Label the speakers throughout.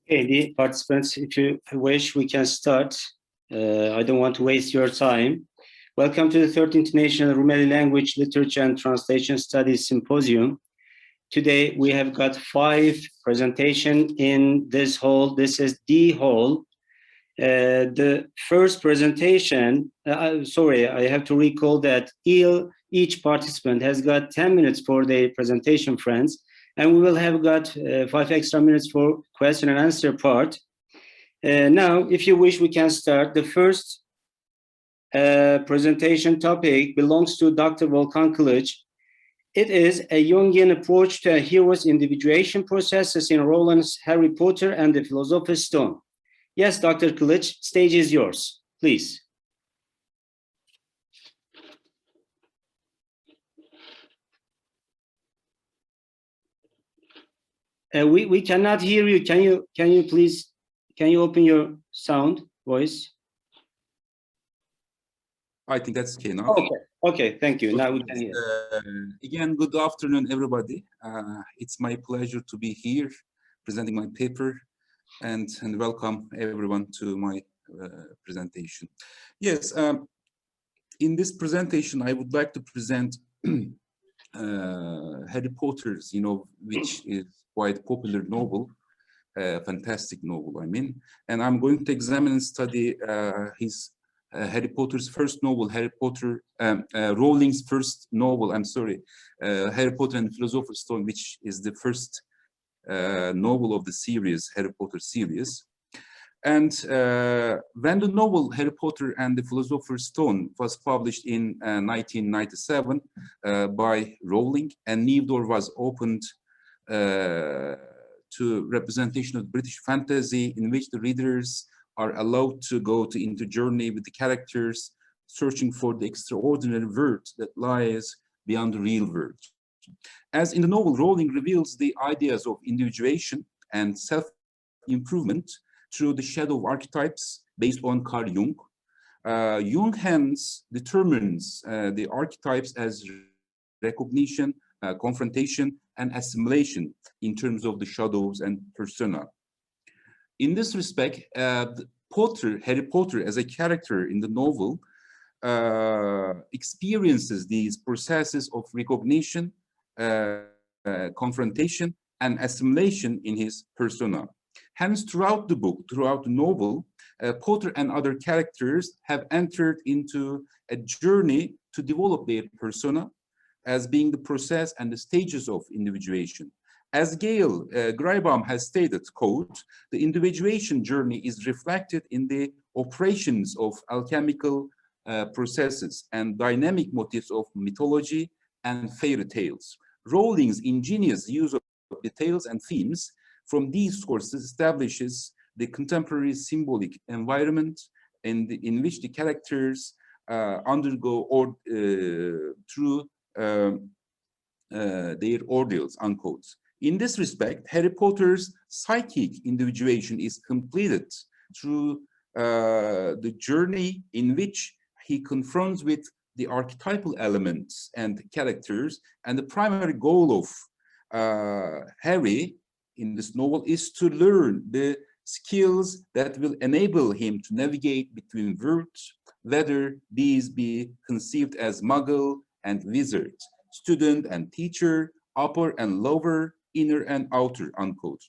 Speaker 1: Okay, the participants, if you wish, we can start. I don't want to waste your time. Welcome to the 3rd International Rumeli Language, Literature and Translation Studies Symposium. Today, we have got 5 presentations in this hall. This is the hall. The first presentation, sorry, I have to recall that each participant has got 10 minutes for their presentation, friends. And we will have got 5 extra minutes for question and answer part. Now, if you wish, we can start. The first presentation topic belongs to Dr. Volkan Kılıç. It is a Jungian approach to a hero's individuation processes in Rowland's Harry Potter and the Philosopher's Stone. Yes, Dr. Kılıç, stage is yours, please. We cannot hear you. Can you please open your sound voice?
Speaker 2: I think that's okay now.
Speaker 1: Okay, thank you. Now we can hear.
Speaker 2: Again, good afternoon, everybody. It's my pleasure to be here presenting my paper and welcome everyone to my presentation. Yes, in this presentation, I would like to present Harry Potter's, which is quite popular novel, fantastic novel, I mean, and I'm going to examine and study his Harry Potter's first novel, Rowling's first novel, Harry Potter and the Philosopher's Stone, which is the first novel of the series, Harry Potter series. And when the novel Harry Potter and the Philosopher's Stone was published in 1997 by Rowling, and new door was opened to representation of British fantasy, in which the readers are allowed to go into journey with the characters, searching for the extraordinary world that lies beyond the real world. As in the novel, Rowling reveals the ideas of individuation and self-improvement through the shadow archetypes based on Carl Jung. Jung hence determines the archetypes as recognition, confrontation, and assimilation in terms of the shadows and persona. In this respect, Harry Potter as a character in the novel experiences these processes of recognition, confrontation, and assimilation in his persona. Hence, throughout the book, throughout the novel, Potter and other characters have entered into a journey to develop their persona as being the process and the stages of individuation. As Gail Greibaum has stated, quote, the individuation journey is reflected in the operations of alchemical processes and dynamic motifs of mythology and fairy tales. Rowling's ingenious use of details and themes from these sources establishes the contemporary symbolic environment in which the characters undergo through their ordeals, unquote. In this respect, Harry Potter's psychic individuation is completed through the journey in which he confronts with the archetypal elements and characters, and the primary goal of Harry in this novel is to learn the skills that will enable him to navigate between worlds, whether these be conceived as muggle and wizard, student and teacher, upper and lower, inner and outer, unquote.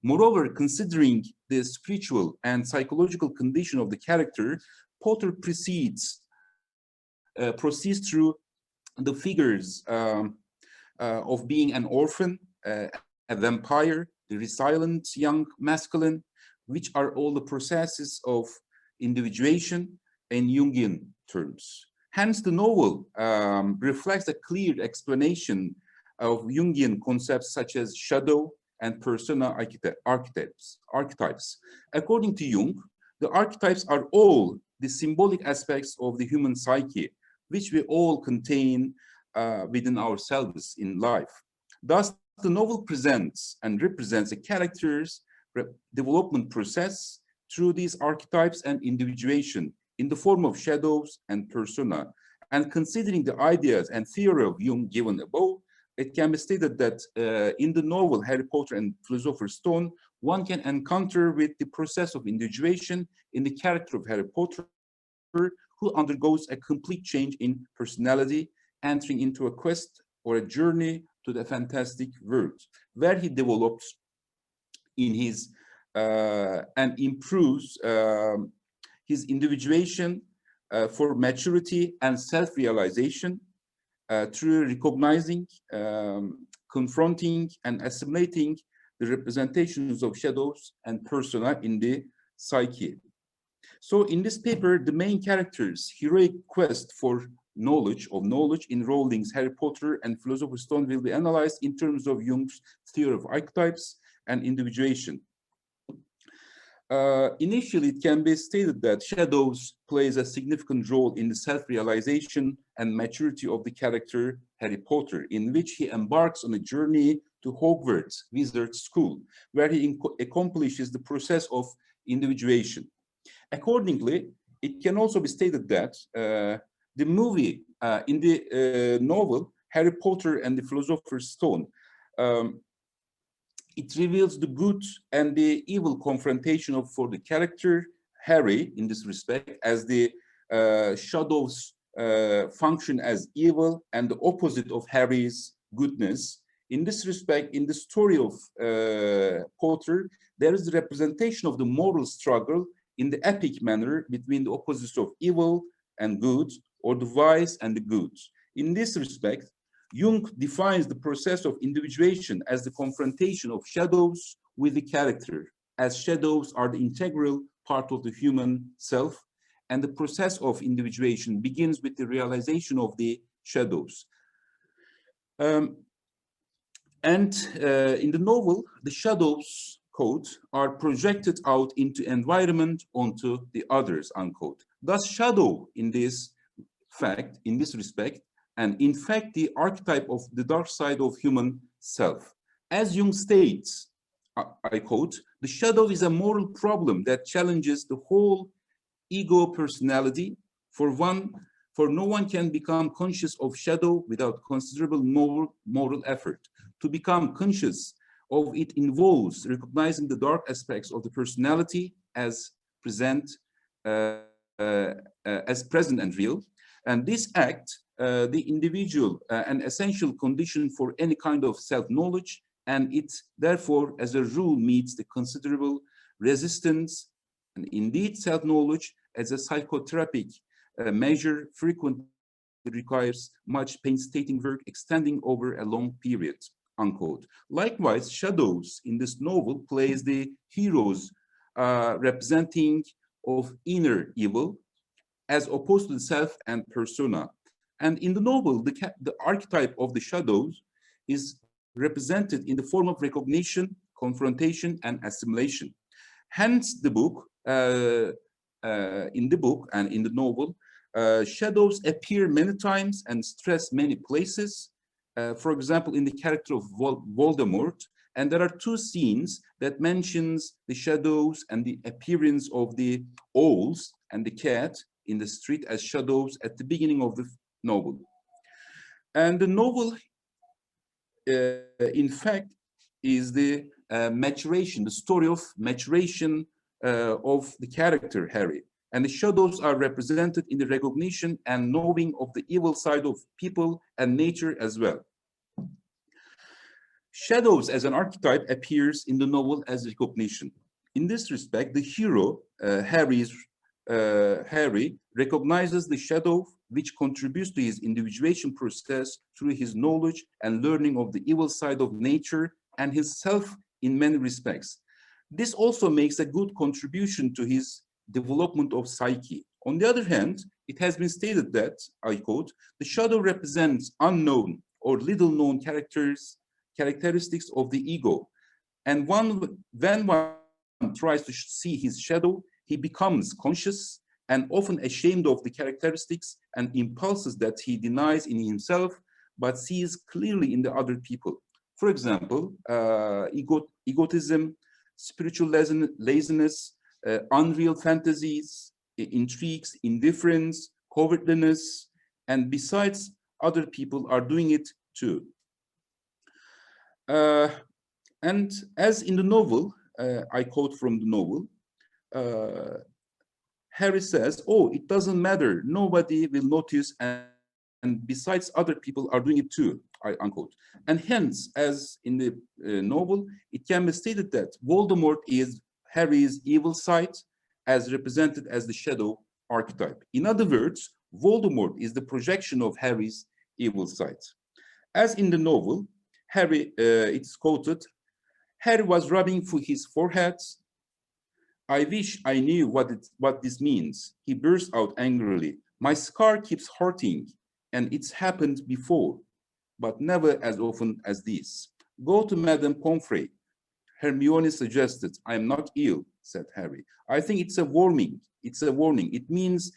Speaker 2: Moreover, considering the spiritual and psychological condition of the character, Potter proceeds through the figures of being an orphan, a vampire, the resilient young masculine, which are all the processes of individuation in Jungian terms. Hence, the novel reflects a clear explanation of Jungian concepts such as shadow and persona archetypes. According to Jung, the archetypes are all the symbolic aspects of the human psyche, which we all contain within ourselves in life. Thus, the novel presents and represents a character's development process through these archetypes and individuation in the form of shadows and persona. And considering the ideas and theory of Jung given above, it can be stated that in the novel Harry Potter and Philosopher's Stone, one can encounter with the process of individuation in the character of Harry Potter, who undergoes a complete change in personality, entering into a quest or a journey to the fantastic world, where he develops in his and improves his individuation for maturity and self-realization through recognizing, confronting, and assimilating the representations of shadows and persona in the psyche. So in this paper, the main character's heroic quest for knowledge in Rowling's Harry Potter and Philosopher's Stone will be analyzed in terms of Jung's theory of archetypes and individuation. Initially, it can be stated that shadows plays a significant role in the self-realization and maturity of the character Harry Potter, in which he embarks on a journey to Hogwarts Wizard School, where he accomplishes the process of individuation. Accordingly, it can also be stated that the movie, in the novel, Harry Potter and the Philosopher's Stone, it reveals the good and the evil confrontation for the character Harry, in this respect, as the shadows function as evil and the opposite of Harry's goodness. In this respect, in the story of Potter, there is the representation of the moral struggle in the epic manner between the opposites of evil and good, or the wise and the good. In this respect, Jung defines the process of individuation as the confrontation of shadows with the character, as shadows are the integral part of the human self, and the process of individuation begins with the realization of the shadows. In the novel, the shadows, quote, are projected out into environment onto the others, unquote. Thus, shadow in this respect, and in fact, the archetype of the dark side of human self. As Jung states, I quote, the shadow is a moral problem that challenges the whole ego personality. For no one can become conscious of shadow without considerable moral effort. To become conscious of it involves recognizing the dark aspects of the personality as present and real. And this act, the individual, an essential condition for any kind of self-knowledge, and it therefore, as a rule, meets the considerable resistance. And indeed, self-knowledge as a psychotherapeutic measure frequently requires much painstaking work extending over a long period, unquote. Likewise, shadows in this novel plays the heroes representing of inner evil, as opposed to the self and persona. And in the novel, the archetype of the shadows is represented in the form of recognition, confrontation, and assimilation. Hence, in the book and in the novel, shadows appear many times and stress many places. For example, in the character of Voldemort, and there are two scenes that mentions the shadows and the appearance of the owls and the cat in the street as shadows at the beginning of the novel. And the novel, in fact, is the maturation, the story of maturation of the character Harry. And the shadows are represented in the recognition and knowing of the evil side of people and nature as well. Shadows as an archetype appears in the novel as recognition. In this respect, the hero, Harry, recognizes the shadow which contributes to his individuation process through his knowledge and learning of the evil side of nature and his self in many respects. This also makes a good contribution to his development of psyche. On the other hand, it has been stated that, I quote, the shadow represents unknown or little known characteristics of the ego. And when one tries to see his shadow, he becomes conscious and often ashamed of the characteristics and impulses that he denies in himself, but sees clearly in the other people. For example, egotism, spiritual laziness, unreal fantasies, intrigues, indifference, cowardliness, and besides, other people are doing it too. And as in the novel, I quote from the novel. Harry says, "Oh, it doesn't matter. Nobody will notice, and besides, other people are doing it too." I unquote. And hence, as in the novel, it can be stated that Voldemort is Harry's evil side, as represented as the shadow archetype. In other words, Voldemort is the projection of Harry's evil side. As in the novel, Harry, it's quoted, Harry was rubbing his forehead. "I wish I knew what this means," he burst out angrily. "My scar keeps hurting, and it's happened before, but never as often as this. Go to Madame Pomfrey." Hermione suggested. "I am not ill," said Harry. "I think it's a warning. It's a warning. It means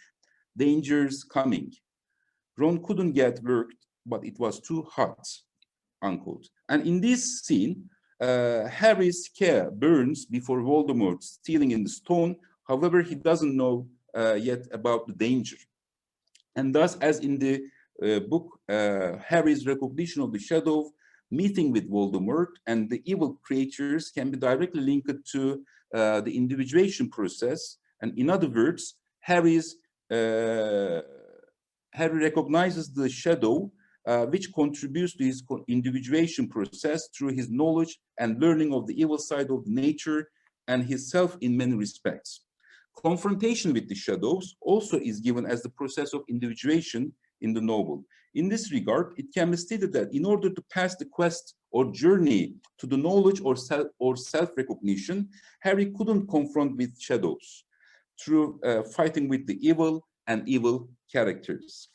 Speaker 2: danger's coming." Ron couldn't get worked, but it was too hot, unquote. And in this scene, Harry's care burns before Voldemort stealing in the stone. However, he doesn't know yet about the danger. And thus, as in the book, Harry's recognition of the shadow, meeting with Voldemort and the evil creatures can be directly linked to the individuation process. And in other words, Harry recognizes the shadow, which contributes to his individuation process through his knowledge and learning of the evil side of nature and his self in many respects. Confrontation with the shadows also is given as the process of individuation in the novel. In this regard, it can be stated that in order to pass the quest or journey to the knowledge or self-recognition, Harry couldn't confront with shadows through fighting with the evil and evil characters.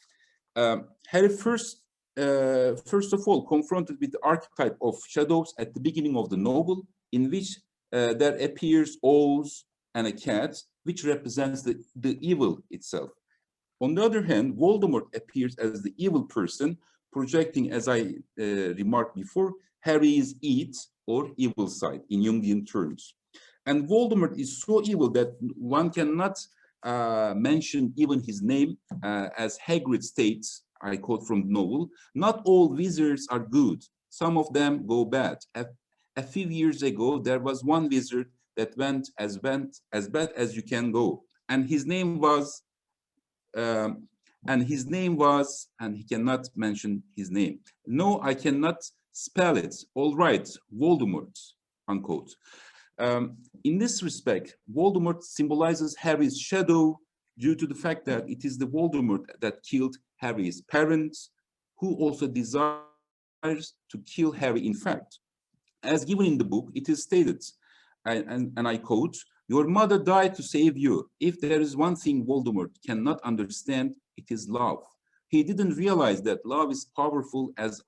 Speaker 2: Harry first of all confronted with the archetype of shadows at the beginning of the novel, in which there appears owls and a cat, which represents the evil itself. On the other hand, Voldemort appears as the evil person, projecting, as I remarked before, Harry's id or evil side in Jungian terms. And Voldemort is so evil that one cannot mention even his name, as Hagrid states, I quote from the novel, "Not all wizards are good. Some of them go bad. A few years ago, there was one wizard that went as bad as you can go. And his name was, and he cannot mention his name. No, I cannot spell it. All right, Voldemort," unquote. In this respect, Voldemort symbolizes Harry's shadow due to the fact that it is the Voldemort that killed Harry's parents, who also desires to kill Harry in fact. As given in the book, it is stated, and I quote, "Your mother died to save you. If there is one thing Voldemort cannot understand, it is love. He didn't realize that love is powerful as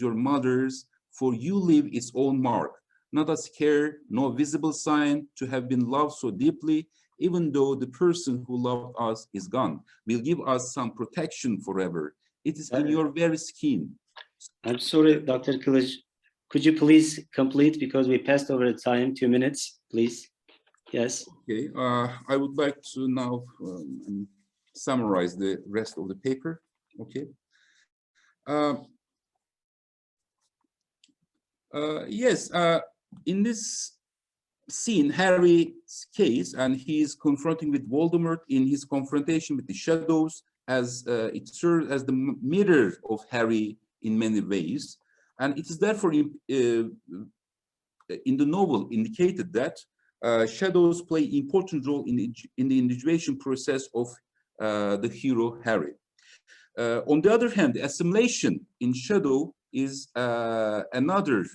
Speaker 2: your mother's, for you leave its own mark. Not a scare, no visible sign to have been loved so deeply, even though the person who loved us is gone, will give us some protection forever. It is in your very skin."
Speaker 1: I'm sorry, Dr. Kılıç. Could you please complete, because we passed over the time, 2 minutes, please? Yes.
Speaker 2: Okay, I would like to now summarize the rest of the paper. Okay. Yes, in this scene, Harry's case, and he is confronting with Voldemort in his confrontation with the shadows, as it serves as the mirror of Harry in many ways. And it is therefore in the novel indicated that shadows play an important role in the individuation process of the hero Harry. On the other hand, the assimilation in shadow is another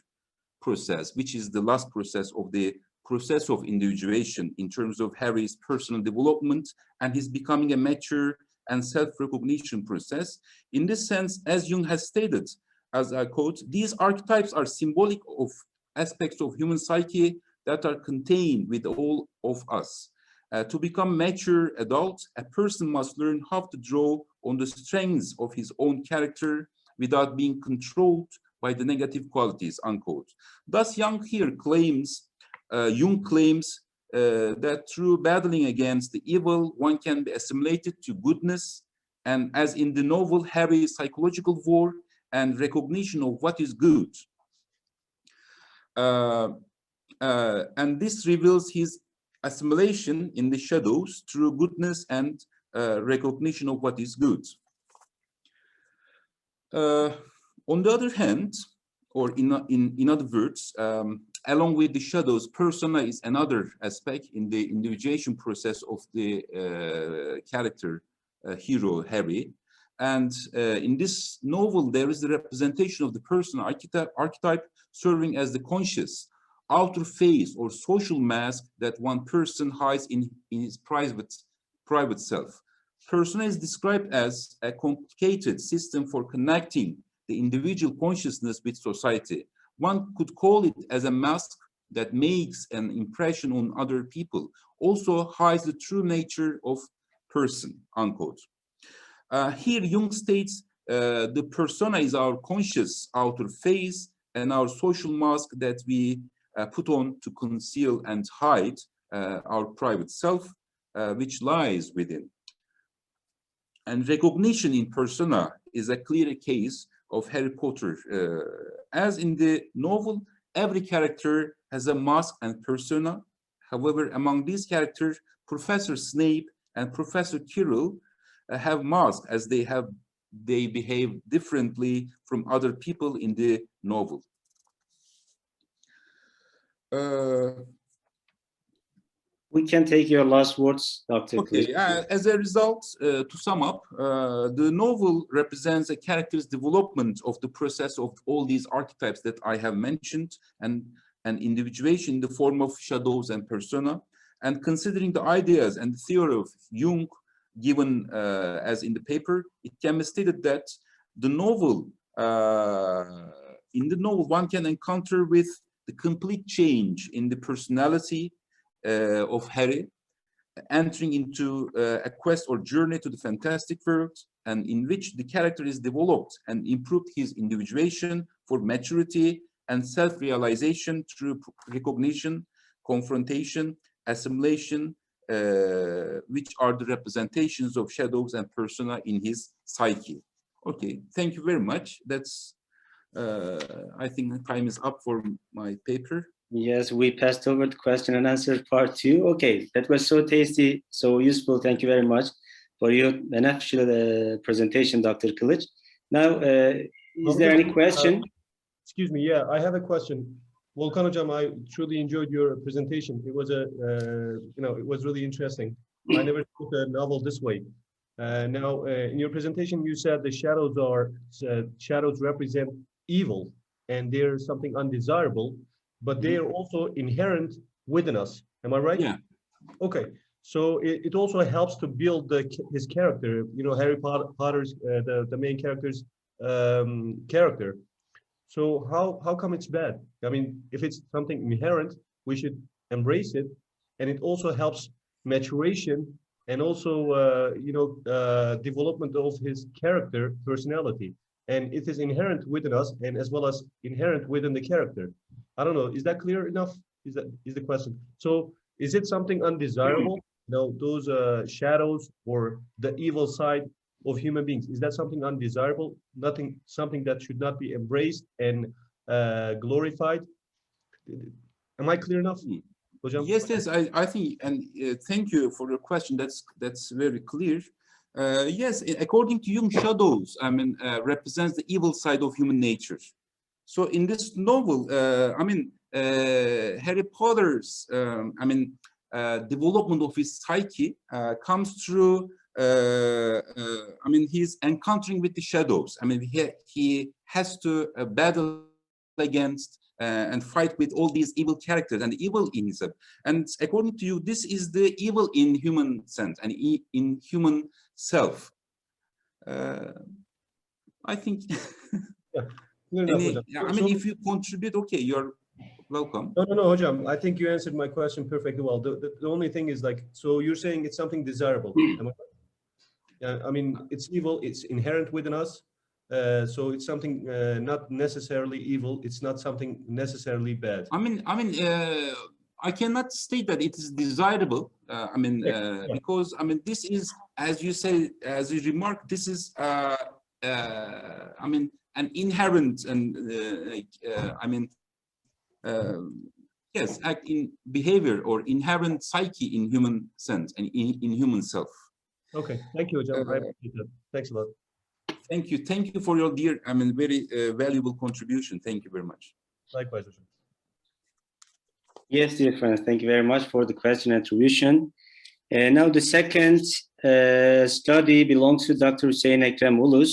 Speaker 2: process, which is the last process of the process of individuation in terms of Harry's personal development and his becoming a mature and self-recognition process. In this sense, as Jung has stated, as I quote, "These archetypes are symbolic of aspects of human psyche that are contained with all of us. To become mature adult, a person must learn how to draw on the strengths of his own character without being controlled by the negative qualities," unquote. Thus, Jung claims that through battling against the evil, one can be assimilated to goodness, and as in the novel, Harry's psychological war and recognition of what is good. and this reveals his assimilation in the shadows through goodness and recognition of what is good. On the other hand, or in other words, along with the shadows, persona is another aspect in the individuation process of the character hero Harry. And in this novel, there is the representation of the persona archetype serving as the conscious outer face or social mask that one person hides in his private self. Persona is described as a complicated system for connecting the individual consciousness with society. One could call it as a mask that makes an impression on other people, also hides the true nature of person, unquote. Here Jung states the persona is our conscious outer face and our social mask that we put on to conceal and hide our private self, which lies within. And recognition in persona is a clear case of Harry Potter. As in the novel, every character has a mask and persona. However, among these characters, Professor Snape and Professor Quirrell have masks as they behave differently from other people in the novel.
Speaker 1: We can take your last words, Dr.
Speaker 2: Okay, as a result, to sum up, the novel represents a character's development of the process of all these archetypes that I have mentioned, and an individuation in the form of shadows and persona. And considering the ideas and the theory of Jung given as in the paper, it can be stated that the novel, in the novel, one can encounter with the complete change in the personality of Harry, entering into a quest or journey to the fantastic world, and in which the character is developed and improved his individuation for maturity and self-realization through recognition, confrontation, assimilation, which are the representations of shadows and persona in his psyche. Okay, thank you very much. That's, I think time is up for my paper.
Speaker 1: Yes, we passed over the question and answer part 2. Okay, that was so tasty, so useful. Thank you very much for your beneficial presentation, Dr. Kılıç. Now, is there any question?
Speaker 3: Excuse me, yeah, I have a question. Volkan Hocam, I truly enjoyed your presentation. It was it was really interesting. I never took a novel this way. Now, in your presentation, you said the shadows represent evil, and they're something undesirable, but they are also inherent within us. Am I right?
Speaker 2: Yeah.
Speaker 3: Okay. So it also helps to build his character. You know, Harry Potter's the main character's character. So how come it's bad? I mean, if it's something inherent, we should embrace it, and it also helps maturation and also development of his character personality. And it is inherent within us, and as well as inherent within the character. I don't know. Is that clear enough? Is the question? So is it something undesirable? You know, those shadows or the evil side of human beings, is that something undesirable? Something that should not be embraced and glorified? Am I clear enough?
Speaker 2: Yes, I think, and thank you for your question. That's very clear. Yes, according to Jung, shadows, I mean, represents the evil side of human nature. So in this novel, Harry Potter's, development of his psyche comes through, he's encountering with the shadows. I mean, he has to battle against and fight with all these evil characters and evil in himself. And according to you, this is the evil in human sense and in human self. I think. If you contribute, okay, you're welcome.
Speaker 3: No, Hocam. I think you answered my question perfectly well. The only thing is, like, so you're saying it's something desirable. Am I right? I mean, it's evil. It's inherent within us. So it's something not necessarily evil. It's not something necessarily bad.
Speaker 2: I cannot state that it is desirable. Because this is, as you say, as you remark, this is an inherent and yes, act in behavior or inherent psyche in human sense and in human self.
Speaker 3: Okay, thank you, Hocam. I
Speaker 2: Uh,
Speaker 3: appreciate that. Thanks a lot.
Speaker 2: Thank you for your dear, I mean, very valuable contribution. Thank you very much.
Speaker 3: Likewise, Hocam.
Speaker 1: Yes, dear friends, thank you very much for the question attribution. Now the second study belongs to Dr. Hüseyin Ekrem Ulus.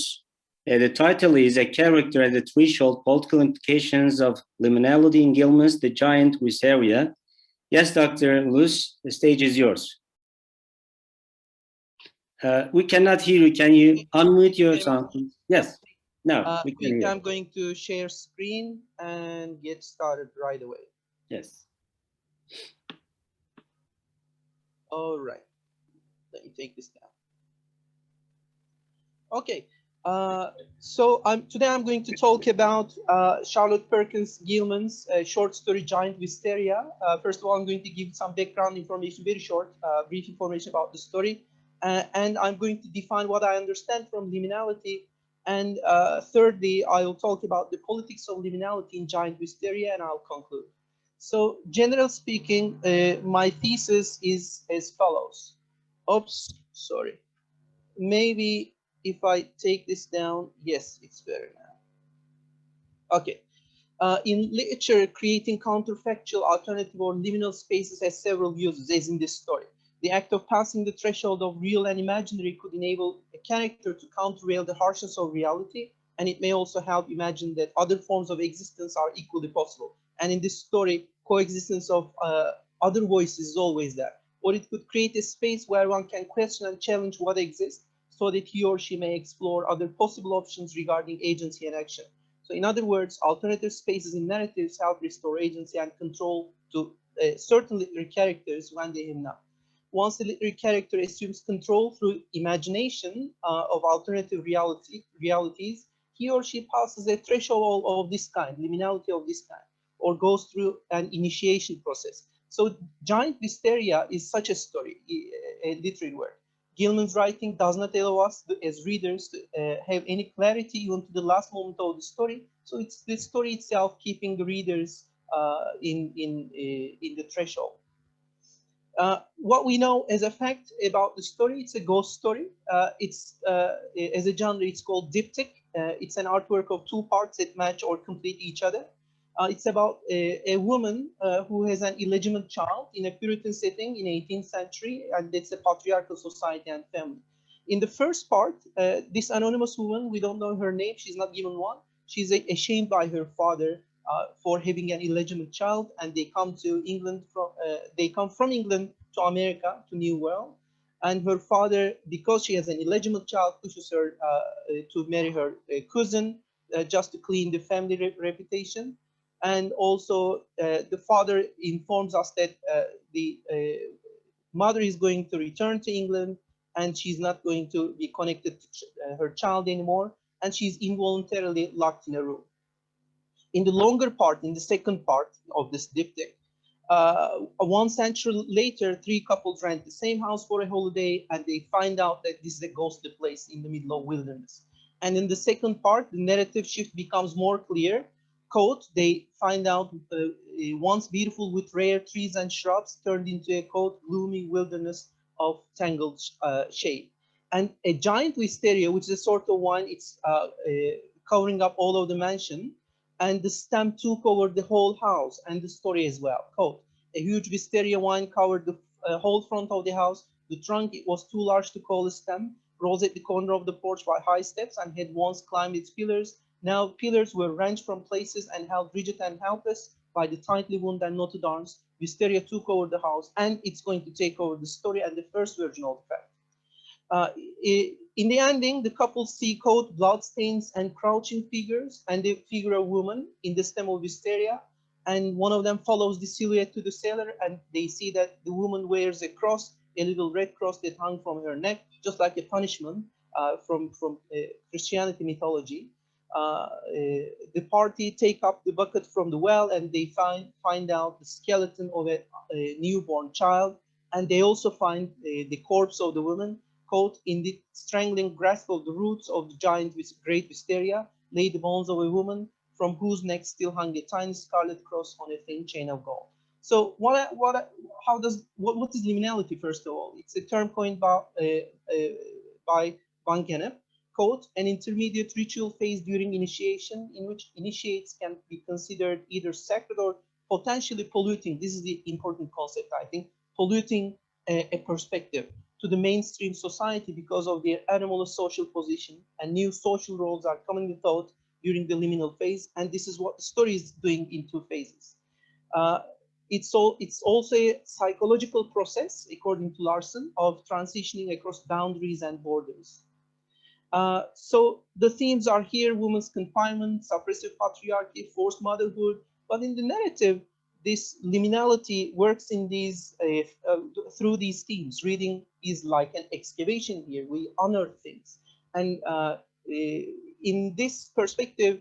Speaker 1: The title is A Character at the Threshold, Political Implications of Liminality in Gilman's The Giant Wisteria. Yes, Dr. Ulus, the stage is yours. We cannot hear you. Can you unmute your sound? Yes. No, we can hear.
Speaker 4: I'm going to share screen and get started right away.
Speaker 1: Yes.
Speaker 4: All right. Let me take this down. Okay. So today I'm going to talk about Charlotte Perkins Gilman's short story Giant Wisteria. First of all, I'm going to give some background information, very short, brief information about the story. And I'm going to define what I understand from liminality. And thirdly, I will talk about the politics of liminality in Giant Wisteria, and I'll conclude. So, generally speaking, my thesis is as follows. Oops, sorry. Maybe if I take this down, yes, it's better now. Okay. In literature, creating counterfactual, alternative, or liminal spaces has several uses, as in this story. The act of passing the threshold of real and imaginary could enable a character to countervail the harshness of reality, and it may also help imagine that other forms of existence are equally possible. And in this story, coexistence of other voices is always there. Or it could create a space where one can question and challenge what exists, so that he or she may explore other possible options regarding agency and action. So in other words, alternative spaces in narratives help restore agency and control to certain literary characters when they have not. Once the literary character assumes control through imagination of alternative realities, he or she passes a threshold of this kind, liminality of this kind, or goes through an initiation process. So Giant Wisteria is such a story, a literary work. Gilman's writing does not allow us as readers to have any clarity even to the last moment of the story. So it's the story itself keeping the readers in the threshold. What we know as a fact about the story, it's a ghost story. It's as a genre, it's called diptych. It's an artwork of two parts that match or complete each other. It's about a woman who has an illegitimate child in a Puritan setting in 18th century, and it's a patriarchal society and family. In the first part, this anonymous woman, we don't know her name, she's not given one. She's ashamed by her father for having an illegitimate child, and they come to England from England to America, to New World. And her father, because she has an illegitimate child, pushes her to marry her cousin just to clean the family reputation. And also, the father informs us that the mother is going to return to England, and she's not going to be connected to her child anymore, and she's involuntarily locked in a room. In the longer part, in the second part of this diptych, 1 century later, three couples rent the same house for a holiday, and they find out that this is a ghostly place in the middle of wilderness. And in the second part, the narrative shift becomes more clear. Quote, they find out once beautiful with rare trees and shrubs turned into a quote, gloomy wilderness of tangled shade. And a giant wisteria, which is a sort of wine, it's covering up all of the mansion, and the stem took over the whole house and the story as well. Quote, a huge wisteria vine covered the whole front of the house. The trunk, it was too large to call a stem, rose at the corner of the porch by high steps and had once climbed its pillars. Now pillars were wrenched from places and held rigid and helpless by the tightly wound and knotted arms. Wisteria took over the house, and it's going to take over the story and the first version of the fact. In the ending, the couple see quote bloodstains and crouching figures, and they figure a woman in the stem of wisteria, and one of them follows the silhouette to the cellar, and they see that the woman wears a cross, a little red cross that hung from her neck, just like a punishment from Christianity mythology. The party take up the bucket from the well, and they find out the skeleton of a newborn child, and they also find the corpse of the woman. Quote, in the strangling grasp of the roots of the giant with great wisteria lay the bones of a woman from whose neck still hung a tiny scarlet cross on a thin chain of gold. So what is liminality, first of all? It's a term coined by Van Gennep. Quote, an intermediate ritual phase during initiation in which initiates can be considered either sacred or potentially polluting. This is the important concept, I think, polluting a perspective to the mainstream society because of their anomalous social position, and new social roles are coming to thought during the liminal phase. And this is what the story is doing in two phases. Uh, it's also a psychological process, according to Larson, of transitioning across boundaries and borders. So the themes are here: women's confinement, suppressive patriarchy, forced motherhood. But in the narrative, this liminality works in these through these themes. Reading is like an excavation here. We unearth things, and in this perspective,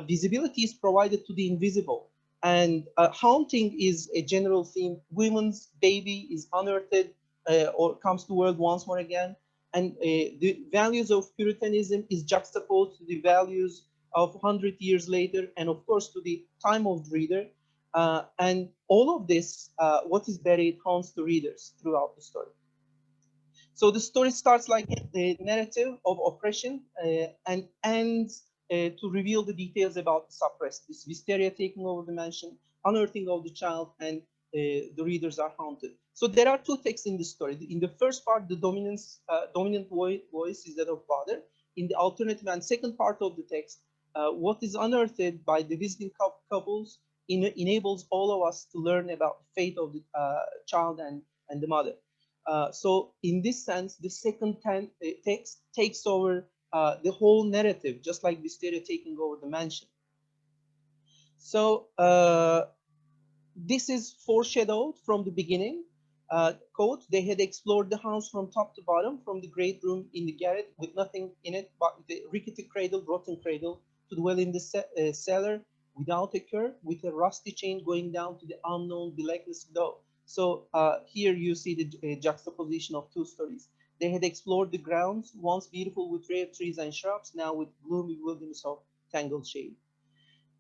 Speaker 4: visibility is provided to the invisible. And haunting is a general theme. Women's baby is unearthed or comes to world once more again. And the values of Puritanism is juxtaposed to the values of 100 years later, and of course to the time of the reader. And all of this, what is buried, haunts the readers throughout the story. So the story starts like the narrative of oppression and ends to reveal the details about the suppressed, this hysteria taking over the mansion, unearthing of the child, and the readers are haunted. So there are two texts in the story. In the first part, the dominant voice is that of father. In the alternative and second part of the text, what is unearthed by the visiting couples enables all of us to learn about the fate of the child and the mother. So in this sense, the second text takes over the whole narrative, just like Wisteria taking over the mansion. So this is foreshadowed from the beginning. Quote, they had explored the house from top to bottom, from the great room in the garret with nothing in it but the rickety cradle, rotten cradle, to dwell in the cellar without a curb, with a rusty chain going down to the unknown blackness below. So here you see the juxtaposition of two stories. They had explored the grounds, once beautiful with rare trees and shrubs, now with gloomy wilderness of tangled shade.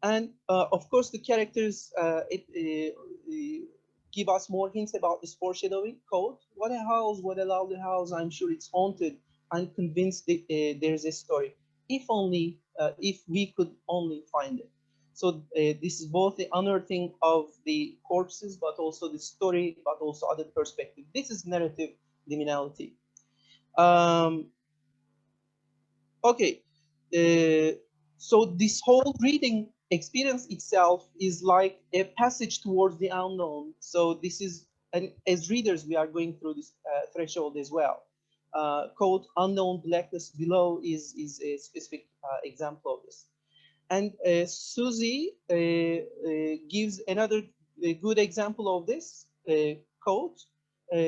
Speaker 4: And of course, the characters give us more hints about this foreshadowing. Code, what a house, what a lovely house. I'm sure it's haunted. I'm convinced that, there's a story. If only, if we could only find it. So this is both the unearthing of the corpses, but also the story, but also other perspective. This is narrative liminality. Okay, so this whole reading experience itself is like a passage towards the unknown. So this is, and as readers, we are going through this threshold as well. Called unknown blackness below is a specific example of this. And Susie gives another good example of this quote.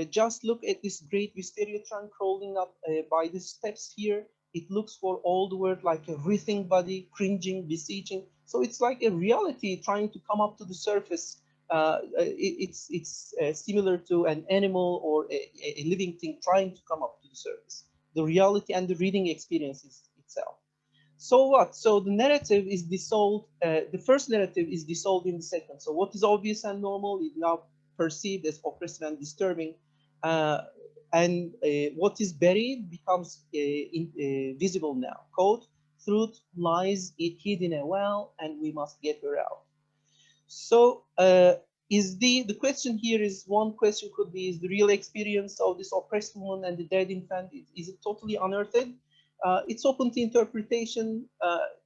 Speaker 4: Just look at this great wisteria trunk crawling up by the steps here. It looks for all the world like a writhing body, cringing, beseeching. So it's like a reality trying to come up to the surface. It's similar to an animal or a living thing trying to come up to the surface. The reality and the reading experience is itself. So what? So the narrative is dissolved. The first narrative is dissolved in the second. So what is obvious and normal is now perceived as oppressive and disturbing. And what is buried becomes visible now. Quote, truth lies it hid in a well, and we must get her out. So is the question here is, one question could be, is the real experience of this oppressed woman and the dead infant, is it totally unearthed? It's open to interpretation.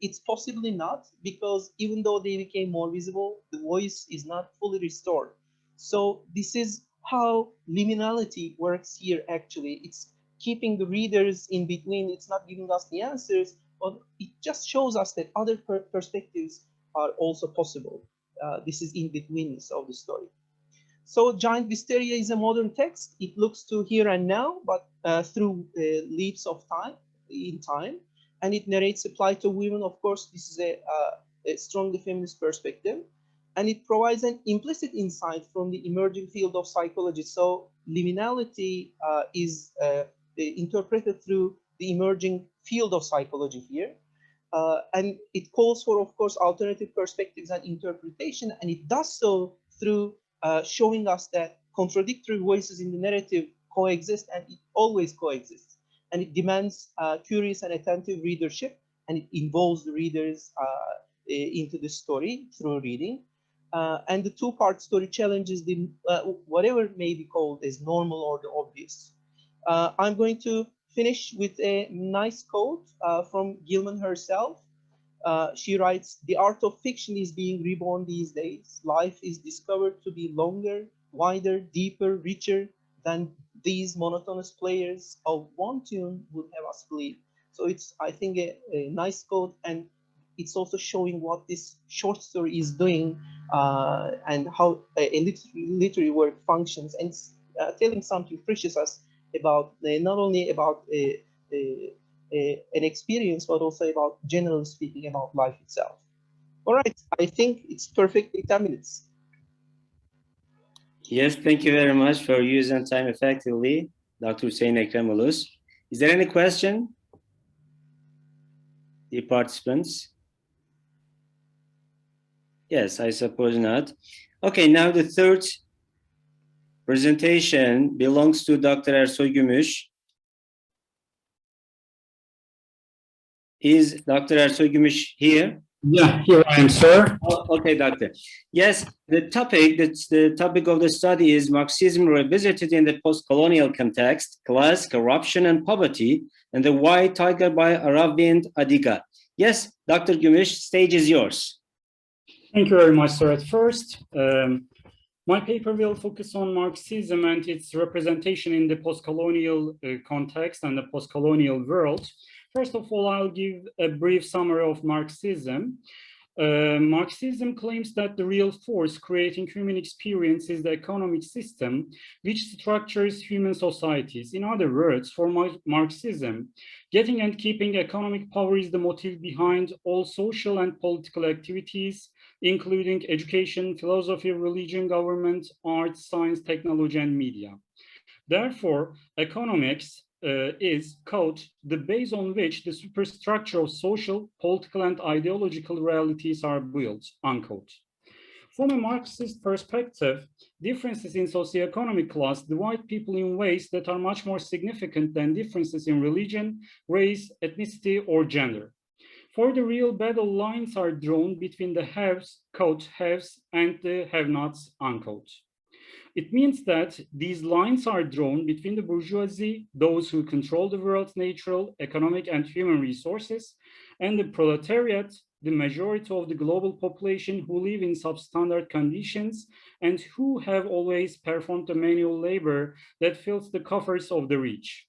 Speaker 4: It's possibly not, because even though they became more visible, the voice is not fully restored. So this is how liminality works here, actually. It's keeping the readers in between. It's not giving us the answers, but it just shows us that other perspectives are also possible. This is in betweenness of the story. So Giant Wisteria is a modern text. It looks to here and now, but through leaps of time, in time, and it narrates the plight of women. Of course, this is a strongly feminist perspective, and it provides an implicit insight from the emerging field of psychology. So liminality is interpreted through the emerging field of psychology here. And it calls for, of course, alternative perspectives and interpretation, and it does so through showing us that contradictory voices in the narrative coexist, and it always coexists. And it demands curious and attentive readership, and it involves the readers into the story through reading. And the two-part story challenges the whatever may be called as normal or the obvious. I'm going to finish with a nice quote from Gilman herself. She writes, "The art of fiction is being reborn these days. Life is discovered to be longer, wider, deeper, richer than these monotonous players of one tune would have us believe." So it's, I think, a nice quote, and it's also showing what this short story is doing and how a literary work functions, and it's telling something precious us about not only about an experience, but also about, generally speaking, about life itself. All right, I think it's perfectly 10 minutes.
Speaker 1: Yes, thank you very much for using time effectively, Dr. Hüseyin Ekremulus. Is there any question? The participants? Yes, I suppose not. Okay, now the third presentation belongs to Dr. Ersoy Gümüş. Is Dr. Ersoy Gümüş here?
Speaker 5: Yeah, here I am, sir.
Speaker 1: Oh, okay, doctor. Yes, the topic of the study is Marxism revisited in the post-colonial context, class, corruption, and poverty, and the White Tiger by Aravind Adiga. Yes, Dr. Gümüş, stage is yours.
Speaker 5: Thank you very much, sir. At first, my paper will focus on Marxism and its representation in the post-colonial context and the post-colonial world. First of all, I'll give a brief summary of Marxism. Marxism claims that the real force creating human experience is the economic system which structures human societies. In other words, for Marxism, getting and keeping economic power is the motive behind all social and political activities, including education, philosophy, religion, government, arts, science, technology, and media. Therefore, economics is, quote, the base on which the superstructure of social, political, and ideological realities are built, unquote. From a Marxist perspective, differences in socioeconomic class divide people in ways that are much more significant than differences in religion, race, ethnicity, or gender. For the real battle lines are drawn between the haves, quote, haves, and the have-nots, unquote. It means that these lines are drawn between the bourgeoisie, those who control the world's natural, economic, and human resources, and the proletariat, the majority of the global population who live in substandard conditions and who have always performed the manual labor that fills the coffers of the rich.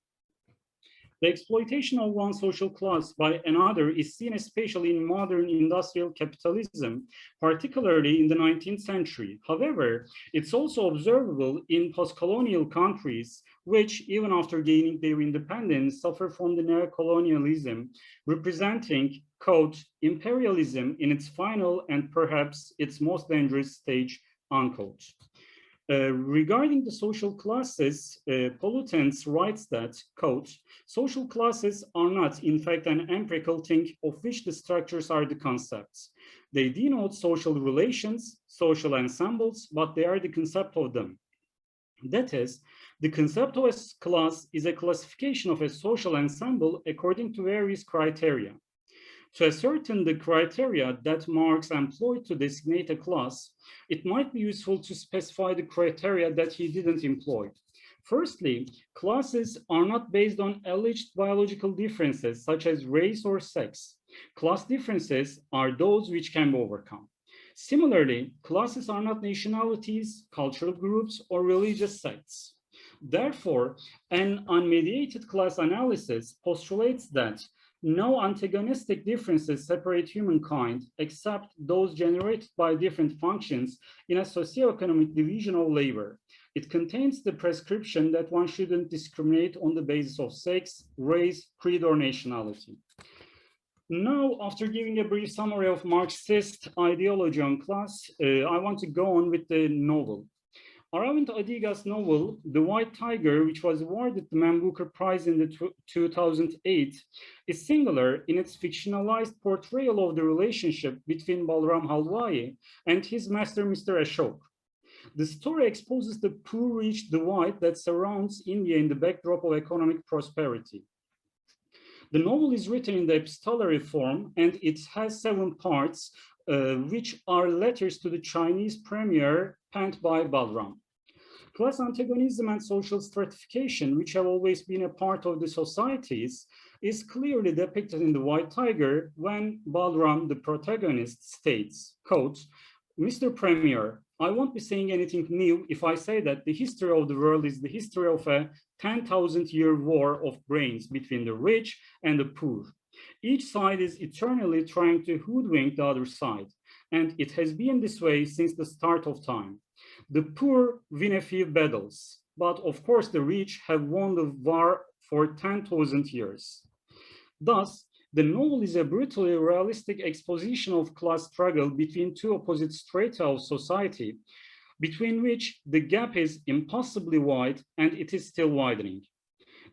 Speaker 5: The exploitation of one social class by another is seen especially in modern industrial capitalism, particularly in the 19th century. However, it's also observable in post-colonial countries, which, even after gaining their independence, suffer from the neo-colonialism, representing, quote, imperialism in its final and perhaps its most dangerous stage, unquote. Regarding the social classes, Pollutants writes that, quote, social classes are not, in fact, an empirical thing of which the structures are the concepts. They denote social relations, social ensembles, but they are the concept of them. That is, the concept of a class is a classification of a social ensemble according to various criteria. To ascertain the criteria that Marx employed to designate a class, it might be useful to specify the criteria that he didn't employ. Firstly, classes are not based on alleged biological differences such as race or sex. Class differences are those which can be overcome. Similarly, classes are not nationalities, cultural groups, or religious sects. Therefore, an unmediated class analysis postulates that no antagonistic differences separate humankind except those generated by different functions in a socioeconomic division of labor. It contains the prescription that one shouldn't discriminate on the basis of sex, race, creed, or nationality. Now, after giving a brief summary of Marxist ideology on class, I want to go on with the novel. Aravind Adiga's novel, The White Tiger, which was awarded the Man Booker Prize in 2008, is singular in its fictionalized portrayal of the relationship between Balram Halwai and his master, Mr. Ashok. The story exposes the poor-rich divide that surrounds India in the backdrop of economic prosperity. The novel is written in the epistolary form, and it has 7 parts, which are letters to the Chinese premier penned by Balram. Class antagonism and social stratification, which have always been a part of the societies, is clearly depicted in The White Tiger when Balram, the protagonist, states, quote, "Mr. Premier, I won't be saying anything new if I say that the history of the world is the history of a 10,000-year war of brains between the rich and the poor. Each side is eternally trying to hoodwink the other side, and it has been this way since the start of time. The poor win a few battles, but of course the rich have won the war for 10,000 years." Thus, the novel is a brutally realistic exposition of class struggle between 2 opposite strata of society, between which the gap is impossibly wide and it is still widening.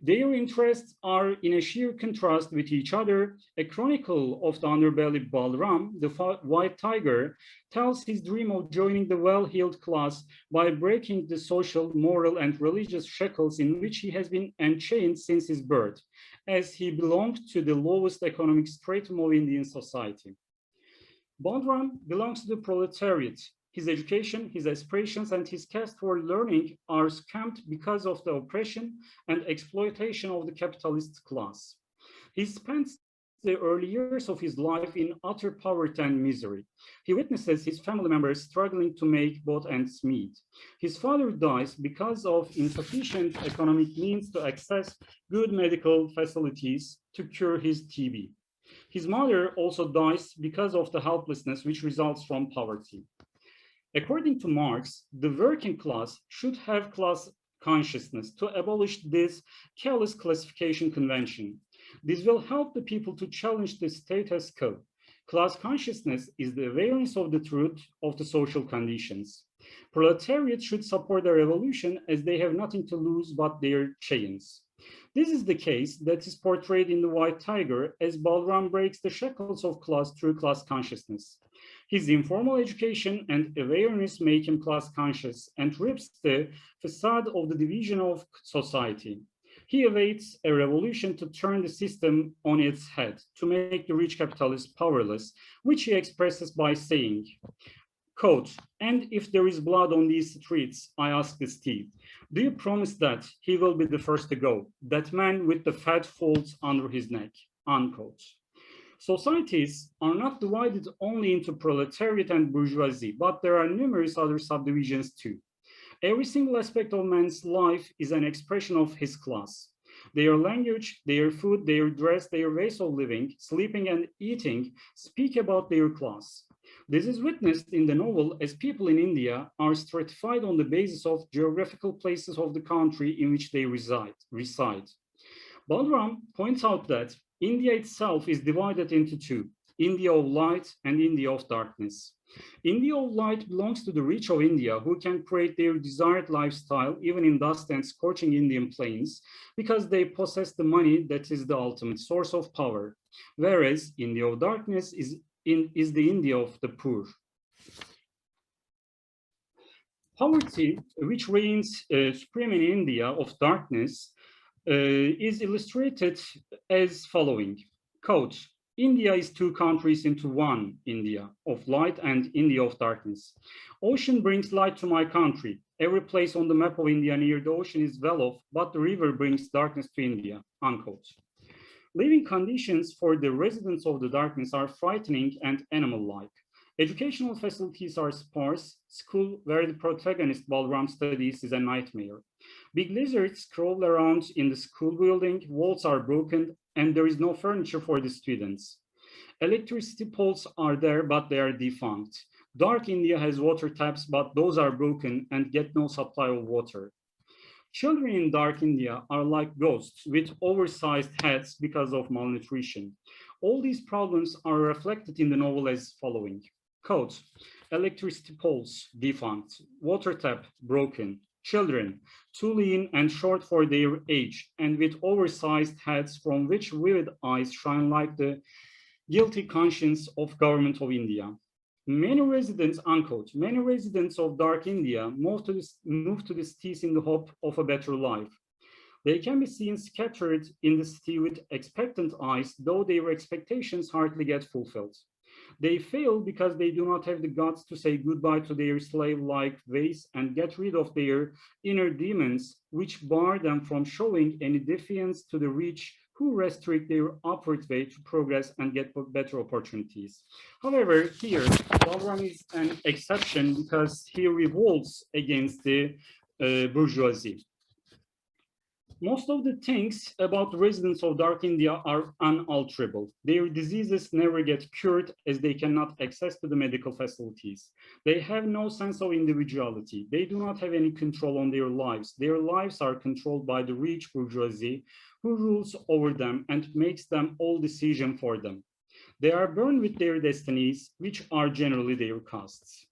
Speaker 5: Their interests are in a sheer contrast with each other. A chronicle of the underbelly Balram, the White Tiger, tells his dream of joining the well-heeled class by breaking the social, moral, and religious shackles in which he has been enchained since his birth, as he belonged to the lowest economic stratum of Indian society. Balram belongs to the proletariat. His education, his aspirations, and his quest for learning are scamped because of the oppression and exploitation of the capitalist class. He spends the early years of his life in utter poverty and misery. He witnesses his family members struggling to make both ends meet. His father dies because of insufficient economic means to access good medical facilities to cure his TB. His mother also dies because of the helplessness which results from poverty. According to Marx, the working class should have class consciousness to abolish this callous classification convention. This will help the people to challenge the status quo. Class consciousness is the awareness of the truth of the social conditions. Proletariat should support the revolution as they have nothing to lose but their chains. This is the case that is portrayed in The White Tiger as Balram breaks the shackles of class through class consciousness. His informal education and awareness make him class conscious and rips the facade of the division of society. He awaits a revolution to turn the system on its head, to make the rich capitalists powerless, which he expresses by saying, quote, "And if there is blood on these streets, I ask the steed, do you promise that he will be the first to go, that man with the fat folds under his neck," unquote. Societies are not divided only into proletariat and bourgeoisie, but there are numerous other subdivisions too. Every single aspect of man's life is an expression of his class. Their language, their food, their dress, their ways of living, sleeping and eating speak about their class. This is witnessed in the novel as people in India are stratified on the basis of geographical places of the country in which they reside. Balram points out that India itself is divided into 2, India of light and India of darkness. India of light belongs to the rich of India who can create their desired lifestyle even in dust and scorching Indian plains because they possess the money that is the ultimate source of power, whereas India of darkness is the India of the poor. Poverty, which reigns supreme in India of darkness, is illustrated as following, quote, "India is 2 countries into one India of light and India of darkness. Ocean brings light to my country. Every place on the map of India near the ocean is well off, but the river brings darkness to India," unquote. Living conditions for the residents of the darkness are frightening and animal-like. Educational facilities are sparse. School, where the protagonist Balram studies, is a nightmare. Big lizards crawl around in the school building, walls are broken, and there is no furniture for the students. Electricity poles are there, but they are defunct. Dark India has water taps, but those are broken and get no supply of water. Children in dark India are like ghosts with oversized heads because of malnutrition. All these problems are reflected in the novel as following. Quote, "Electricity poles, defunct, water tap, broken, children, too lean and short for their age, and with oversized heads from which vivid eyes shine like the guilty conscience of government of India. Many residents, unquote, many residents of dark India move to the cities in the hope of a better life. They can be seen scattered in the city with expectant eyes, though their expectations hardly get fulfilled. They fail because they do not have the guts to say goodbye to their slave-like ways and get rid of their inner demons, which bar them from showing any defiance to the rich who restrict their upward way to progress and get better opportunities. However, here, Balram is an exception because he revolts against the bourgeoisie. Most of the things about the residents of dark India are unalterable. Their diseases never get cured as they cannot access to the medical facilities. They have no sense of individuality. They do not have any control on their lives. Their lives are controlled by the rich bourgeoisie who rules over them and makes them all decision for them. They are burned with their destinies, which are generally their castes.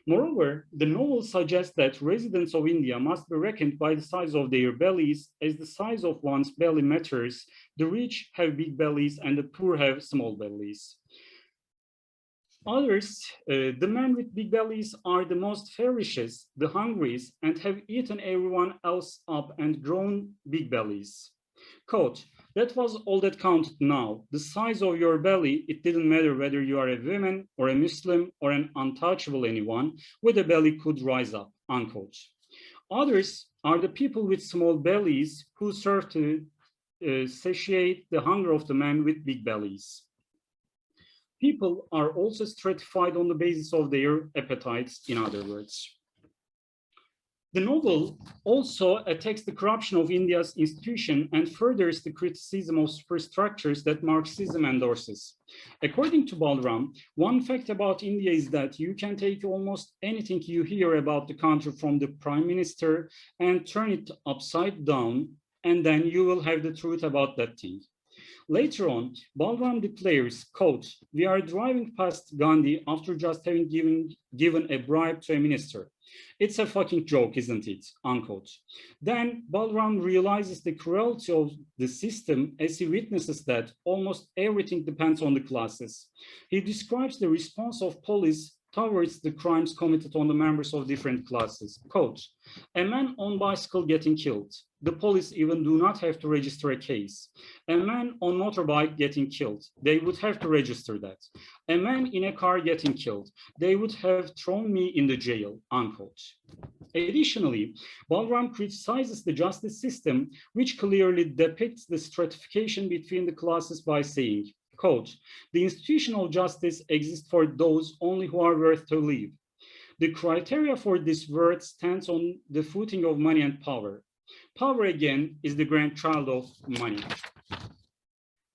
Speaker 5: Moreover, the novel suggests that residents of India must be reckoned by the size of their bellies, as the size of one's belly matters. The rich have big bellies and the poor have small bellies. Others, the men with big bellies are the most ferocious, the hungriest, and have eaten everyone else up and grown big bellies. Quote, that was all that counted now. The size of your belly, it didn't matter whether you are a woman or a Muslim or an untouchable anyone, with a belly could rise up, unquote. Others are the people with small bellies who serve to satiate the hunger of the men with big bellies. People are also stratified on the basis of their appetites, in other words. The novel also attacks the corruption of India's institution and furthers the criticism of superstructures that Marxism endorses. According to Balram, one fact about India is that you can take almost anything you hear about the country from the prime minister and turn it upside down, and then you will have the truth about that thing. Later on, Balram declares, quote, we are driving past Gandhi after just having given a bribe to a minister. It's a fucking joke, isn't it? Unquote. Then Balram realizes the cruelty of the system as he witnesses that almost everything depends on the classes. He describes the response of police towards the crimes committed on the members of different classes. Quote, a man on bicycle getting killed. The police even do not have to register a case. A man on motorbike getting killed. They would have to register that. A man in a car getting killed. They would have thrown me in the jail, unquote. Additionally, Balram criticizes the justice system, which clearly depicts the stratification between the classes by saying, quote, the institution of justice exists for those only who are worth to live. The criteria for this worth stands on the footing of money and power. Power, again, is the grandchild of money.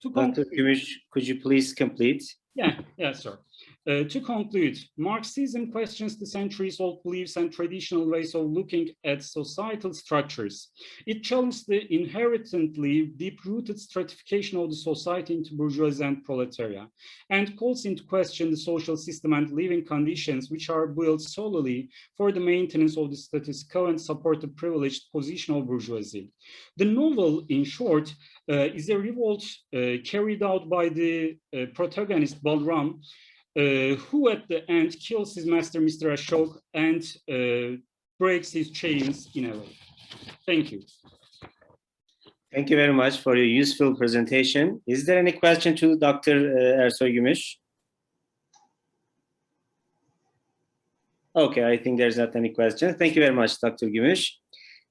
Speaker 1: Dr. Gümüş, could you please complete?
Speaker 5: Yeah, sir. To conclude, Marxism questions the centuries-old beliefs and traditional ways of looking at societal structures. It challenges the inherently deep-rooted stratification of the society into bourgeoisie and proletariat, and calls into question the social system and living conditions which are built solely for the maintenance of the status quo and support the privileged position of bourgeoisie. The novel, in short, is a revolt carried out by the protagonist Balram, who at the end kills his master, Mr. Ashok, and breaks his chains in a way. Thank you.
Speaker 1: Thank you very much for your useful presentation. Is there any question to Dr. Ersoy Gümüş? Okay, I think there's not any question. Thank you very much, Dr. Gümüş.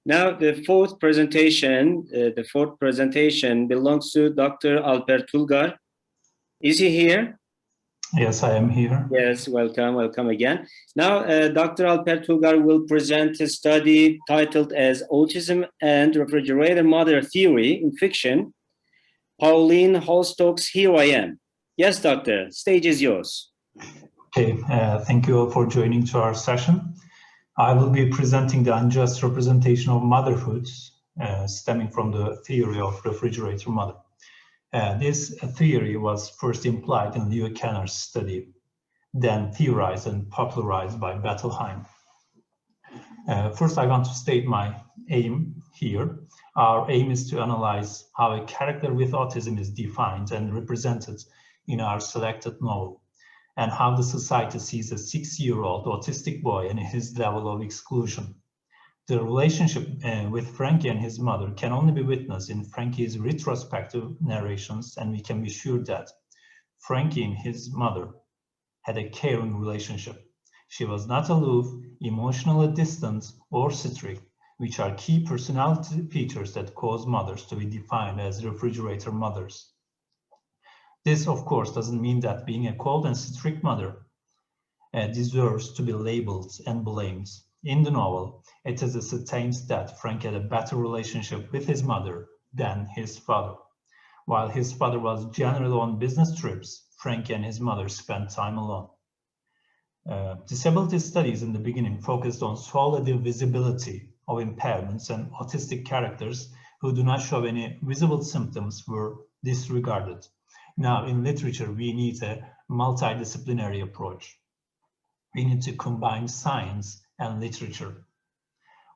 Speaker 1: Now, the fourth presentation belongs to Dr. Alper Tulgar. Is he here?
Speaker 6: Yes, I am here.
Speaker 1: Yes, welcome again. Now, Dr. Alper Tulgar will present a study titled as Autism and Refrigerator Mother Theory in Fiction, Pauline Holstock's Here I Am. Yes, doctor, stage is yours.
Speaker 6: Okay, thank you all for joining to our session. I will be presenting the unjust representation of motherhood stemming from the theory of refrigerator mother. This theory was first implied in Leo Kanner's study, then theorized and popularized by Bettelheim. First, I want to state my aim here. Our aim is to analyze how a character with autism is defined and represented in our selected novel, and how the society sees a 6-year-old autistic boy and his level of exclusion. The relationship with Frankie and his mother can only be witnessed in Frankie's retrospective narrations, and we can be sure that Frankie and his mother had a caring relationship. She was not aloof, emotionally distant, or strict, which are key personality features that cause mothers to be defined as refrigerator mothers. This, of course, doesn't mean that being a cold and strict mother deserves to be labeled and blamed. In the novel, it is ascertained that Frank had a better relationship with his mother than his father. While his father was generally on business trips, Frank and his mother spent time alone. Disability studies in the beginning focused on solely the visibility of impairments, and autistic characters who do not show any visible symptoms were disregarded. Now, in literature, we need a multidisciplinary approach. We need to combine science and literature.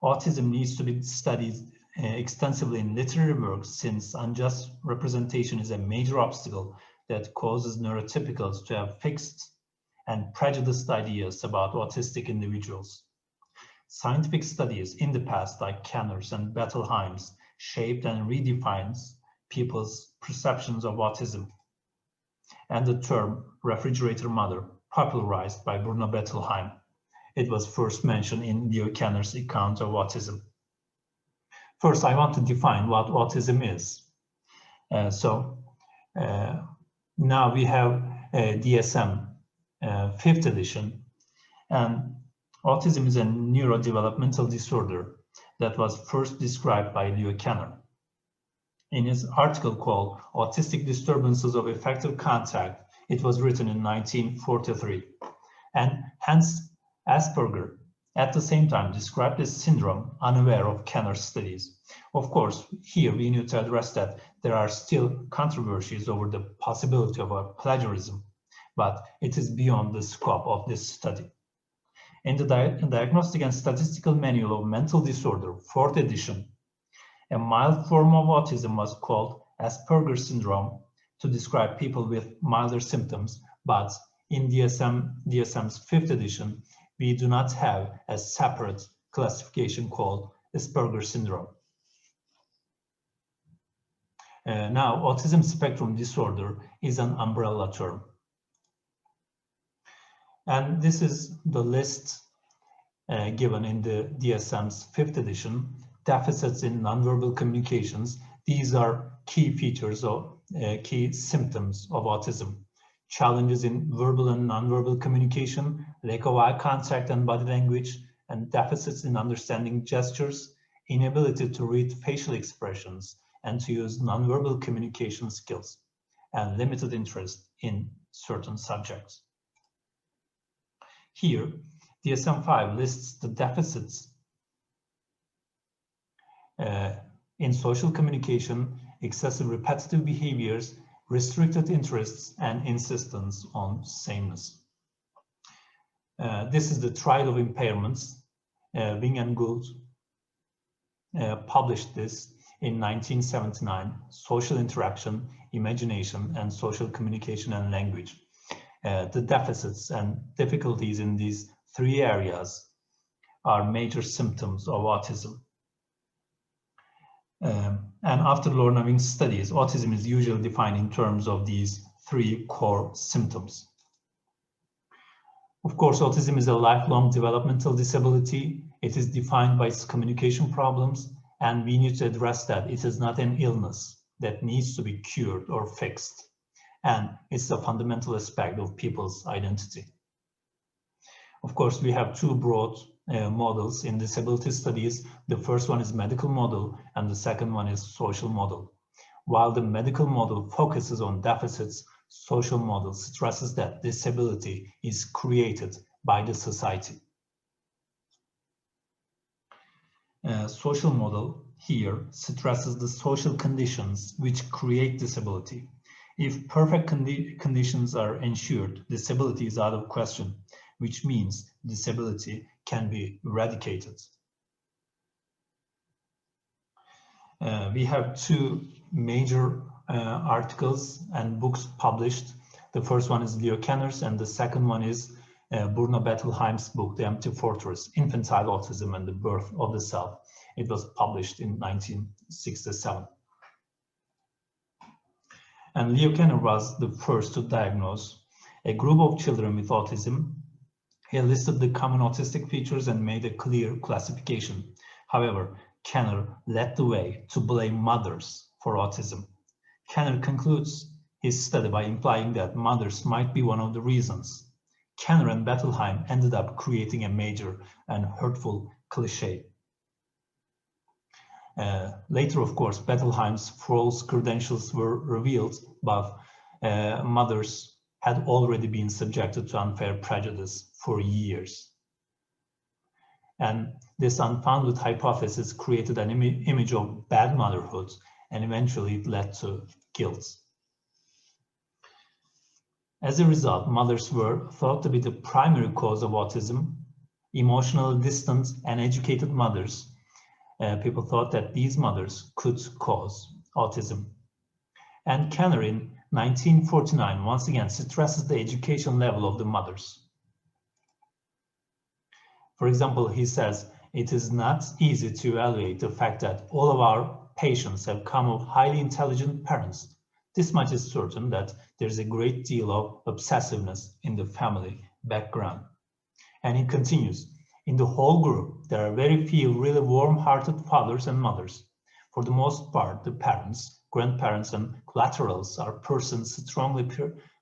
Speaker 6: Autism needs to be studied extensively in literary works, since unjust representation is a major obstacle that causes neurotypicals to have fixed and prejudiced ideas about autistic individuals. Scientific studies in the past, like Kanner's and Bettelheim's, shaped and redefined people's perceptions of autism. And the term refrigerator mother, popularized by Bruno Bettelheim. It was first mentioned in Leo Kanner's account of autism. First, I want to define what autism is. Now we have DSM 5th edition, and autism is a neurodevelopmental disorder that was first described by Leo Kanner. In his article called Autistic Disturbances of Effective Contact, it was written in 1943, and Hans Asperger at the same time described this syndrome, unaware of Kanner's studies. Of course, here we need to address that there are still controversies over the possibility of a plagiarism, but it is beyond the scope of this study. In the Diagnostic and Statistical Manual of Mental Disorder, 4th edition, a mild form of autism was called Asperger's syndrome to describe people with milder symptoms, but in DSM's 5th edition, we do not have a separate classification called Asperger's syndrome. Now, autism spectrum disorder is an umbrella term. And this is the list given in the DSM's 5th edition. Deficits in nonverbal communications. These are key features of key symptoms of autism. Challenges in verbal and nonverbal communication, lack of eye contact and body language, and deficits in understanding gestures, inability to read facial expressions and to use nonverbal communication skills, and limited interest in certain subjects. Here, DSM-5 lists the deficits in social communication, excessive repetitive behaviors, restricted interests, and insistence on sameness. This is the triad of impairments. Wing and Gould published this in 1979, social interaction, imagination, and social communication and language. The deficits and difficulties in these three areas are major symptoms of autism. And after Lorna Wing's studies, autism is usually defined in terms of these three core symptoms. Of course, autism is a lifelong developmental disability. It is defined by its communication problems, and we need to address that. It is not an illness that needs to be cured or fixed, and it's a fundamental aspect of people's identity. Of course, we have two broad models in disability studies. The first one is medical model, and the second one is social model. While the medical model focuses on deficits, social model stresses that disability is created by the society. Social model here stresses the social conditions which create disability. If perfect conditions are ensured, disability is out of question, which means disability can be eradicated. We have two major articles and books published. The first one is Leo Kanner's, and the second one is Bruno Bettelheim's book, The Empty Fortress, Infantile Autism and the Birth of the Self. It was published in 1967. And Leo Kanner was the first to diagnose a group of children with autism. He listed the common autistic features and made a clear classification. However, Kanner led the way to blame mothers for autism. Kanner concludes his study by implying that mothers might be one of the reasons. Kanner and Bettelheim ended up creating a major and hurtful cliché. Later, of course, Bettelheim's false credentials were revealed, but mothers had already been subjected to unfair prejudice for years. And this unfounded hypothesis created an image of bad motherhood, and eventually it led to guilt. As a result, mothers were thought to be the primary cause of autism. Emotionally distant and educated mothers, people thought that these mothers could cause autism. And Kanner in 1949 once again stresses the education level of the mothers. For example, he says, it is not easy to evaluate the fact that all of our patients have come of highly intelligent parents. This much is certain that there's a great deal of obsessiveness in the family background. And he continues, in the whole group, there are very few really warm-hearted fathers and mothers. For the most part, the parents, grandparents, and collaterals are persons strongly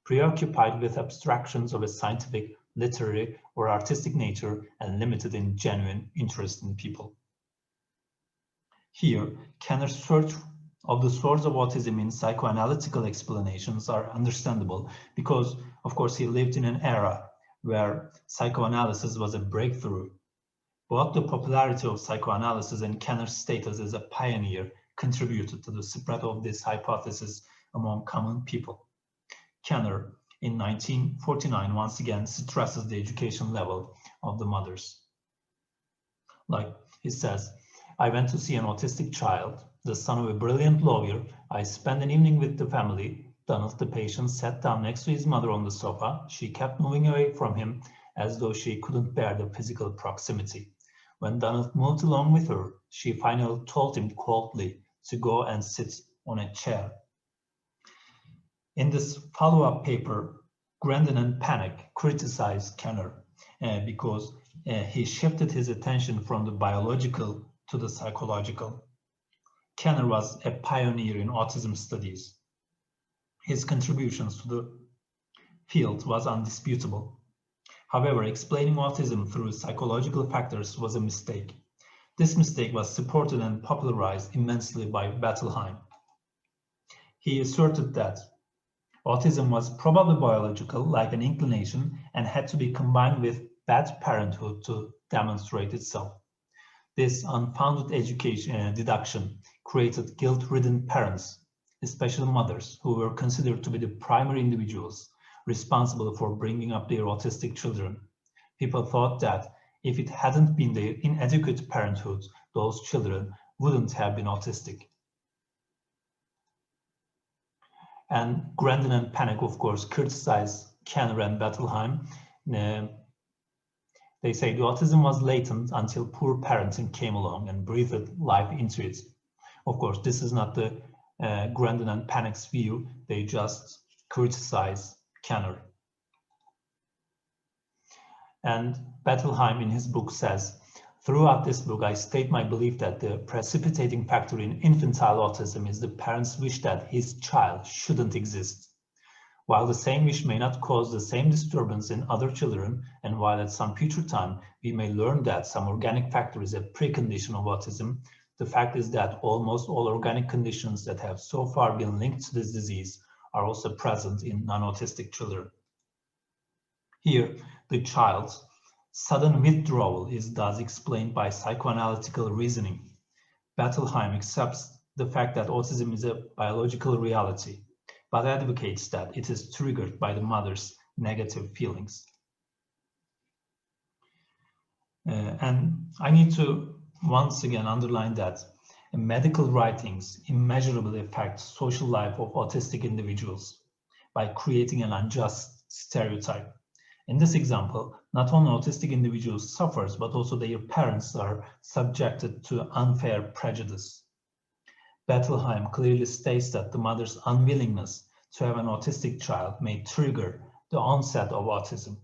Speaker 6: preoccupied with abstractions of a scientific, literary, or artistic nature and limited in genuine interest in people. Here, Kanner's search of the source of autism in psychoanalytical explanations are understandable because, of course, he lived in an era where psychoanalysis was a breakthrough. Both the popularity of psychoanalysis and Kanner's status as a pioneer contributed to the spread of this hypothesis among common people. Kanner, in 1949, once again stresses the education level of the mothers. Like he says, I went to see an autistic child, the son of a brilliant lawyer. I spent an evening with the family. Donald, the patient, sat down next to his mother on the sofa. She kept moving away from him as though she couldn't bear the physical proximity. When Donald moved along with her, she finally told him coldly to go and sit on a chair. In this follow-up paper, Grandin and Panic criticized Kanner because he shifted his attention from the biological to the psychological. Kanner was a pioneer in autism studies. His contributions to the field was undisputable. However, explaining autism through psychological factors was a mistake. This mistake was supported and popularized immensely by Bettelheim. He asserted that autism was probably biological, like an inclination, and had to be combined with bad parenthood to demonstrate itself. This unfounded deduction created guilt-ridden parents, especially mothers, who were considered to be the primary individuals responsible for bringing up their autistic children. People thought that if it hadn't been their inadequate parenthood, those children wouldn't have been autistic. And Grandin and Panic, of course, criticized Kanner and Bettelheim. They say the autism was latent until poor parenting came along and breathed life into it. Of course, this is not the Grandin and Panic's view. They just criticize Kanner. And Bettelheim in his book says, throughout this book, I state my belief that the precipitating factor in infantile autism is the parent's wish that his child shouldn't exist. While the same wish may not cause the same disturbance in other children, and while at some future time we may learn that some organic factor is a precondition of autism, the fact is that almost all organic conditions that have so far been linked to this disease are also present in non-autistic children. Here, the child's sudden withdrawal is thus explained by psychoanalytical reasoning. Bettelheim accepts the fact that autism is a biological reality, but advocates that it is triggered by the mother's negative feelings. And I need to once again underline that medical writings immeasurably affect social life of autistic individuals. by creating an unjust stereotype. In this example, not only autistic individuals suffers, but also their parents are subjected to unfair prejudice. Bettelheim clearly states that the mother's unwillingness to have an autistic child may trigger the onset of autism.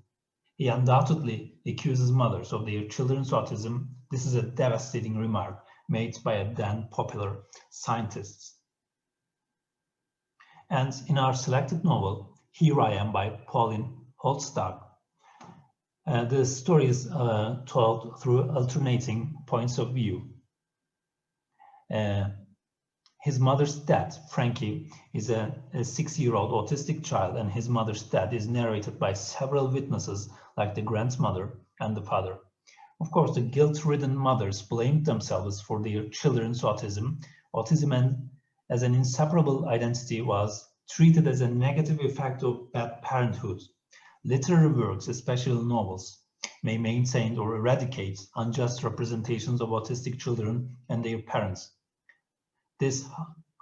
Speaker 6: He undoubtedly accuses mothers of their children's autism. This is a devastating remark made by a then popular scientist. And in our selected novel, Here I Am by Pauline Holzstag, the story is told through alternating points of view. His mother's dad, Frankie, is a 6-year-old autistic child, and his mother's death is narrated by several witnesses like the grandmother and the father. Of course, the guilt-ridden mothers blamed themselves for their children's autism. Autism as an inseparable identity was treated as a negative effect of bad parenthood. Literary works, especially novels, may maintain or eradicate unjust representations of autistic children and their parents. This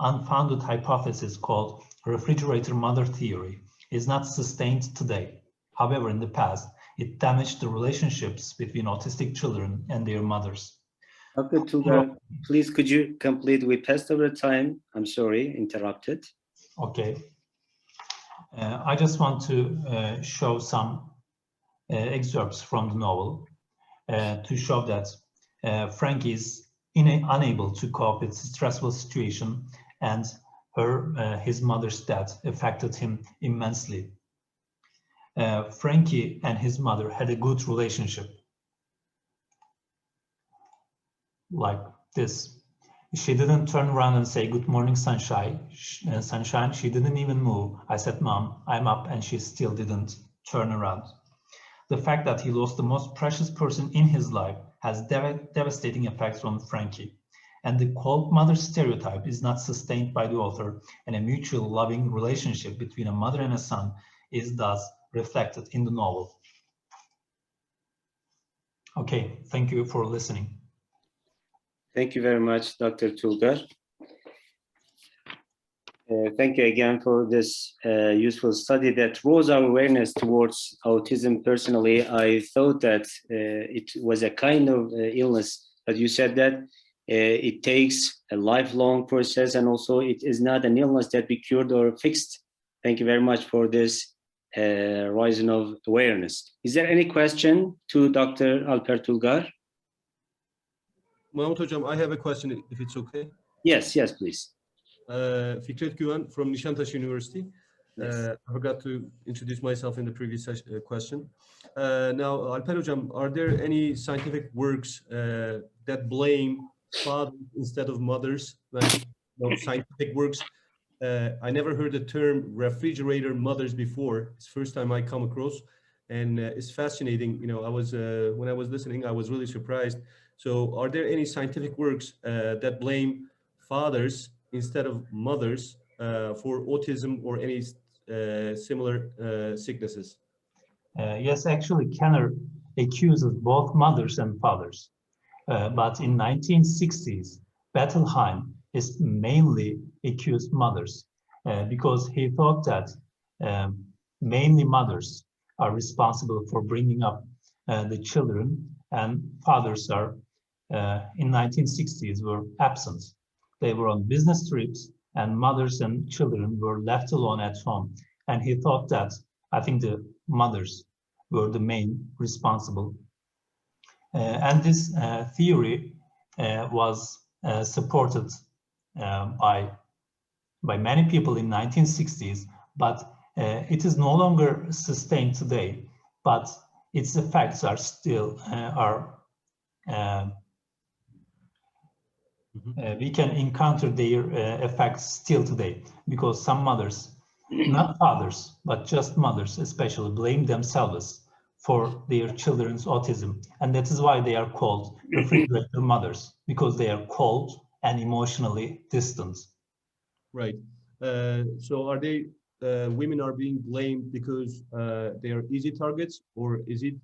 Speaker 6: unfounded hypothesis, called refrigerator mother theory, is not sustained today. However, in the past, it damaged the relationships between autistic children and their mothers.
Speaker 1: Dr. Tulgar, please could you complete? We passed over time. I'm sorry, interrupted.
Speaker 6: Okay. I just want to show some excerpts from the novel to show that Frank is unable to cope with the stressful situation, and his mother's death affected him immensely. Frankie and his mother had a good relationship, like this. She didn't turn around and say, "Good morning, sunshine." Sunshine. She didn't even move. I said, "Mom, I'm up," and she still didn't turn around. The fact that he lost the most precious person in his life has devastating effects on Frankie. And the cold mother stereotype is not sustained by the author, and a mutual loving relationship between a mother and a son is thus reflected in the novel. Okay, thank you for listening.
Speaker 1: Thank you very much, Dr. Tulgar. Thank you again for this useful study that draws our awareness towards autism. Personally, I thought that it was a kind of illness, but you said that it takes a lifelong process, and also it is not an illness that be cured or fixed. Thank you very much for this rising of awareness. Is there any question to Dr. Alper Tulgar?
Speaker 3: Mahmut Hocam, I have a question, if it's okay.
Speaker 1: Yes, please.
Speaker 3: Fikret Güven from Nişantaşı University.
Speaker 1: Yes.
Speaker 3: I forgot to introduce myself in the previous question. Now, Alper Hocam, are there any scientific works that blame fathers instead of mothers? Like, scientific works. I never heard the term refrigerator mothers before. It's the first time I come across, and it's fascinating. I was when I was listening, I was really surprised. So, are there any scientific works that blame fathers instead of mothers for autism or any similar sicknesses?
Speaker 6: Yes, actually, Kenner accuses both mothers and fathers. But in 1960s, Bettelheim is mainly accused mothers because he thought that mainly mothers are responsible for bringing up the children, and fathers are in 1960s were absent. They were on business trips, and mothers and children were left alone at home. And he thought that, I think, the mothers were the main responsible. And this theory was supported by many people in 1960s, but it is no longer sustained today. But its effects are still we can encounter their effects still today, because some mothers, not fathers, but just mothers especially, blame themselves for their children's autism. And that is why they are called refrigerator mothers, because they are cold and emotionally distant.
Speaker 3: Right. So are they, women are being blamed because they are easy targets, or is it,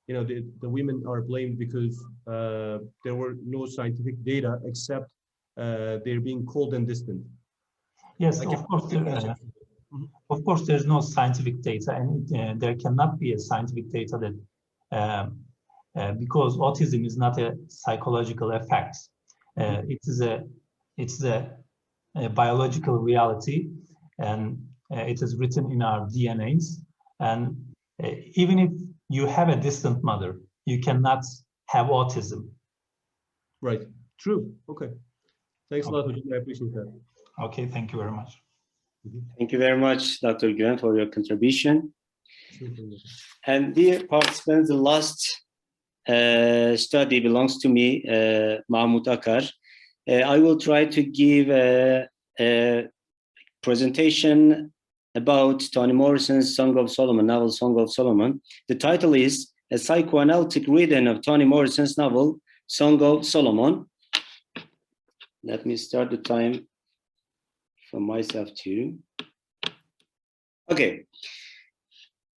Speaker 3: the women are blamed because there were no scientific data except they're being cold and distant?
Speaker 6: Yes, of course. Of course, there's no scientific data, and there cannot be a scientific data that because autism is not a psychological effect. It's a biological reality, and it is written in our DNAs. And even if you have a distant mother, you cannot have autism.
Speaker 3: Right. True. Okay. Thanks a lot, Hocam. I appreciate that.
Speaker 6: Okay, thank you very much.
Speaker 1: Thank you very much, Dr. Güven, for your contribution.
Speaker 3: Sure.
Speaker 1: And dear participants, the last study belongs to me, Mahmut Akar. I will try to give a presentation about Toni Morrison's Song of Solomon, novel Song of Solomon. The title is A Psychoanalytic Reading of Toni Morrison's novel, Song of Solomon. Let me start the time for myself too. Okay.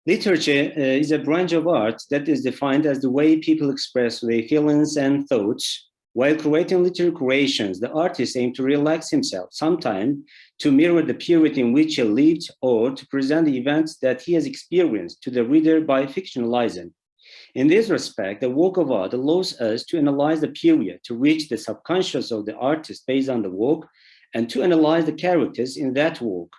Speaker 1: Literature is a branch of art that is defined as the way people express their feelings and thoughts. While creating literary creations, the artist aims to relax himself, sometimes to mirror the period in which he lived or to present the events that he has experienced to the reader by fictionalizing. In this respect, the work of art allows us to analyze the period, to reach the subconscious of the artist based on the work, and to analyze the characters in that work.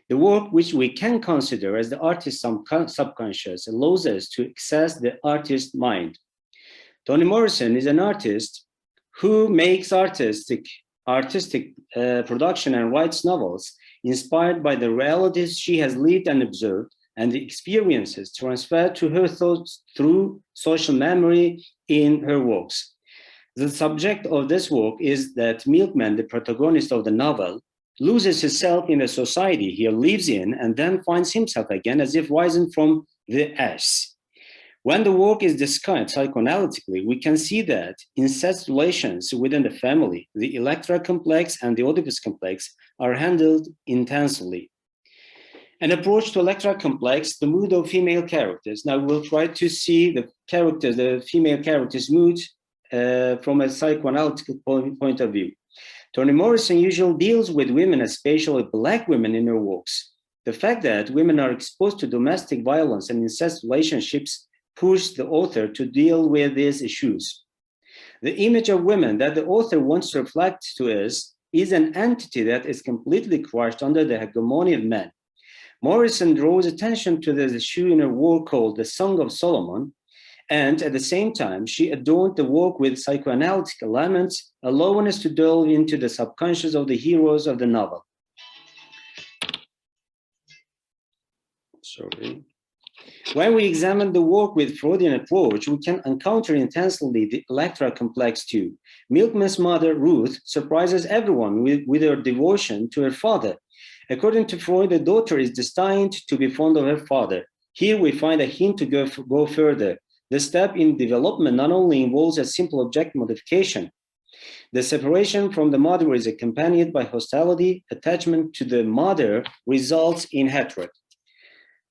Speaker 1: The work, which we can consider as the artist's subconscious, allows us to access the artist's mind. Toni Morrison is an artist who makes artistic production and writes novels inspired by the realities she has lived and observed, and the experiences transferred to her thoughts through social memory in her works. The subject of this work is that Milkman, the protagonist of the novel, loses himself in the society he lives in and then finds himself again as if rising from the ash. When the work is discussed psychoanalytically, we can see that incest relations within the family, the Electra complex and the Oedipus complex, are handled intensely. An approach to Electra complex, the mood of female characters. Now we'll try to see the characters, the female characters' mood from a psychoanalytical point of view. Toni Morrison usually deals with women, especially Black women, in her works. The fact that women are exposed to domestic violence and incest relationships pushed the author to deal with these issues. The image of women that the author wants to reflect to us is an entity that is completely crushed under the hegemony of men. Morrison draws attention to this issue in her work called The Song of Solomon, and at the same time, she adorned the work with psychoanalytic elements, allowing us to delve into the subconscious of the heroes of the novel. Sorry. When we examine the work with Freudian approach, we can encounter intensely the Electra complex too. Milkman's mother, Ruth, surprises everyone with her devotion to her father. According to Freud, the daughter is destined to be fond of her father. Here we find a hint to go further. The step in development not only involves a simple object modification. The separation from the mother is accompanied by hostility. Attachment to the mother results in hatred.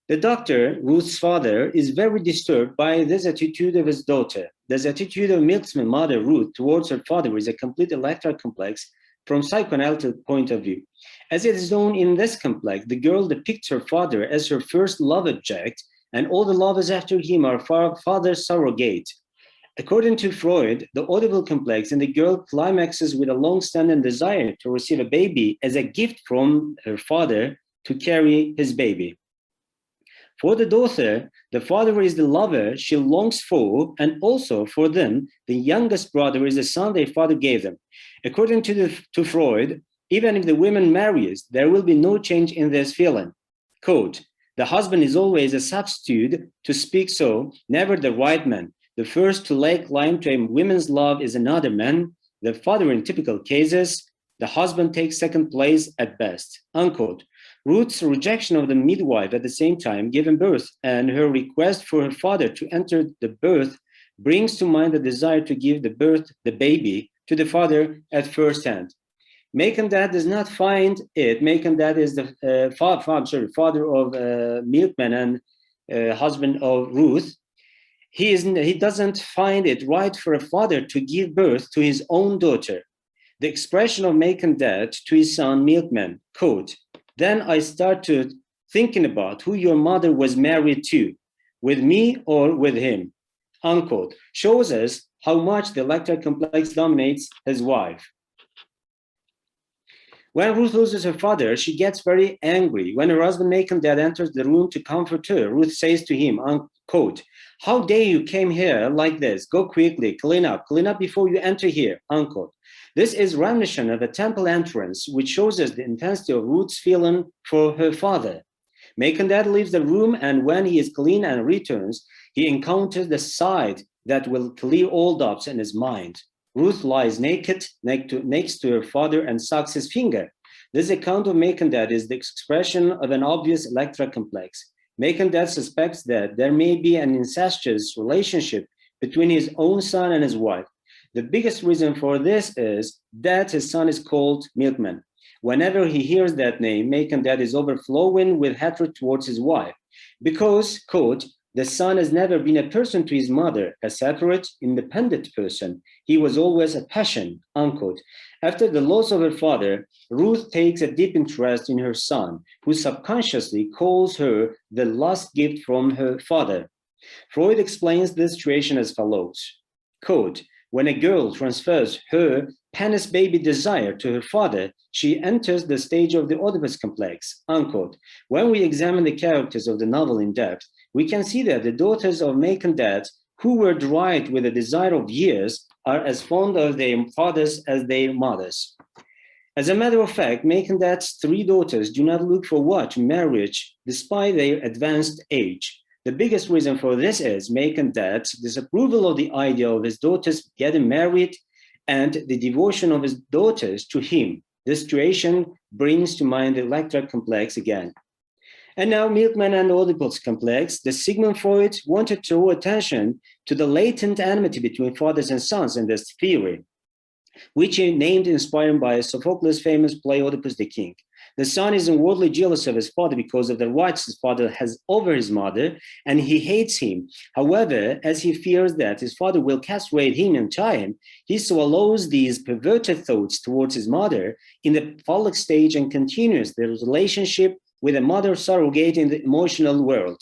Speaker 1: The doctor, Ruth's father, is very disturbed by this attitude of his daughter. This attitude of Milkman's mother, Ruth, towards her father is a complete Electra complex from psychoanalytic point of view. As it is known in this complex, the girl depicts her father as her first love object, and all the lovers after him are father's surrogate. According to Freud, the Oedipal complex in the girl climaxes with a long-standing desire to receive a baby as a gift from her father to carry his baby. For the daughter, the father is the lover she longs for, and also for them, the youngest brother is the son their father gave them. According to Freud, even if the woman marries, there will be no change in this feeling. Quote, the husband is always a substitute, to speak so, never the right man. The first to lay claim to a woman's love is another man. The father in typical cases, the husband takes second place at best. Unquote. Ruth's rejection of the midwife at the same time giving birth and her request for her father to enter the birth brings to mind the desire to give the baby to the father at first hand. Macon Dad does not find it. Macon Dad is the father of Milkman and husband of Ruth. He doesn't find it right for a father to give birth to his own daughter. The expression of Macon Dad to his son Milkman, quote, Then I started thinking about who your mother was married to, with me or with him, unquote, shows us how much the electric complex dominates his wife. When Ruth loses her father, she gets very angry. When her husband Macon-Dad enters the room to comfort her, Ruth says to him, unquote, "How dare you came here like this? Go quickly, clean up before you enter here," unquote. This is reminiscent of a temple entrance, which shows us the intensity of Ruth's feeling for her father. Macon-Dad leaves the room, and when he is clean and returns, he encounters the sight that will clear all doubts in his mind. Ruth lies naked next to her father and sucks his finger. This account of Macon-Dad is the expression of an obvious electric complex. Macon-Dad suspects that there may be an incestuous relationship between his own son and his wife. The biggest reason for this is that his son is called Milkman. Whenever he hears that name, Macon-Dad is overflowing with hatred towards his wife because, quote, "The son has never been a person to his mother, a separate, independent person. He was always a passion," unquote. After the loss of her father, Ruth takes a deep interest in her son, who subconsciously calls her the lost gift from her father. Freud explains this situation as follows, quote, "When a girl transfers her penis baby desire to her father, she enters the stage of the Oedipus complex," unquote. When we examine the characters of the novel in depth, we can see that the daughters of Macon-Dad, who were derived with a desire of years, are as fond of their fathers as their mothers. As a matter of fact, Macon-Dad's three daughters do not look forward to marriage despite their advanced age. The biggest reason for this is Macon-Dad's disapproval of the idea of his daughters getting married and the devotion of his daughters to him. This situation brings to mind the electric complex again. And now Milkman and Oedipus complex, the Sigmund Freud wanted to draw attention to the latent enmity between fathers and sons in this theory, which he named inspired by Sophocles' famous play Oedipus the King. The son is inwardly jealous of his father because of the rights his father has over his mother, and he hates him. However, as he fears that his father will castrate him in time, he swallows these perverted thoughts towards his mother in the phallic stage and continues the relationship with a mother surrogate in the emotional world.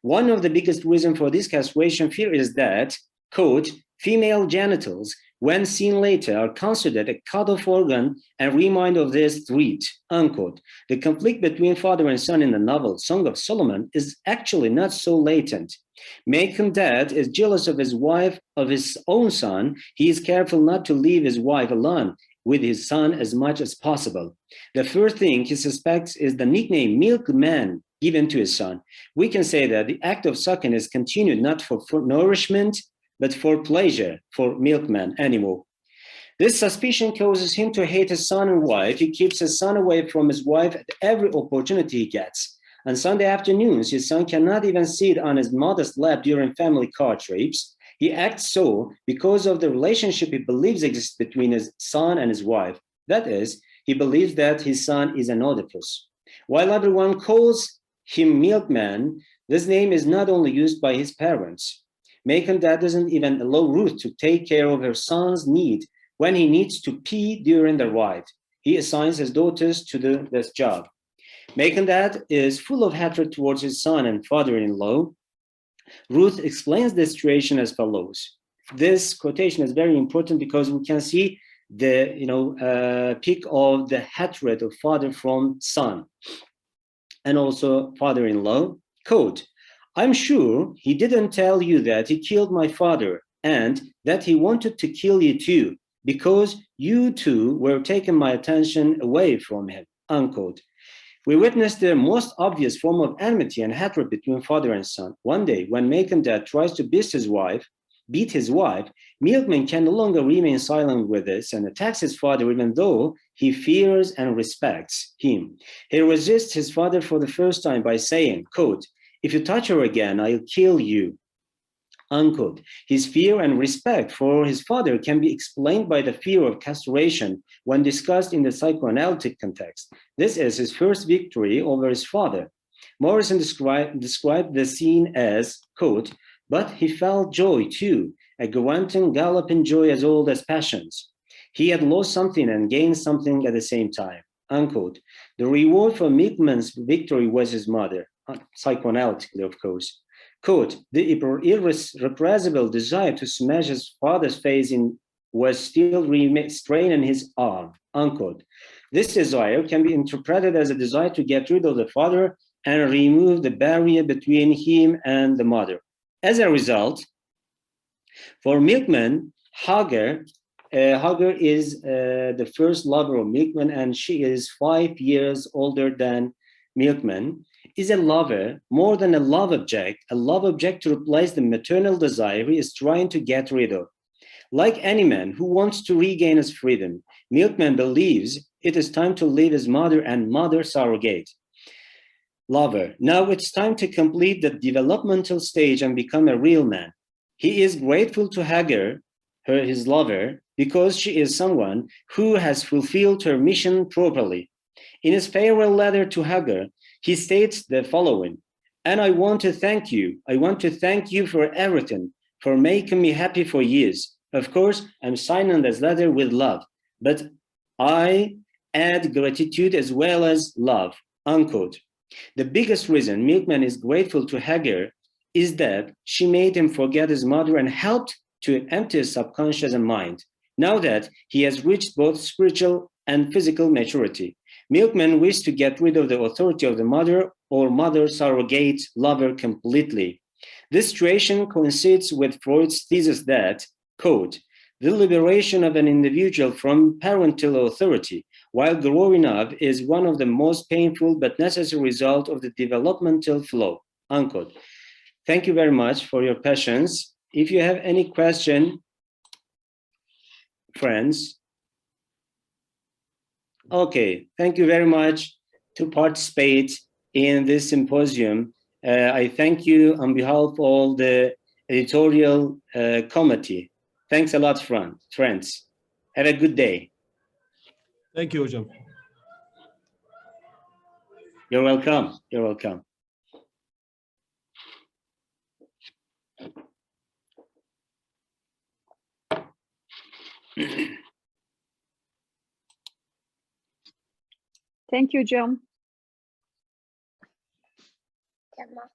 Speaker 1: One of the biggest reasons for this castration fear is that, quote, "Female genitals, when seen later, are considered a cut-off organ and remind of this threat," unquote. The conflict between father and son in the novel Song of Solomon is actually not so latent. Macon-Dad is jealous of his wife, of his own son. He is careful not to leave his wife alone with his son as much as possible. The first thing he suspects is the nickname Milkman given to his son. We can say that the act of sucking is continued not for nourishment, but for pleasure for Milkman animal. This suspicion causes him to hate his son and wife. He keeps his son away from his wife at every opportunity he gets. On Sunday afternoons, his son cannot even sit on his mother's lap during family car trips. He acts so because of the relationship he believes exists between his son and his wife. That is, he believes that his son is an Oedipus. While everyone calls him Milkman, this name is not only used by his parents. Macon-Dad doesn't even allow Ruth to take care of her son's need when he needs to pee during the ride. He assigns his daughters to this job. Macon-Dad is full of hatred towards his son and father-in-law. Ruth explains the situation as follows. This quotation is very important because we can see the peak of the hatred of father from son and also father-in-law. Quote, "I'm sure he didn't tell you that he killed my father and that he wanted to kill you too, because you two were taking my attention away from him," unquote. We witnessed the most obvious form of enmity and hatred between father and son. One day, when Macon-Dad tries to beat his wife, Milkman can no longer remain silent with this and attacks his father even though he fears and respects him. He resists his father for the first time by saying, quote, "If you touch her again, I'll kill you," unquote. His fear and respect for his father can be explained by the fear of castration when discussed in the psychoanalytic context. This is his first victory over his father. Morrison described the scene as, quote, "But he felt joy too, a grunting, galloping joy as old as passions. He had lost something and gained something at the same time," unquote. The reward for Milkman's victory was his mother, psychoanalytically, of course. Quote, the irrepressible desire to smash his father's face in was still restraining his arm, unquote. This desire can be interpreted as a desire to get rid of the father and remove the barrier between him and the mother. As a result, for Milkman, Hagar is the first lover of Milkman, and she is 5 years older than Milkman, is a lover, more than a love object to replace the maternal desire he is trying to get rid of. Like any man who wants to regain his freedom, Milkman believes it is time to leave his mother and mother surrogate lover. Now it's time to complete the developmental stage and become a real man. He is grateful to Hagar, his lover, because she is someone who has fulfilled her mission properly. In his farewell letter to Hagar, he states the following, and I want to thank you. I want to thank you for everything, for making me happy for years. Of course, I'm signing this letter with love, but I add gratitude as well as love, unquote. The biggest reason Milkman is grateful to Hagar is that she made him forget his mother and helped to empty his subconscious and mind. Now that he has reached both spiritual and physical maturity, Milkman wished to get rid of the authority of the mother or mother surrogate lover completely. This situation coincides with Freud's thesis that, quote, the liberation of an individual from parental authority while growing up is one of the most painful but necessary results of the developmental flow, unquote. Thank you very much for your patience. If you have any question, friends. Okay, thank you very much to participate in this symposium. I thank you on behalf of all the editorial committee. Thanks a lot, friends. Have a good day.
Speaker 3: Thank you, hocam.
Speaker 1: You're welcome. You're welcome.
Speaker 7: Thank you, John.
Speaker 8: Tamam.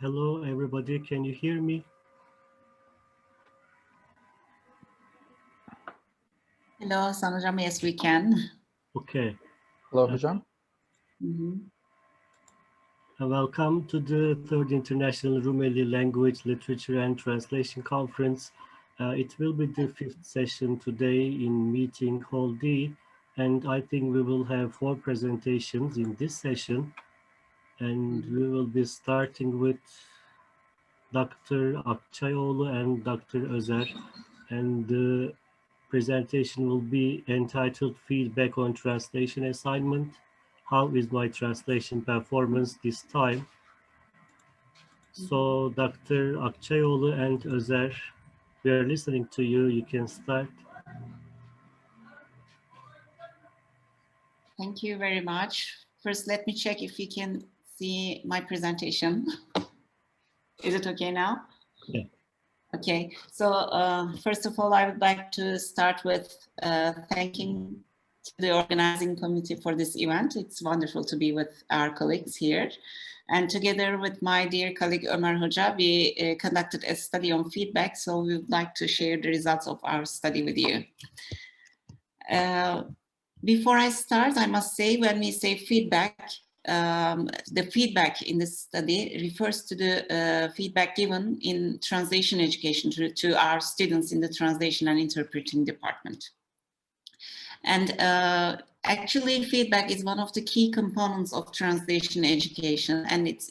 Speaker 7: Hello, everybody. Can you hear me?
Speaker 9: Hello, Sanjam. Yes, we can.
Speaker 7: Okay.
Speaker 10: Hello, hocam.
Speaker 7: Welcome to the third International Rumeli Language, Literature and Translation Conference. It will be the fifth session today in meeting Hall D, and I think we will have 4 presentations in this session. And we will be starting with Dr. Akçayoğlu and Dr. Özer, and the presentation will be entitled Feedback on Translation Assignment. How is my translation performance this time? So Dr. Akçayoğlu and Özer, we are listening to you. You can start.
Speaker 9: Thank you very much. First, let me check if you can see my presentation. Is it okay now?
Speaker 7: Yeah.
Speaker 9: Okay, so first of all, I would like to start with thanking the organizing committee for this event. It's wonderful to be with our colleagues here. And together with my dear colleague Ömer Hoca, we conducted a study on feedback. So we would like to share the results of our study with you. Before I start, I must say, when we say feedback, the feedback in this study refers to the feedback given in translation education to our students in the translation and interpreting department. And actually, feedback is one of the key components of translation education, and it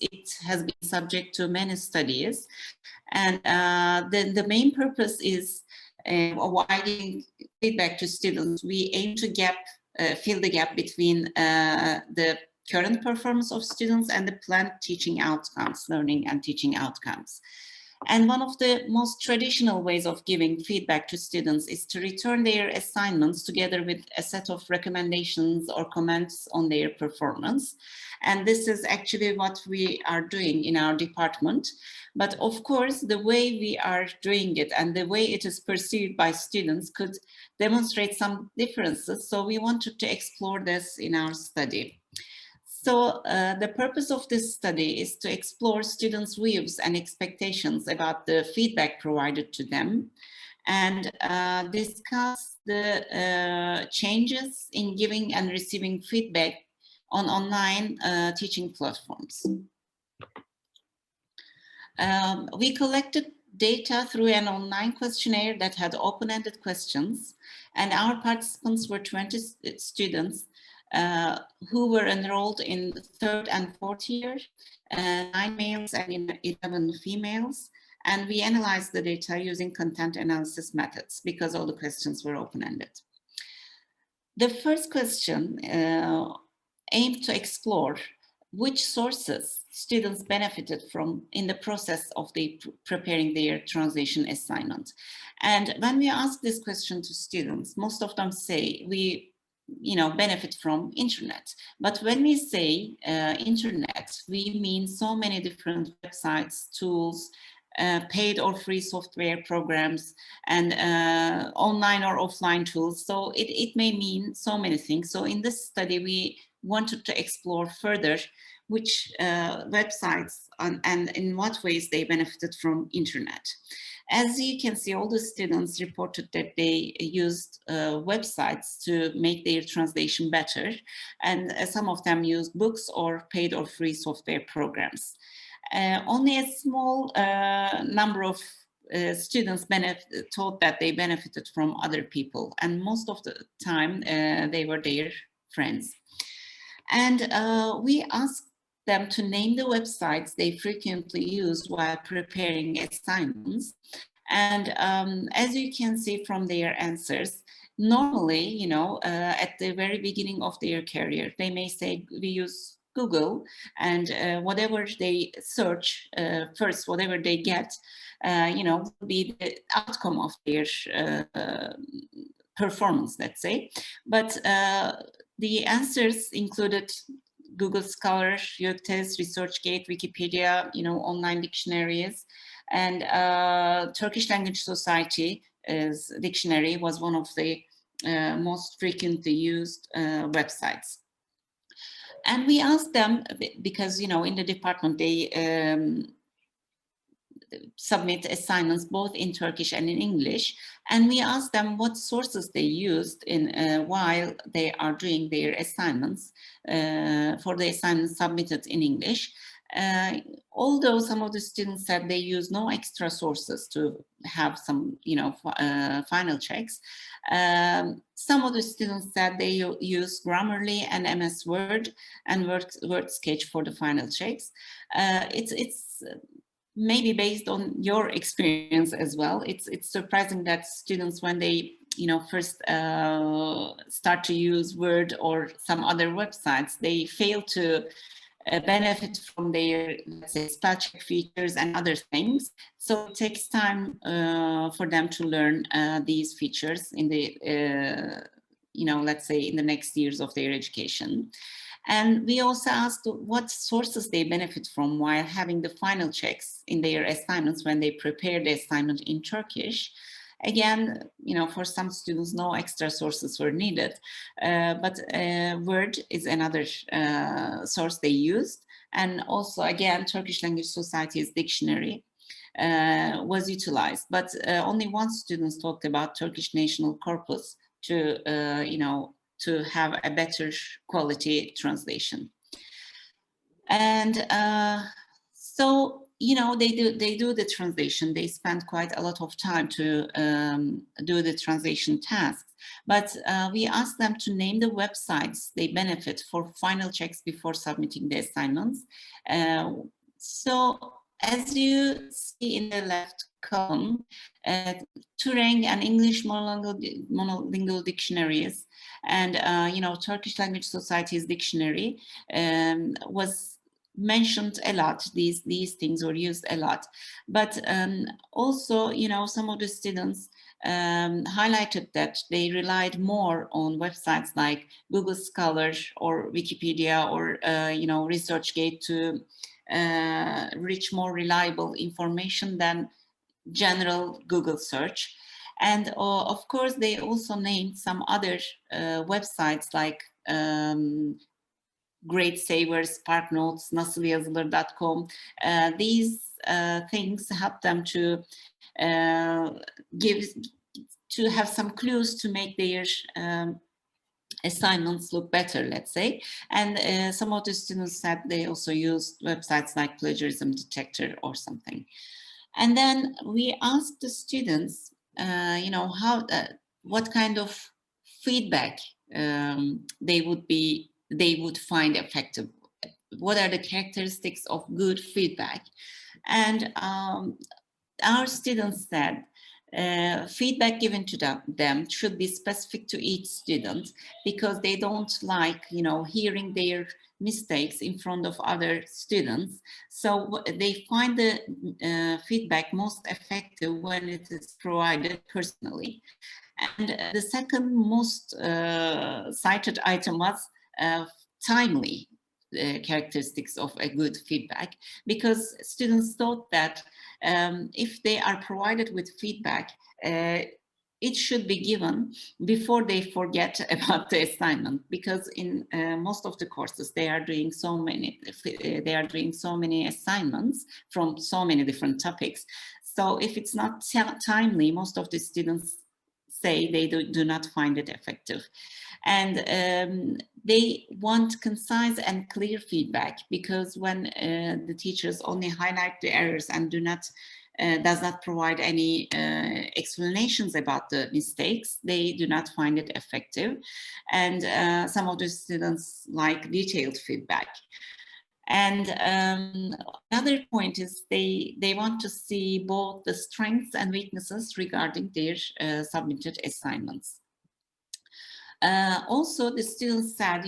Speaker 9: has been subject to many studies. And the main purpose is while giving feedback to students, we aim to fill the gap between the current performance of students and the planned teaching outcomes, learning and teaching outcomes. And one of the most traditional ways of giving feedback to students is to return their assignments together with a set of recommendations or comments on their performance. And this is actually what we are doing in our department. But of course, the way we are doing it and the way it is perceived by students could demonstrate some differences. So we wanted to explore this in our study. So the purpose of this study is to explore students' views and expectations about the feedback provided to them and discuss the changes in giving and receiving feedback on online teaching platforms. We collected data through an online questionnaire that had open-ended questions, and our participants were 20 students who were enrolled in 3rd and 4th year, 9 males and 11 females. And we analyzed the data using content analysis methods because all the questions were open-ended. The first question aimed to explore which sources students benefited from in the process of preparing their translation assignment. And when we ask this question to students, most of them say we benefit from internet. But when we say internet, we mean so many different websites, tools, paid or free software programs, and online or offline tools. So it may mean so many things. So in this study, we wanted to explore further which websites and in what ways they benefited from internet. As you can see, all the students reported that they used websites to make their translation better, and some of them used books or paid or free software programs. Only a small number of students thought that they benefited from other people, and most of the time they were their friends. And we asked them to name the websites they frequently used while preparing assignments. And as you can see from their answers, normally, at the very beginning of their career, they may say we use Google, and whatever they search first, whatever they get, will be the outcome of their performance, let's say. But the answers included Google Scholar, Göktes, ResearchGate, Wikipedia, online dictionaries, and Turkish Language Society's dictionary was one of the most frequently used websites. And we asked them, because in the department they submit assignments both in Turkish and in English, and we asked them what sources they used in while they are doing their assignments for the assignments submitted in English. Although some of the students said they use no extra sources to have some, final checks, some of the students said they use Grammarly and MS Word and Word Sketch for the final checks. It's maybe based on your experience as well. It's surprising that students, when they first start to use Word or some other websites, they fail to benefit from their, let's say, spell check features and other things. So it takes time for them to learn these features in the, let's say, in the next years of their education. And we also asked what sources they benefit from while having the final checks in their assignments when they prepare the assignment in Turkish. Again, for some students, no extra sources were needed, but Word is another source they used. And also, again, Turkish Language Society's dictionary was utilized, but only one student talked about Turkish National Corpus to, to have a better quality translation. And so, they do the translation. They spend quite a lot of time to do the translation tasks. But we asked them to name the websites they benefit for final checks before submitting the assignments. So as you see in the left column, Turing and English monolingual dictionaries and Turkish Language Society's dictionary was mentioned a lot. These things were used a lot, but also some of the students highlighted that they relied more on websites like Google Scholar or Wikipedia or ResearchGate to reach more reliable information than general Google search. And of course, they also named some other websites like Great Savers, SparkNotes, nasılyazılır.com. These things help them to have some clues to make their assignments look better, let's say. And some of the students said they also used websites like Plagiarism Detector or something. And then we asked the students, what kind of feedback they would find effective. What are the characteristics of good feedback? And our students said feedback given to them should be specific to each student, because they don't like, hearing their mistakes in front of other students. So they find the feedback most effective when it is provided personally. And the second most cited item was timely characteristics of a good feedback, because students thought that if they are provided with feedback, it should be given before they forget about the assignment, because in most of the courses they are doing so many assignments from so many different topics. So if it's not timely, most of the students say they do not find it effective. And they want concise and clear feedback, because when the teachers only highlight the errors and does not provide any explanations about the mistakes, they do not find it effective. And some of the students like detailed feedback. And another point is they want to see both the strengths and weaknesses regarding their submitted assignments. Also, the students said,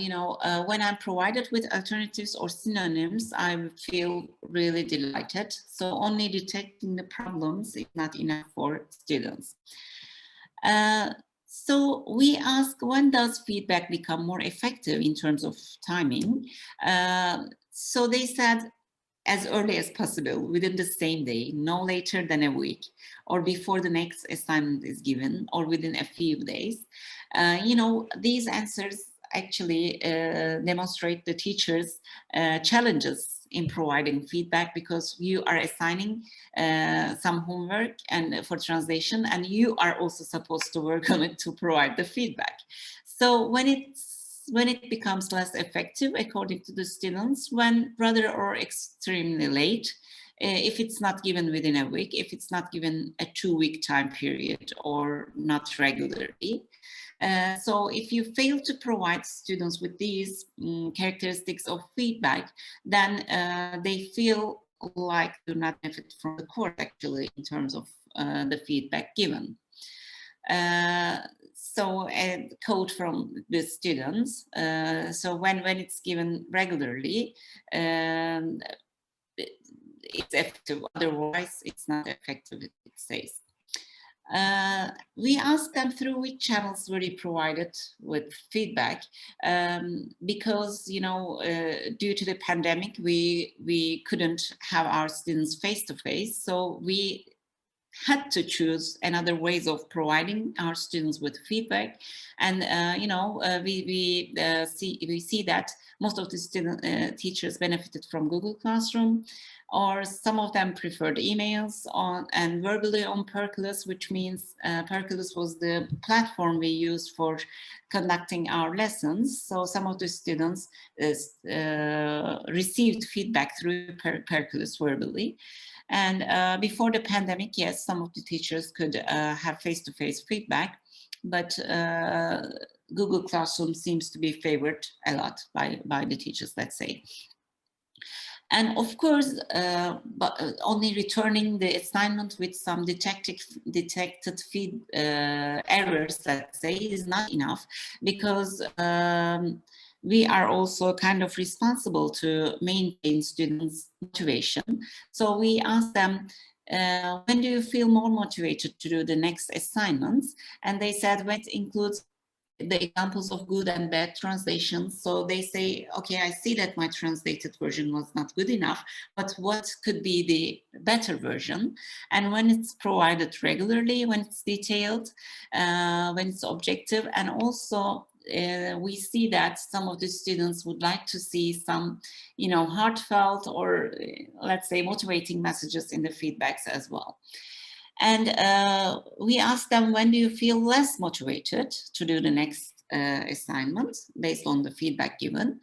Speaker 9: when I'm provided with alternatives or synonyms, I feel really delighted. So only detecting the problems is not enough for students. So we ask, when does feedback become more effective in terms of timing? So they said, as early as possible, within the same day, no later than a week, or before the next assignment is given, or within a few days. These answers actually demonstrate the teachers' challenges in providing feedback, because you are assigning some homework and for translation, and you are also supposed to work on it to provide the feedback. So when it becomes less effective, according to the students, when rather or extremely late, if it's not given within a week, if it's not given a 2-week time period, or not regularly. So if you fail to provide students with these characteristics of feedback, then they feel like do not benefit from the course, actually, in terms of the feedback given. So a quote from the students, so when it's given regularly, it's effective, otherwise it's not effective, it says. We asked them through which channels were you provided with feedback, because, you know, due to the pandemic, we couldn't have our students face-to-face, so we had to choose another ways of providing our students with feedback. And you know, we see that most of the teachers benefited from Google Classroom, or some of them preferred emails and verbally on Perculus, which means Perculus was the platform we used for conducting our lessons. So some of the students received feedback through Perculus verbally. And before the pandemic, yes, some of the teachers could have face-to-face feedback, but Google Classroom seems to be favored a lot by the teachers, let's say. And of course, but only returning the assignment with some detected errors, let's say, is not enough, because we are also kind of responsible to maintain students' motivation. So we asked them, when do you feel more motivated to do the next assignments? And they said, when it includes the examples of good and bad translations. So they say, okay, I see that my translated version was not good enough, but what could be the better version? And when it's provided regularly, when it's detailed, when it's objective, and also we see that some of the students would like to see some, you know, heartfelt or let's say motivating messages in the feedbacks as well. And we asked them, when do you feel less motivated to do the next assignment based on the feedback given?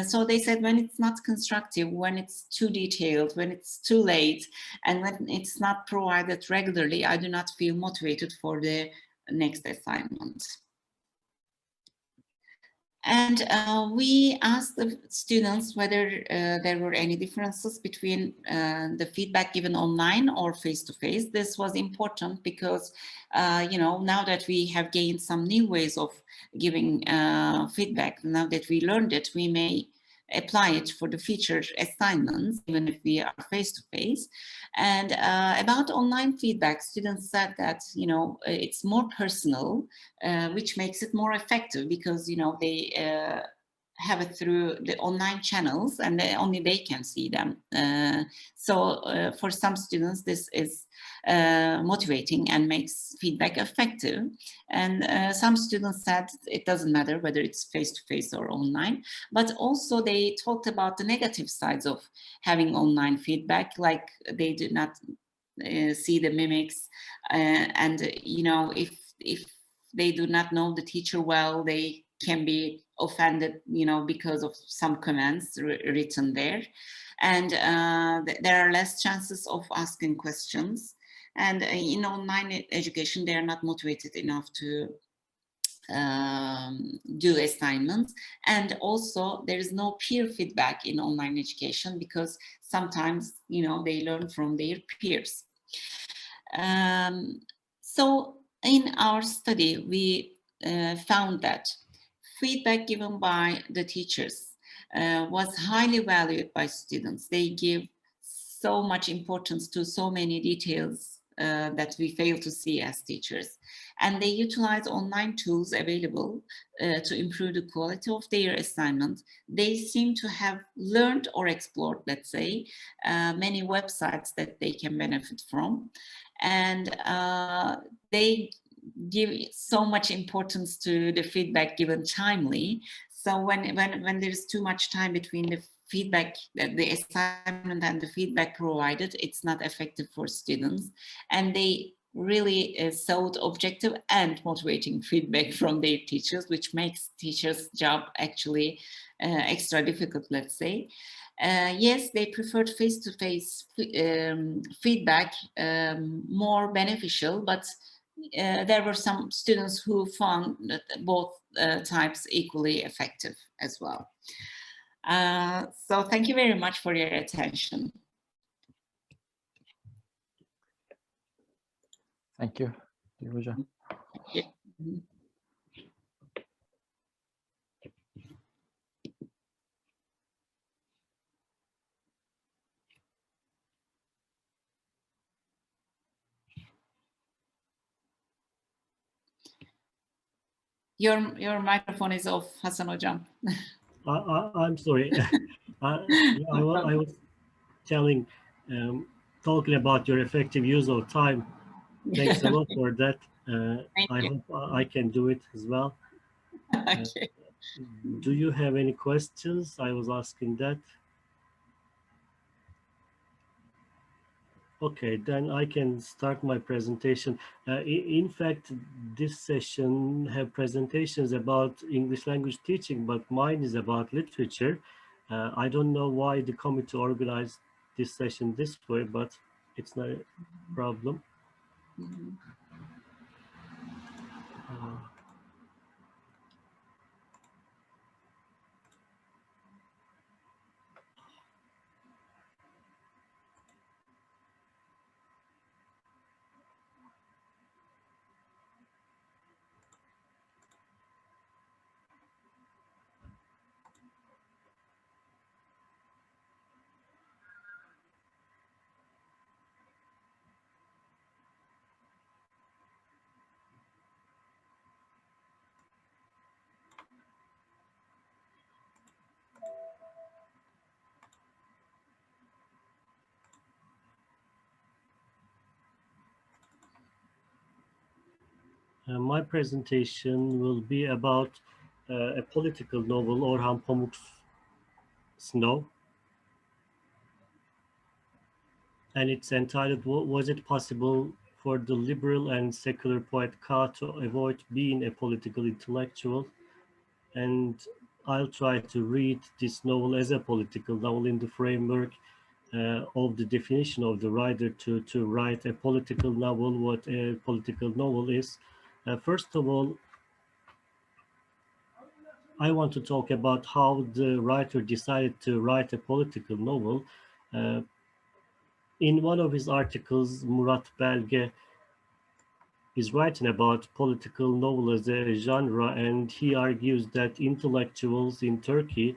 Speaker 9: So they said, when it's not constructive, when it's too detailed, when it's too late, and when it's not provided regularly, I do not feel motivated for the next assignment. And we asked the students whether there were any differences between the feedback given online or face-to-face. This was important because, you know, now that we have gained some new ways of giving feedback, now that we learned it, we may apply it for the future assignments, even if we are face-to-face. And about online feedback, students said that, you know, it's more personal, which makes it more effective because, you know, they have it through the online channels and only they can see them. So for some students, this is motivating and makes feedback effective. And some students said it doesn't matter whether it's face-to-face or online, but also they talked about the negative sides of having online feedback, like they did not see the mimics, and you know, if they do not know the teacher well, they can be offended, you know, because of some comments written there. And there are less chances of asking questions. And in online education, they are not motivated enough to do assignments. And also there is no peer feedback in online education because sometimes, you know, they learn from their peers. So in our study, we found that feedback given by the teachers was highly valued by students. They give so much importance to so many details that we fail to see as teachers. And they utilize online tools available to improve the quality of their assignment. They seem to have learned or explored, let's say, many websites that they can benefit from. And they give so much importance to the feedback given timely. So when there's too much time between the feedback, the assignment and the feedback provided, it's not effective for students. And they really sought objective and motivating feedback from their teachers, which makes teachers' job actually extra difficult, let's say. Yes, they preferred face-to-face feedback, more beneficial, but there were some students who found that both types equally effective as well. So thank you very much for your attention.
Speaker 10: Thank you. Hocam.
Speaker 9: Your microphone is off, Hasan Hocam.
Speaker 7: I'm sorry. I was telling, talking about your effective use of time. Thanks a lot for that. I hope I can do it as well.
Speaker 9: Okay.
Speaker 7: Do you have any questions? I was asking that. Okay, then I can start my presentation. In fact, this session have presentations about English language teaching, but mine is about literature. I don't know why the committee organized this session this way, but it's not a problem. My presentation will be about a political novel, Orhan Pamuk's Snow. And it's entitled, Was It Possible for the Liberal and Secular Poet Ka to Avoid Being a Political Intellectual? And I'll try to read this novel as a political novel in the framework of the definition of the writer to write a political novel, what a political novel is. First of all, I want to talk about how the writer decided to write a political novel. In one of his articles, Murat Belge is writing about political novel as a genre, and he argues that intellectuals in Turkey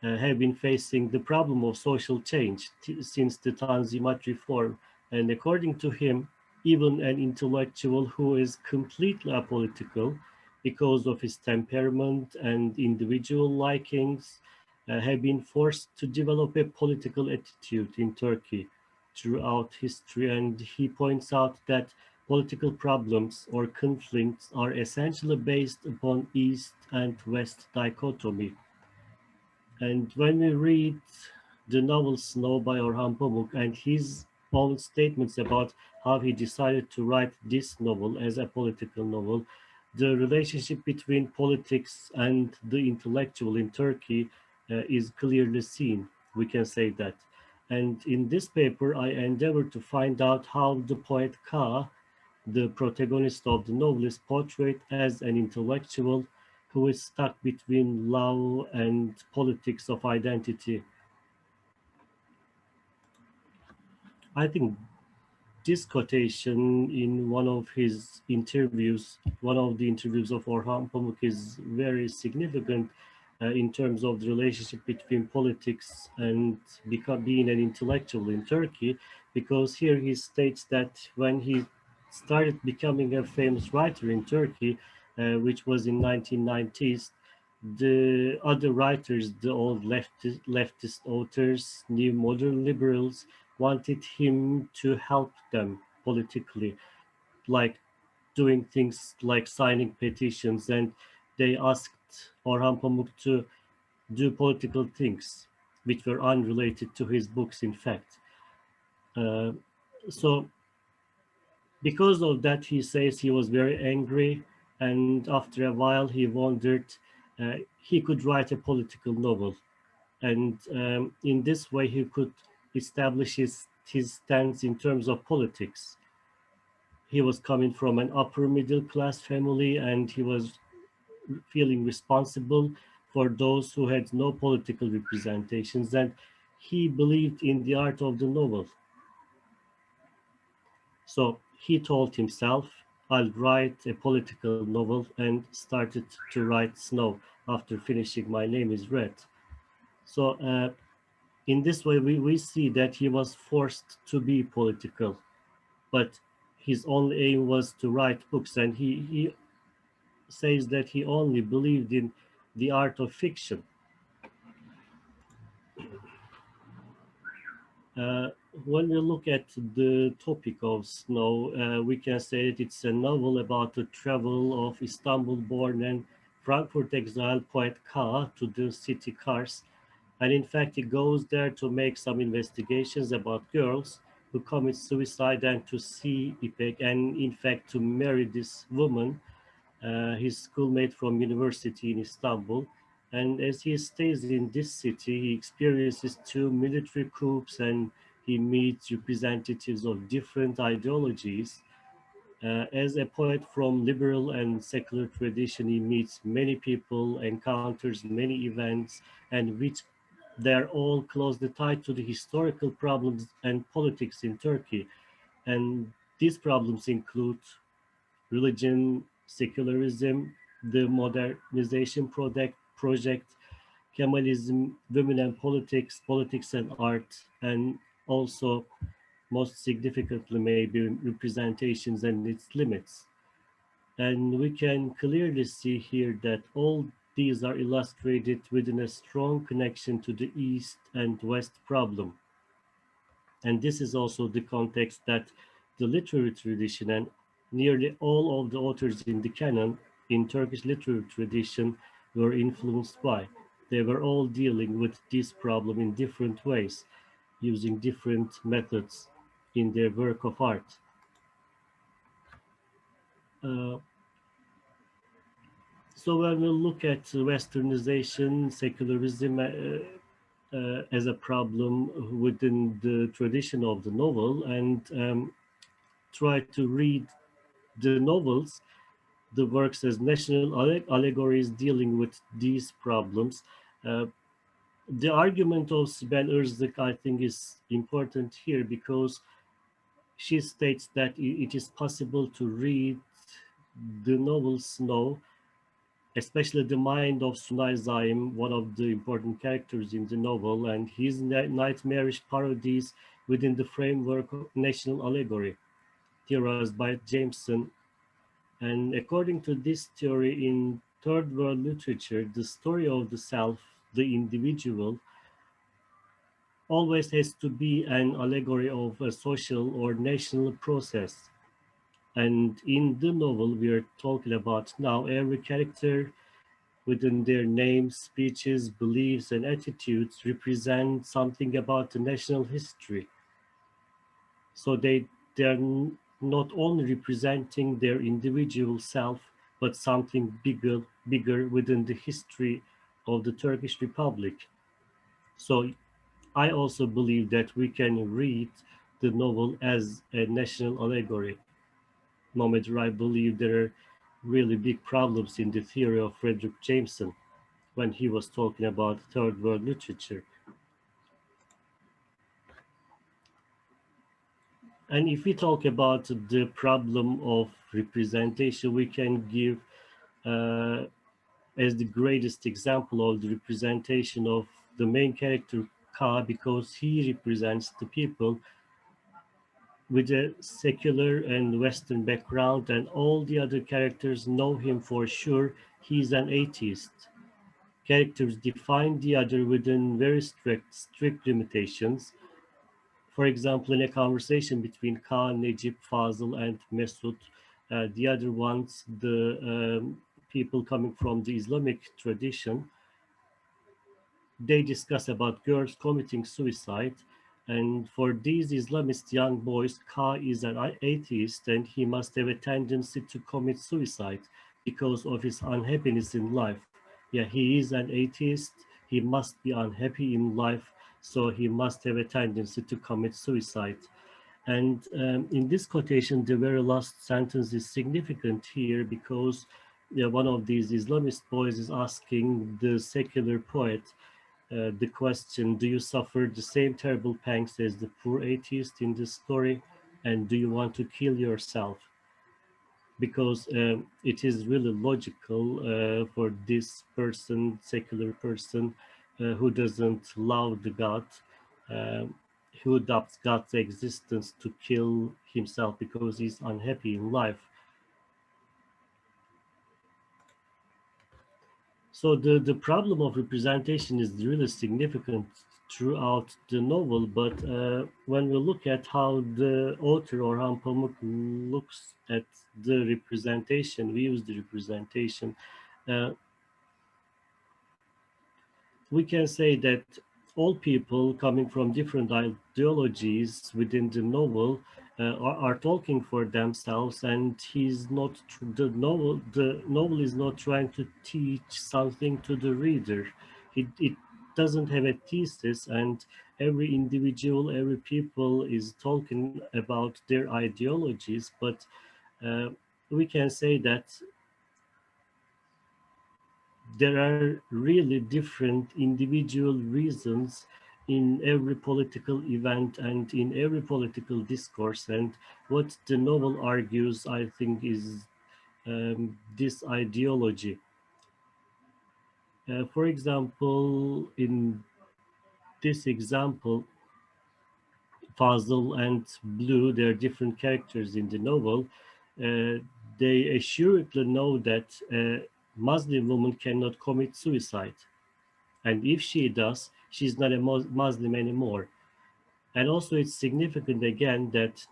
Speaker 7: have been facing the problem of social change since the Tanzimat reform. And according to him, even an intellectual who is completely apolitical because of his temperament and individual likings have been forced to develop a political attitude in Turkey throughout history. And he points out that political problems or conflicts are essentially based upon East and West dichotomy. And when we read the novel Snow by Orhan Pamuk and his own statements about how he decided to write this novel as a political novel, the relationship between politics and the intellectual in Turkey is clearly seen, we can say that. And in this paper, I endeavored to find out how the poet Ka, the protagonist of the novel, is portrayed as an intellectual who is stuck between law and politics of identity. I think this quotation in one of his interviews, one of the interviews of Orhan Pamuk, is very significant in terms of the relationship between politics and being an intellectual in Turkey, because here he states that when he started becoming a famous writer in Turkey, which was in 1990s, the other writers, the old leftist authors, new modern liberals, wanted him to help them politically, like doing things like signing petitions, and they asked Orhan Pamuk to do political things. which were unrelated to his books, in fact. So because of that, he says he was very angry, and after a while he wondered he could write a political novel, and in this way he could establish his stance in terms of politics. He was coming from an upper middle class family, and he was feeling responsible for those who had no political representations, and he believed in the art of the novel. So he told himself, I'll write a political novel, and started to write Snow after finishing My Name is Red. So in this way, we see that he was forced to be political, but his only aim was to write books, and he says that he only believed in the art of fiction. Uh, when we look at the topic of Snow, we can say that it's a novel about the travel of Istanbul-born and Frankfurt-exiled poet Ka to the city Kars. And in fact, he goes there to make some investigations about girls who commit suicide and to see Ipek, and in fact to marry this woman, his schoolmate from university in Istanbul. And as he stays in this city, he experiences two military coups, and he meets representatives of different ideologies. As a poet from liberal and secular tradition, he meets many people, encounters many events, and which they're all closely tied to the historical problems and politics in Turkey. And these problems include religion, secularism, the modernization project, Kemalism, women and politics, politics and art, and also most significantly maybe representations and its limits. And we can clearly see here that all these are illustrated within a strong connection to the East and West problem. And this is also the context that the literary tradition and nearly all of the authors in the canon in Turkish literary tradition were influenced by. They were all dealing with this problem in different ways, using different methods in their work of art. Uh, so when we look at westernization, secularism as a problem within the tradition of the novel, and try to read the novels, the works as national allegories dealing with these problems. Uh, the argument of Sibel Erzek, I think, is important here because she states that it is possible to read the novel Snow, especially the mind of Sunay Zaim, one of the important characters in the novel, and his nightmarish parodies within the framework of national allegory, theorized by Jameson. And according to this theory, in third world literature, the story of the self, the individual, always has to be an allegory of a social or national process. And in the novel we are talking about now, every character within their names, speeches, beliefs, and attitudes represent something about the national history. So they're not only representing their individual self, but something bigger within the history of the Turkish Republic. So I also believe that we can read the novel as a national allegory, no matter I believe there are really big problems in the theory of Frederick Jameson when he was talking about third world literature. And if we talk about the problem of representation, we can give as the greatest example of the representation of the main character Ka, because he represents the people with a secular and Western background, and all the other characters know him for sure. He's an atheist. Characters define the other within very strict limitations. For example, in a conversation between Khan, Necip, Fazıl, and Mesut, the other ones, the people coming from the Islamic tradition, they discuss about girls committing suicide. And for these Islamist young boys, Ka is an atheist and he must have a tendency to commit suicide because of his unhappiness in life. Yeah, he is an atheist. He must be unhappy in life, so he must have a tendency to commit suicide. And in this quotation, the very last sentence is significant here because one of these Islamist boys is asking the secular poet the question, do you suffer the same terrible pangs as the poor atheist in this story? And do you want to kill yourself? Because it is really logical for this person, secular person, who doesn't love the God, um, who doubts God's existence, to kill himself because he's unhappy in life. So the problem of representation is really significant throughout the novel, but when we look at how the author Orhan Pamuk looks at the representation, views the representation, uh, we can say that all people coming from different ideologies within the novel are talking for themselves, and he's not the novel is not trying to teach something to the reader. It doesn't have a thesis, and every individual, every people is talking about their ideologies, but uh, we can say that there are really different individual reasons in every political event and in every political discourse. And what the novel argues, I think, is this ideology. For example, in this example, Fazıl and Blue, they're different characters in the novel. They assuredly know that a Muslim woman cannot commit suicide. And if she does, she's not a Muslim anymore. And also it's significant again that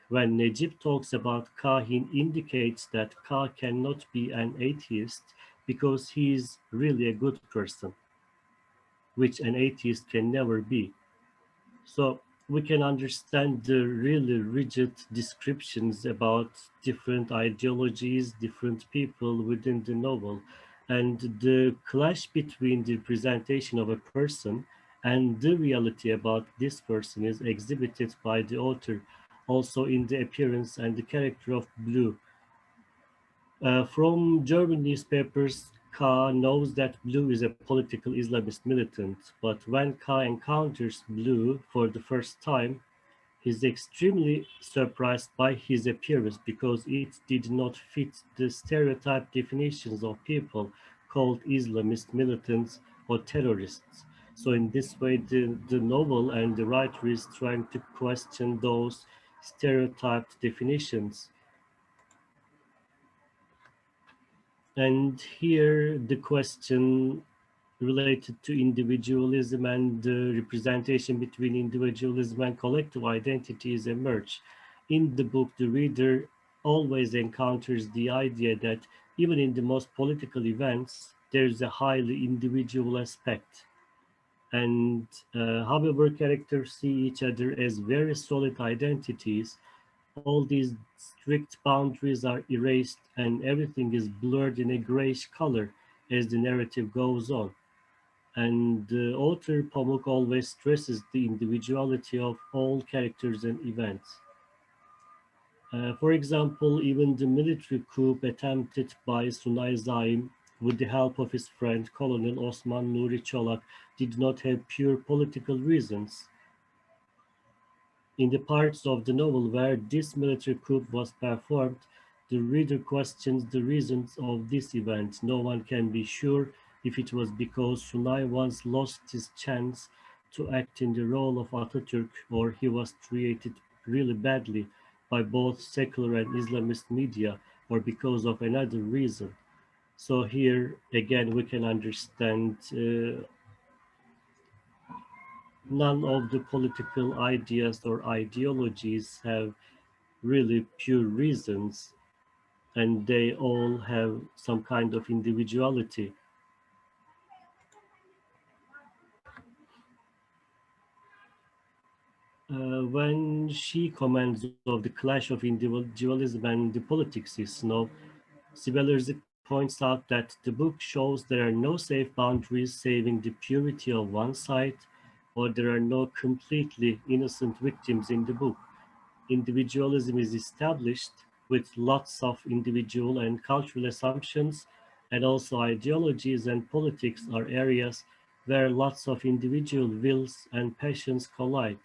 Speaker 7: when Necip talks about Ka, he indicates that Ka cannot be an atheist because he is really a good person, which an atheist can never be. So we can understand the really rigid descriptions about different ideologies, different people within the novel. And the clash between the presentation of a person and the reality about this person is exhibited by the author also in the appearance and the character of Blue. From German newspapers, Ka knows that Blue is a political Islamist militant, but when Ka encounters Blue for the first time, he's extremely surprised by his appearance because it did not fit the stereotype definitions of people called Islamist militants or terrorists. So in this way, the novel and the writer is trying to question those stereotyped definitions. And here the question related to individualism and the representation between individualism and collective identities emerge. In the book, the reader always encounters the idea that even in the most political events, there is a highly individual aspect. And however, characters see each other as very solid identities, all these strict boundaries are erased and everything is blurred in a grayish color as the narrative goes on. And the author Pamuk always stresses the individuality of all characters and events. For example, even the military coup attempted by Sunay Zaim with the help of his friend Colonel Osman Nuri Çolak did not have pure political reasons. In the parts of the novel where this military coup was performed, the reader questions the reasons of this event. No one can be sure if it was because Sunay once lost his chance to act in the role of Atatürk or he was treated really badly by both secular and Islamist media or because of another reason. So here again we can understand none of the political ideas or ideologies have really pure reasons, and they all have some kind of individuality. when she comments of the clash of individualism and the politics is snow, Sibelius points out that the book shows there are no safe boundaries saving the purity of one side, or there are no completely innocent victims in the book. Individualism is established with lots of individual and cultural assumptions, and also ideologies and politics are areas where lots of individual wills and passions collide.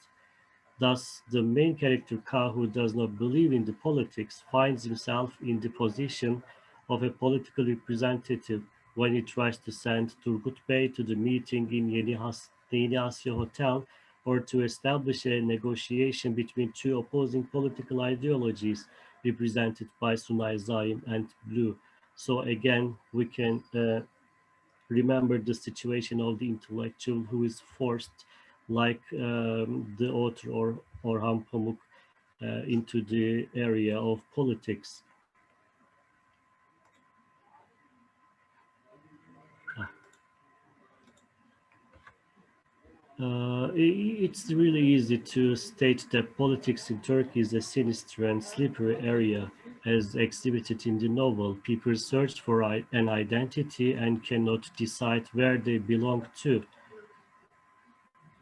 Speaker 7: Thus, the main character Ka, who does not believe in the politics, finds himself in the position of a political representative when he tries to send Turgut Bey to the meeting in Yeni Asya Hotel, or to establish a negotiation between two opposing political ideologies represented by Sunay Zaim and Blue. So again, we can remember the situation of the intellectual who is forced, like the author or Orhan Pamuk, into the area of politics. It's really easy to state that politics in Turkey is a sinister and slippery area, as exhibited in the novel. People search for an identity and cannot decide where they belong to.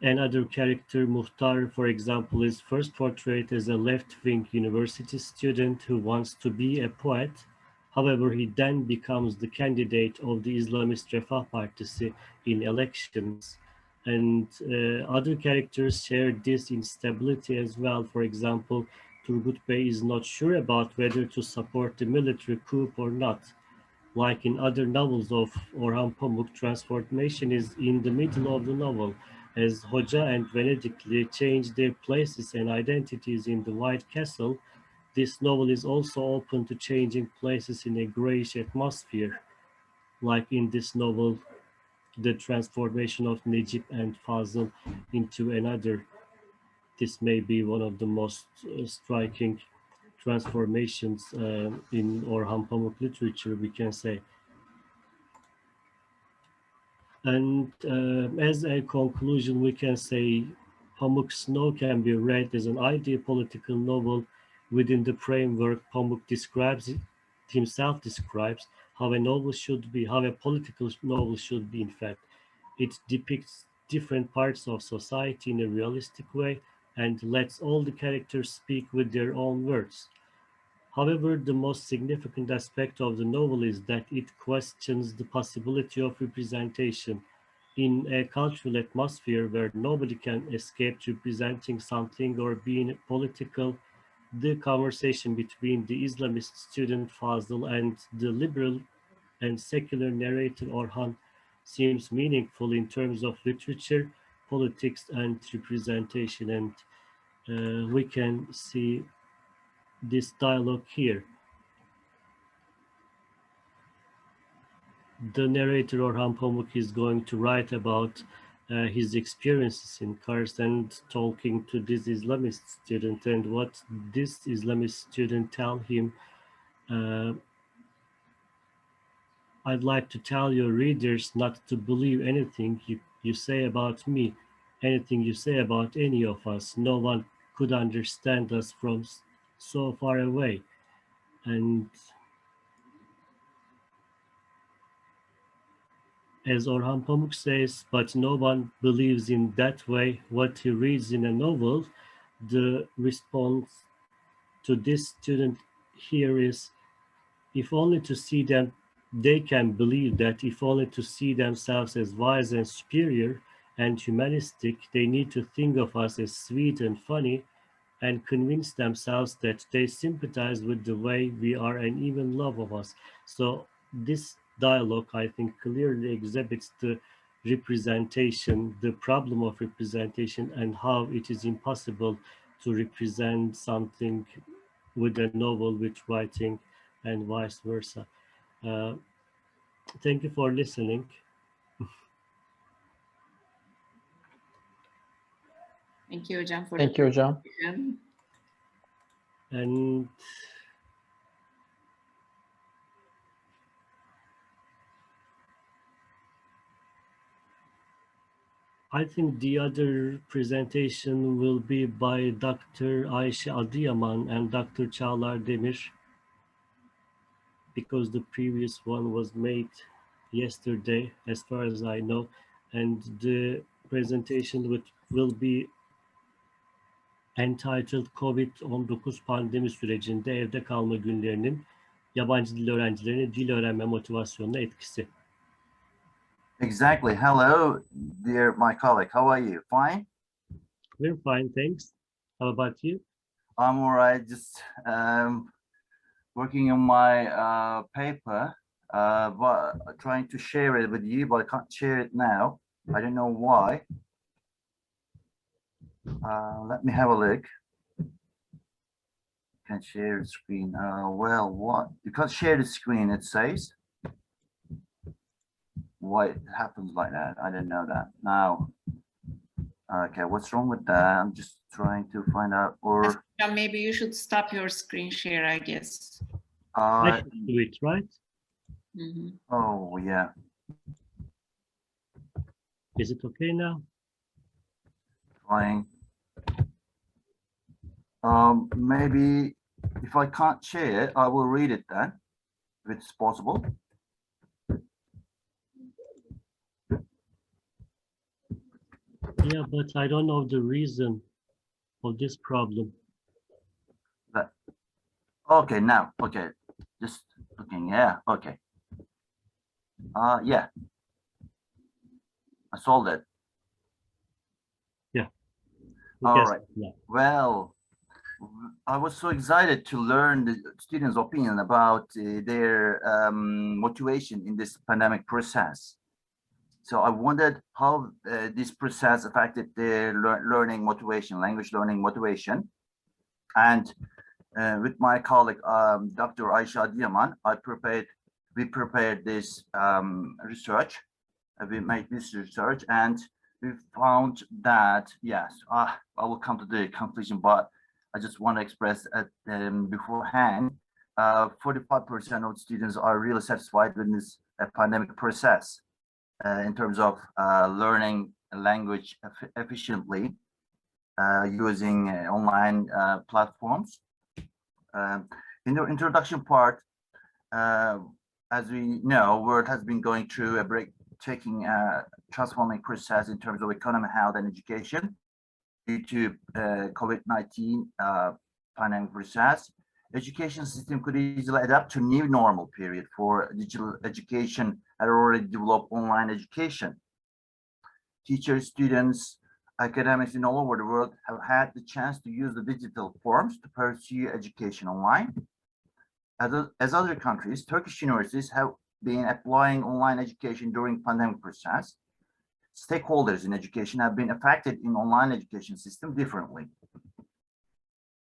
Speaker 7: Another character, Muhtar, for example, is first portrayed as a left-wing university student who wants to be a poet. However, he then becomes the candidate of the Islamist Refah Partisi in elections. And other characters share this instability as well. For example, Turgut Bey is not sure about whether to support the military coup or not. Like in other novels of Orhan Pamuk, transformation is in the middle of the novel, as Hoca and Venedikli change their places and identities in the White Castle. This novel is also open to changing places in a grayish atmosphere, like in this novel, the transformation of Necip and Fazıl into another. This may be one of the most striking transformations in Orhan Pamuk literature, we can say. And as a conclusion, we can say Pamuk Snow can be read as an ideal political novel within the framework Pamuk himself describes how a novel should be, how a political novel should be, in fact. It depicts different parts of society in a realistic way and lets all the characters speak with their own words. However, the most significant aspect of the novel is that it questions the possibility of representation. In a cultural atmosphere where nobody can escape representing something or being political, the conversation between the Islamist student Fazıl and the liberal and secular narrator Orhan seems meaningful in terms of literature, politics, and representation. And we can see this dialogue here. The narrator Orhan Pamuk is going to write about his experiences in Kars and talking to this Islamist student, and what this Islamist student tell him. I'd like to tell your readers not to believe anything you say about me, anything you say about any of us. No one could understand us from so far away. And as Orhan Pamuk says, but no one believes in that way what he reads in a novel. The response to this student here is, if only to see them, they can believe that if only to see themselves as wise and superior and humanistic, they need to think of us as sweet and funny and convince themselves that they sympathize with the way we are and even love of us. So this dialogue, I think, clearly exhibits the representation, the problem of representation, and how it is impossible to represent something with a novel, with writing, and vice versa. Uh, Thank you for listening.
Speaker 9: Thank you, Hocam, for
Speaker 10: Thank
Speaker 9: the
Speaker 10: you, Hocam.
Speaker 9: presentation.
Speaker 7: And I think the other presentation will be by Dr. Ayşe Adıyaman and Dr. Çağlar Demir, because the previous one was made yesterday, as far as I know, and the presentation will be entitled COVID-19 pandemi sürecinde evde kalma günlerinin yabancı dil öğrencilerine dil öğrenme motivasyonuna etkisi.
Speaker 11: Exactly. Hello, dear my colleague. How are you? Fine?
Speaker 7: We're fine, thanks. How about you?
Speaker 11: I'm all right. Just working on my paper, but trying to share it with you, but I can't share it now. I don't know why. Let me have a look. Can't share the screen. Well, what? You can't share the screen, it says. Why it happens like that? I didn't know that. Now, okay, what's wrong with that? I'm just trying to find out. Or
Speaker 9: maybe you should stop your screen share, I guess.
Speaker 7: I should do it, right?
Speaker 11: Oh, yeah.
Speaker 7: Is it okay now?
Speaker 11: Fine. Maybe if I can't share it, I will read it then, if it's possible.
Speaker 7: Yeah, but I don't know the reason of this problem.
Speaker 11: Okay, now, okay, just looking, yeah, okay. Yeah, I solved it.
Speaker 7: Yeah.
Speaker 11: All right. Yeah. Well, I was so excited to learn the students' opinion about their motivation in this pandemic process. So I wondered how this process affected their learning motivation, language learning motivation. And with my colleague, Dr. Ayşe Adıyaman, we prepared this research. We made this research and we found that, yes, I will come to the conclusion, but I just want to express beforehand, 45% of students are really satisfied with this pandemic process in terms of learning a language efficiently using online platforms. In the introduction part, as we know, world has been going through a breathtaking transforming process in terms of economy, health, and education due to COVID-19 pandemic process. Education system could easily adapt to new normal period for digital education had already developed online education. Teachers, students, academics in all over the world have had the chance to use the digital forms to pursue education online. As other countries, Turkish universities have been applying online education during pandemic process. Stakeholders in education have been affected in online education system differently.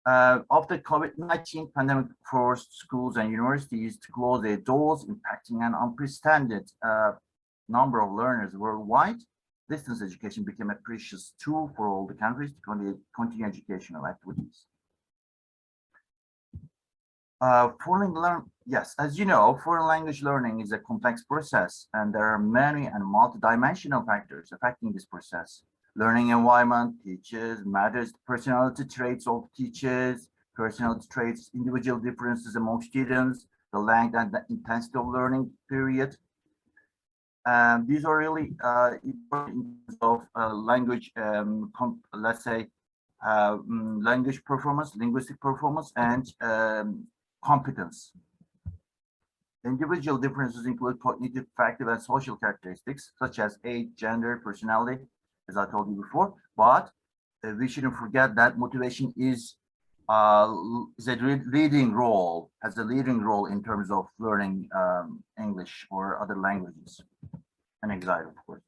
Speaker 11: After COVID-19 pandemic forced schools and universities to close their doors, impacting an unprecedented number of learners worldwide, distance education became a precious tool for all the countries to continue educational activities. Yes, as you know, foreign language learning is a complex process, and there are many and multidimensional factors affecting this process. Learning environment, teachers, matters, personality traits of teachers, personality traits, individual differences among students, the length and the intensity of learning period. These are really important in terms of language, let's say, language performance, linguistic performance, and competence. Individual differences include cognitive, affective, and social characteristics, such as age, gender, personality, as I told you before. But we shouldn't forget that motivation is a leading role, has a leading role in terms of learning English or other languages, and anxiety, of course.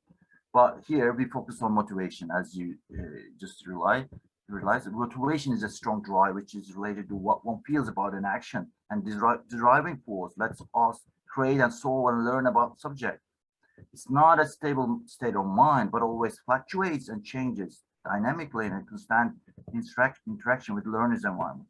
Speaker 11: But here we focus on motivation, as you just realize motivation is a strong drive which is related to what one feels about an action, and this driving force lets us create and solve and learn about subject. It's not a stable state of mind, but always fluctuates and changes dynamically in a constant interaction with learners' environment.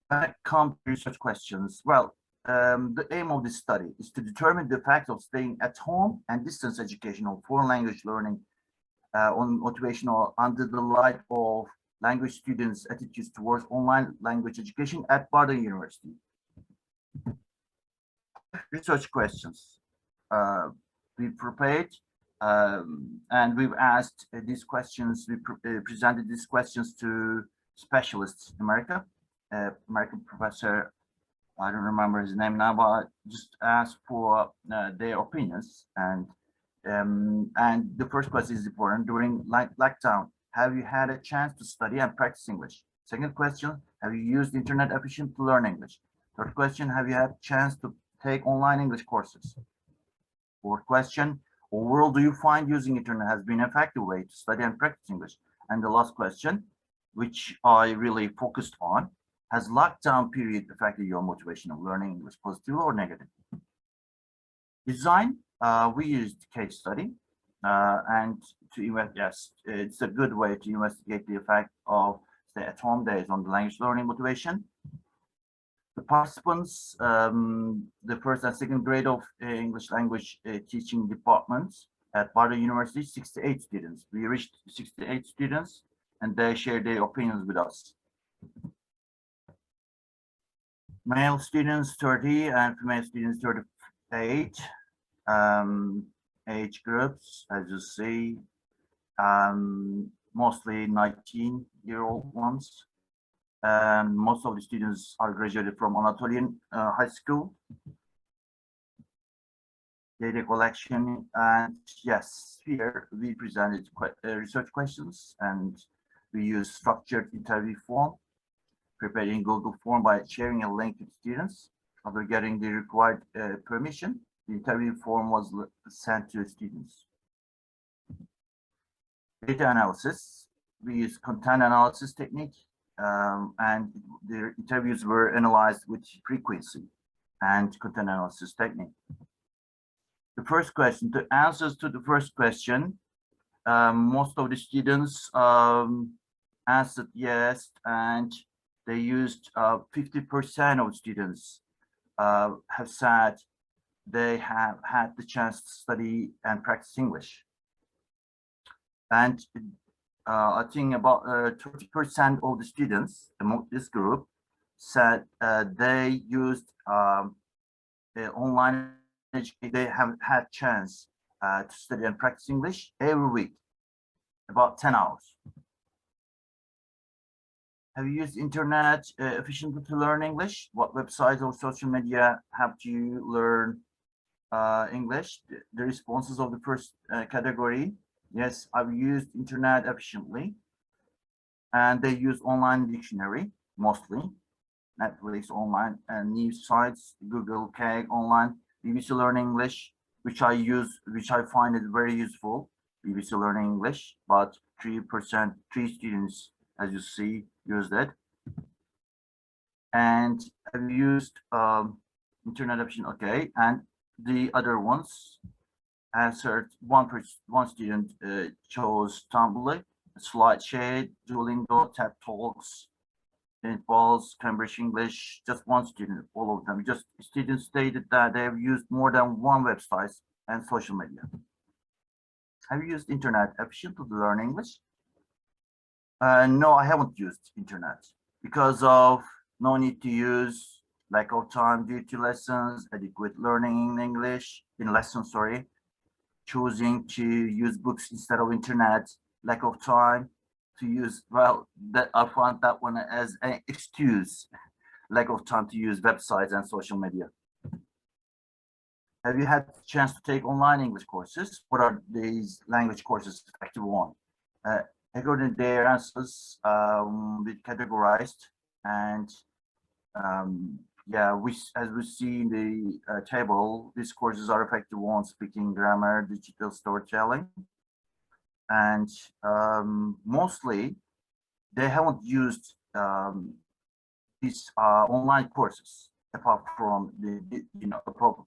Speaker 11: When it comes to research questions, well, the aim of this study is to determine the effect of staying at home and distance education on foreign language learning on motivational under the light of language students' attitudes towards online language education at Barda University. Research questions we prepared, and we've asked these questions, we presented these questions to specialists in America, American professor, I don't remember his name now, but just asked for their opinions. And the first question is important. During lockdown, have you had a chance to study and practice English? Second question, have you used internet efficient to learn English? Third question, have you had a chance to take online English courses? Fourth question, overall, do you find using internet has been an effective way to study and practice English? And the last question, which I really focused on, has lockdown period affected your motivation of learning English, positive or negative? Design, we used case study, and yes, it's a good way to investigate the effect of stay-at-home days on the language learning motivation. The participants, the first and second grade of English language teaching departments at Barda University, 68 students. We reached 68 students, and they shared their opinions with us. Male students 30 and female students 38. Age groups, as you see, mostly 19-year-old ones. Most of the students are graduated from Anatolian High School. Data collection, and yes, here we presented research questions, and we use structured interview form, prepared in Google form by sharing a link to students. After getting the required permission, the interview form was sent to students. Data analysis, we use content analysis technique, and the interviews were analyzed with frequency and content analysis technique. The first question, the answers to the first question, most of the students answered yes, and they used 50% of students have said they have had the chance to study and practice English. And I think about 30% of the students among this group said they used online education. They have had chance to study and practice English every week, about 10 hours. Have you used internet efficiently to learn English? What websites or social media helped you learn English? The responses of the first category. Yes, I've used internet efficiently, and they use online dictionary mostly, Netflix online, and news sites, Google, Kaggle online, BBC Learn English, which I use, which I find it very useful, BBC Learn English, but 3 students, as you see, used it. And I've used internet efficient, okay, and the other ones answered. One student chose Tumblr, SlideShare, Duolingo, TED Talks, Paintballs, Cambridge English. Just one student, all of them. Just students stated that they have used more than one website and social media. Have you used internet efficiently to learn English? No, I haven't used internet because of no need to use, lack of time due to lessons, adequate learning in English, in lessons, sorry, choosing to use books instead of internet, lack of time to use, well, that I found that one as an excuse, lack of time to use websites and social media. Have you had the chance to take online English courses? What are these language courses effective on? According to their answers, we categorized, and yeah, as we see in the table, these courses are effective on speaking, grammar, digital storytelling, and mostly they haven't used these online courses apart from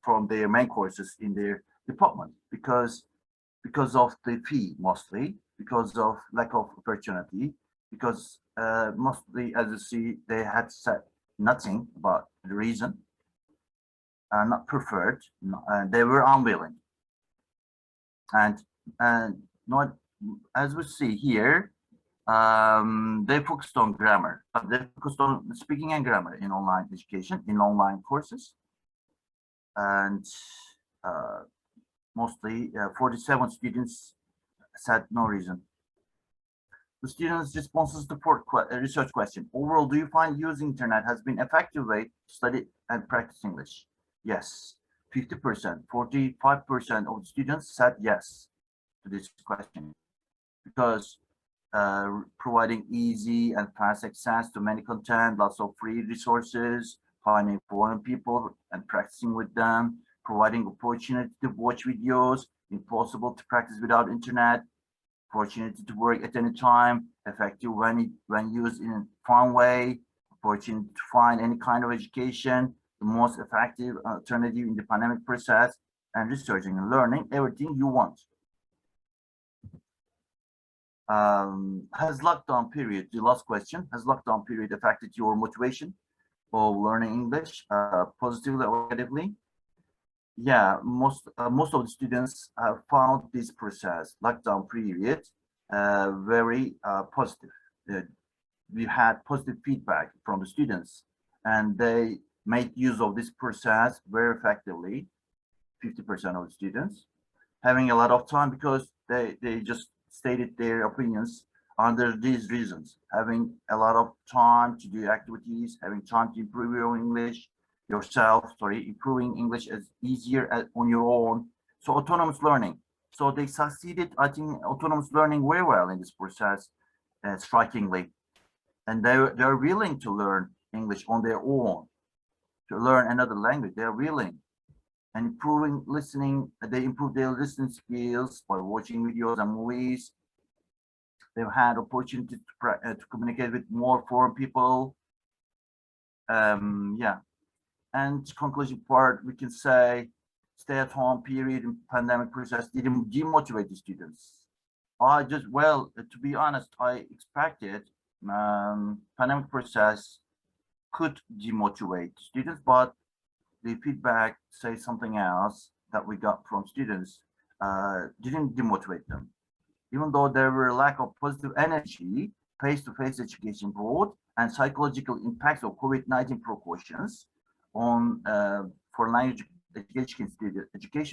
Speaker 11: from their main courses in their department because of the fee, mostly because of lack of opportunity, because mostly, as you see, they had said nothing about the reason. not preferred. They were unwilling. And not, as we see here, they focused on grammar. They focused on speaking and grammar in online education, in online courses. And mostly 47 students said no reason. The students' responses to fourth research question. Overall, do you find using internet has been an effective way to study and practice English? Yes, 50%, 45% of the students said yes to this question, because providing easy and fast access to many content, lots of free resources, finding foreign people and practicing with them, providing opportunity to watch videos, impossible to practice without internet, opportunity to work at any time, effective when used in a fun way, opportunity to find any kind of education, the most effective alternative in the pandemic process, and researching and learning everything you want. Has lockdown period, the last question, has lockdown period affected your motivation of learning English positively or negatively? Yeah, most of the students have found this process, lockdown period, very positive. We had positive feedback from the students, and they made use of this process very effectively. 50% of the students having a lot of time, because they just stated their opinions under these reasons: having a lot of time to do activities, having time to improve your English yourself, improving English as easier on your own. So autonomous learning. So they succeeded, I think, autonomous learning very well in this process, strikingly. And they're willing to learn English on their own, to learn another language. They're willing. And improving listening, they improve their listening skills by watching videos and movies. They've had opportunity to communicate with more foreign people. Yeah. And conclusion part, we can say stay-at-home period in pandemic process didn't demotivate the students. Well, to be honest, I expected pandemic process could demotivate students, but the feedback says something else that we got from students didn't demotivate them. Even though there were a lack of positive energy, face-to-face education brought, and psychological impacts of COVID-19 precautions on for language education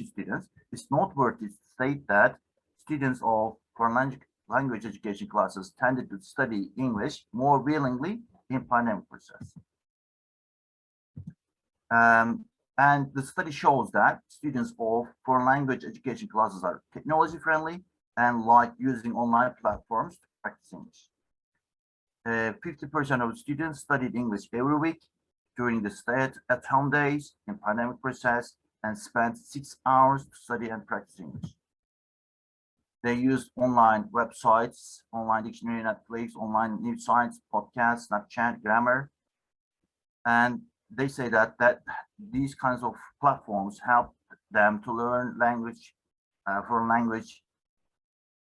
Speaker 11: students, it's noteworthy to state that students of foreign language education classes tended to study English more willingly in pandemic process. And the study shows that students of foreign language education classes are technology friendly and like using online platforms to practice English. 50% of students studied English every week during the stay-at-home days in pandemic process and spent 6 hours to study and practice English. They used online websites, online dictionary, Netflix, online news sites, podcasts, Snapchat, grammar, and they say that these kinds of platforms help them to learn language, foreign language,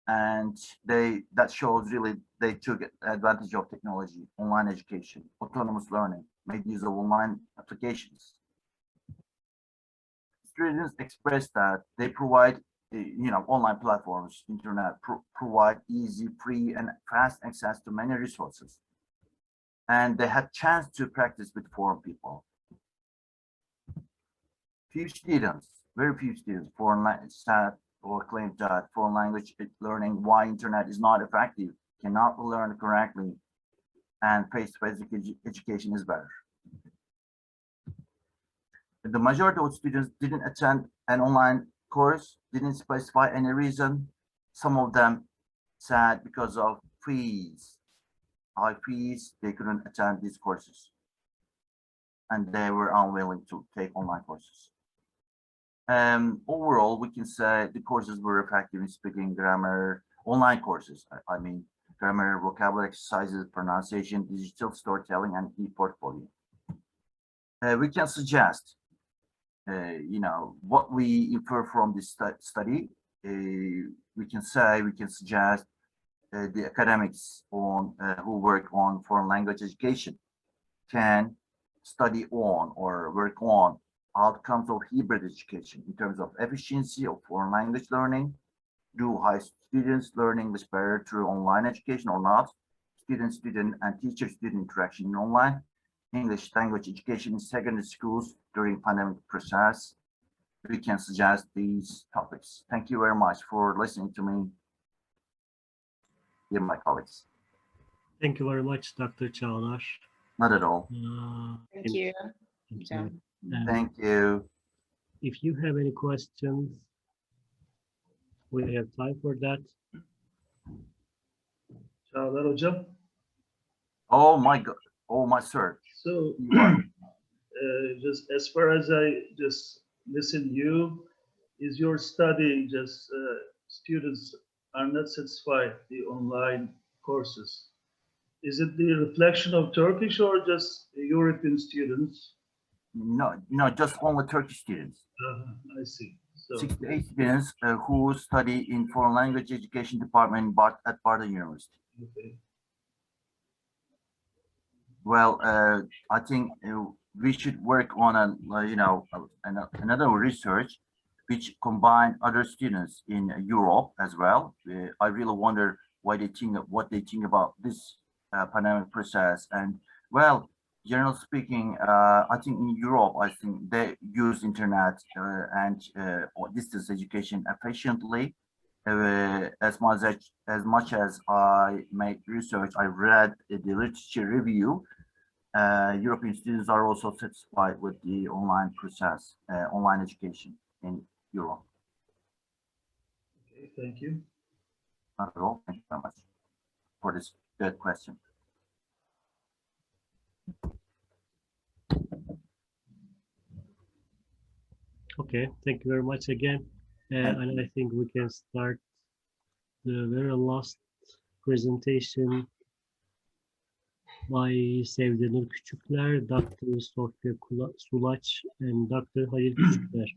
Speaker 11: and that shows really they took advantage of technology, online education, autonomous learning, made use of online applications. Students expressed that they provide, online platforms, internet provide easy, free, and fast access to many resources, and they had chance to practice with foreign people. Very few students, foreign language said or claimed that foreign language learning, why internet is not effective, cannot learn correctly, and face-to-face education is better. The majority of students didn't attend an online course, didn't specify any reason. Some of them said because of fees, high fees, they couldn't attend these courses, and they were unwilling to take online courses. Overall, we can say the courses were effective in speaking, grammar, online courses. I mean, grammar, vocabulary exercises, pronunciation, digital storytelling, and e-portfolio. We can suggest, what we infer from this study. We can suggest the academics who work on foreign language education can study on or work on outcomes of hybrid education in terms of efficiency of foreign language learning. Do high students learn English better through online education or not? Student and teacher-student interaction in online. English language education in secondary schools during pandemic process. We can suggest these topics. Thank you very much for listening to me, dear my colleagues.
Speaker 7: Thank you very much, Dr. Çağlar.
Speaker 11: Not at all.
Speaker 9: Thank you.
Speaker 11: Thank you.
Speaker 7: If you have any questions, we have time for that.
Speaker 12: Çağlar Hocam.
Speaker 11: Oh my God. Oh my sir.
Speaker 12: So, just as far as I just listen you, is your study just students are not satisfied the online courses? Is it the reflection of Turkish or just European students?
Speaker 11: No, just only Turkish students.
Speaker 12: I see. So,
Speaker 11: 68 students who study in foreign language education department but at Barda University.
Speaker 12: okay.
Speaker 11: Well, I think we should work on another research which combine other students in Europe as well. I really wonder what they think about this pandemic process. And well, generally speaking, I think in Europe, I think they use internet and or distance education efficiently. As much as I made research, I read the literature review. European students are also satisfied with the online process, online education in Europe.
Speaker 12: Okay, thank you.
Speaker 11: Not at all. Thank you very much for this good question.
Speaker 7: Okay, thank you very much again. And I think we can start the very last presentation by Sevdenur Küçükler, Dr. Sofya Sulaç, and Dr. Halil Küçükler.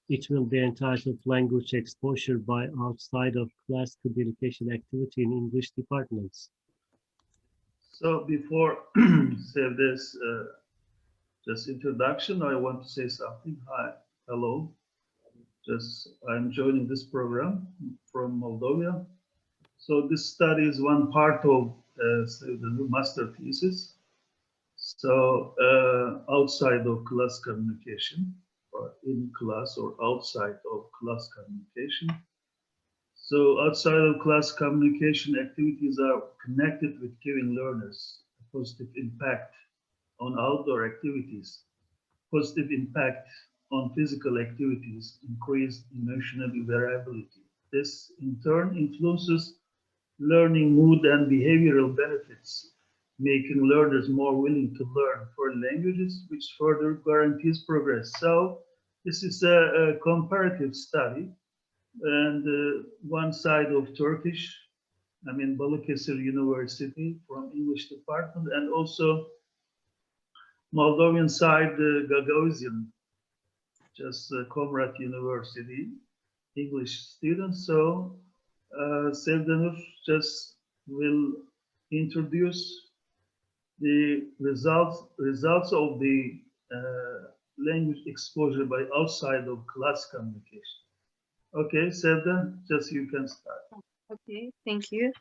Speaker 7: It will be entitled Language Exposure by Outside of Class Communication Activity in English Departments.
Speaker 12: So before Sevde's just introduction, I want to say something. Hi, hello. I'm joining this program from Moldova. So this study is one part of the master thesis. So outside of class communication, or in class or outside of class communication. So outside of class communication activities are connected with giving learners a positive impact on outdoor activities, positive impact on physical activities, increased emotional variability. This in turn influences learning mood and behavioral benefits, making learners more willing to learn foreign languages, which further guarantees progress. So this is a comparative study, and one side of Turkish, I mean Balıkesir University from English department, and also Moldovan side, Gagauzian, just Comrade University, English students. So Sevdenur just will introduce the results of the language exposure by outside of class communication. Okay, Sevda, just you can start.
Speaker 13: Okay, thank you.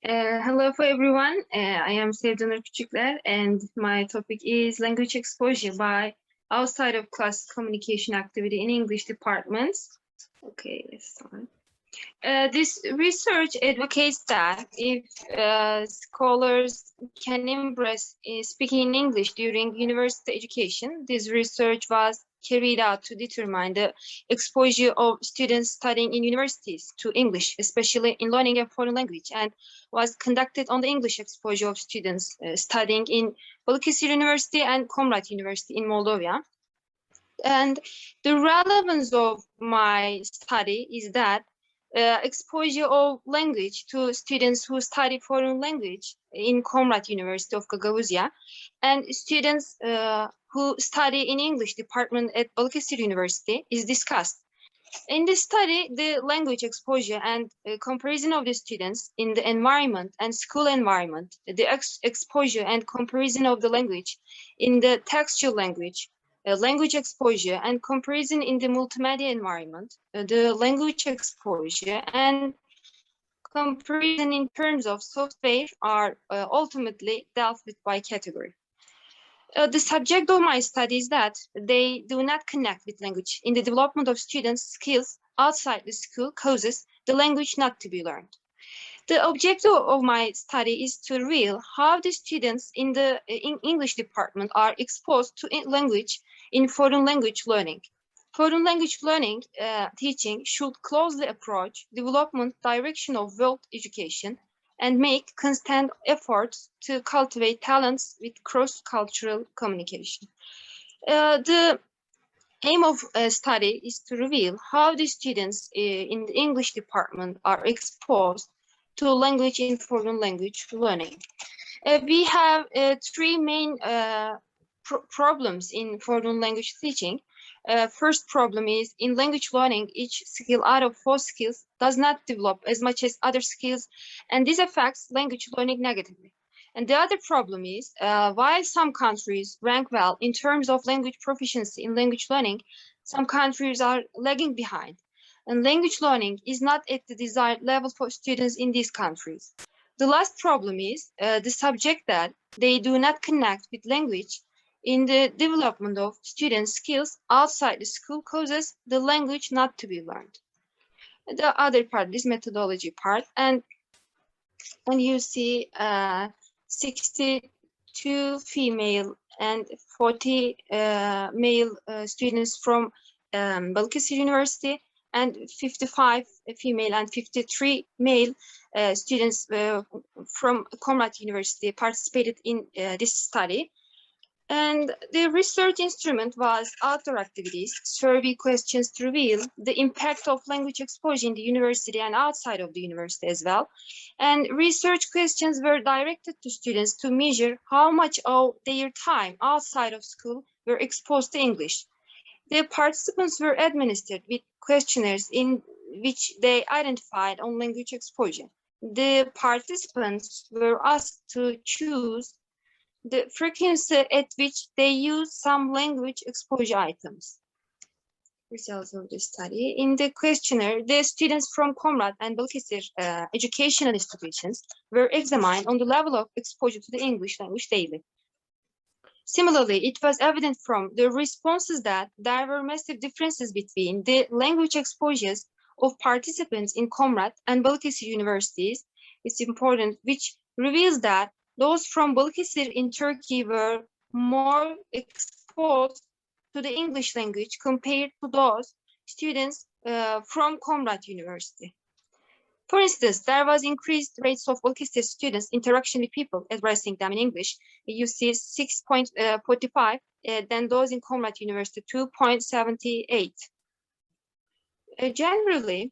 Speaker 13: Hello for everyone. I am Sevdenur Küçükler, and my topic is language exposure by outside of class communication activity in English departments. Okay, let's start. This research advocates that if scholars can embrace speaking in English during university education, this research was carried out to determine the exposure of students studying in universities to English, especially in learning a foreign language, and was conducted on the English exposure of students studying in Balıkesir University and Comrade University in Moldova. And the relevance of my study is that exposure of language to students who study foreign language in Comrade University of Gagavuzia and students who study in English department at Balıkesir University is discussed. In this study, the language exposure and comparison of the students in the environment and school environment, the exposure and comparison of the language in the textual language, language exposure and comparison in the multimedia environment, the language exposure and comparison in terms of software are ultimately dealt with by category. The subject of my study is that they do not connect with language in the development of students' skills outside the school causes the language not to be learned. The objective of my study is to reveal how the students in the English department are exposed to language in foreign language learning. Foreign language learning teaching should closely approach development direction of world education and make constant efforts to cultivate talents with cross-cultural communication. The aim of a study is to reveal how the students in the English department are exposed to language in foreign language learning. We have three main problems in foreign language teaching. First problem is in language learning, each skill out of 4 skills does not develop as much as other skills, and this affects language learning negatively. And the other problem is, while some countries rank well in terms of language proficiency in language learning, some countries are lagging behind. And language learning is not at the desired level for students in these countries. The last problem is the subject that they do not connect with language in the development of student skills outside the school causes the language not to be learned. The other part is methodology part, and you see 62 female and 40 male students from Balıkesir University, and 55 female and 53 male students from Comrade University participated in this study. And the research instrument was outdoor activities, survey questions to reveal the impact of language exposure in the university and outside of the university as well. And research questions were directed to students to measure how much of their time outside of school were exposed to English. The participants were administered with questionnaires in which they identified on language exposure. The participants were asked to choose the frequency at which they use some language exposure items. Results of the study. In the questionnaire, the students from Comrade and Balıkesir educational institutions were examined on the level of exposure to the English language daily. Similarly, it was evident from the responses that there were massive differences between the language exposures of participants in Comrade and Balıkesir universities. It's important, which reveals that those from Balıkesir in Turkey were more exposed to the English language compared to those students from Comrade University. For instance, there was increased rates of Balıkesir students interaction with people addressing them in English. You see 6.45, than those in Comrade University, 2.78. Generally,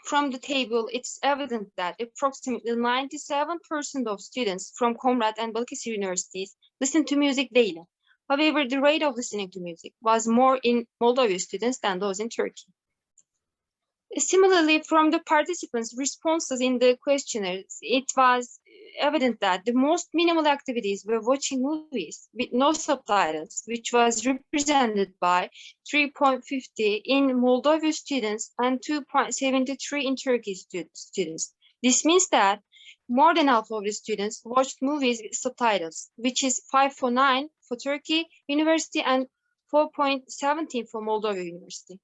Speaker 13: from the table, it's evident that approximately 97% of students from Comrade and Balıkesir universities listen to music daily. However, the rate of listening to music was more in Moldova students than those in Turkey. Similarly, from the participants' responses in the questionnaires, it was evident that the most minimal activities were watching movies with no subtitles, which was represented by 3.50 in Moldova students and 2.73 in Turkey students. This means that more than half of the students watched movies with subtitles, which is 5.49 for Turkey University and 4.17 for Moldova University.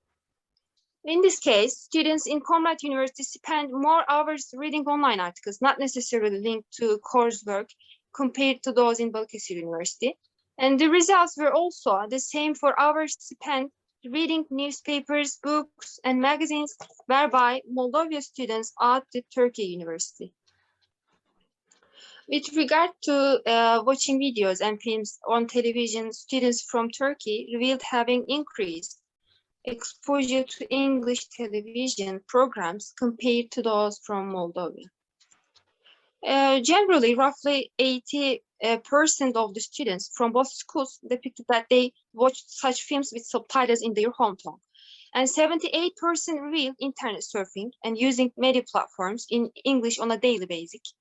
Speaker 13: In this case, students in Comrade University spend more hours reading online articles, not necessarily linked to coursework, compared to those in Balıkesir University. And the results were also the same for hours spent reading newspapers, books, and magazines, whereby Moldova students at the Turkey University. With regard to watching videos and films on television, students from Turkey revealed having increased exposure to English television programs compared to those from Moldova. Generally, roughly 80% of the students from both schools depicted that they watched such films with subtitles in their hometown. And 78% revealed internet surfing and using media platforms in English on a daily basis.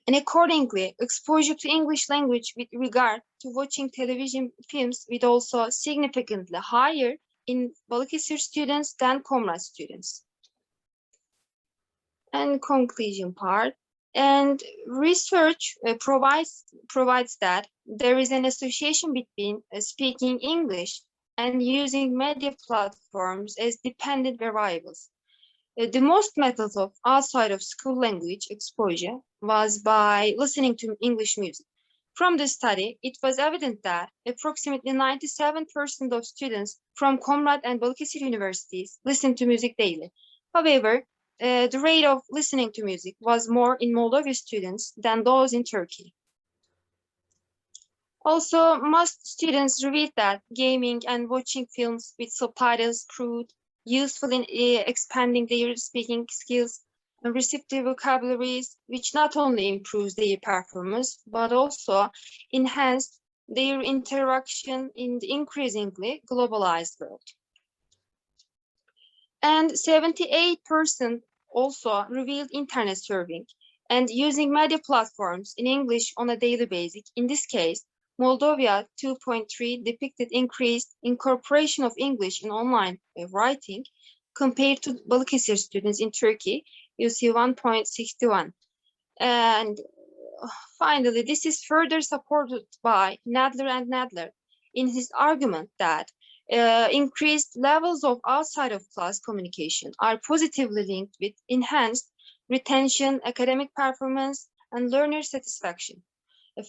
Speaker 13: And accordingly, exposure to English language with regard to watching television films was also significantly higher in Balıkesir students than Comrade students. And conclusion part. And research provides that there is an association between speaking English and using media platforms as dependent variables. The most methods of outside of school language exposure was by listening to English music. From the study, it was evident that approximately 97% of students from Comrade and Balıkesir universities listen to music daily. However, the rate of listening to music was more in Moldova students than those in Turkey. Also, most students revealed that gaming and watching films with subtitles proved useful in expanding their speaking skills and receptive vocabularies, which not only improves their performance, but also enhanced their interaction in the increasingly globalized world. And 78% also revealed internet surfing and using media platforms in English on a daily basis. In this case, Moldova 2.3 depicted increased incorporation of English in online writing compared to Balıkesir students in Turkey, you see 1.61. And finally, this is further supported by Nadler and Nadler in his argument that increased levels of outside of class communication are positively linked with enhanced retention, academic performance, and learner satisfaction.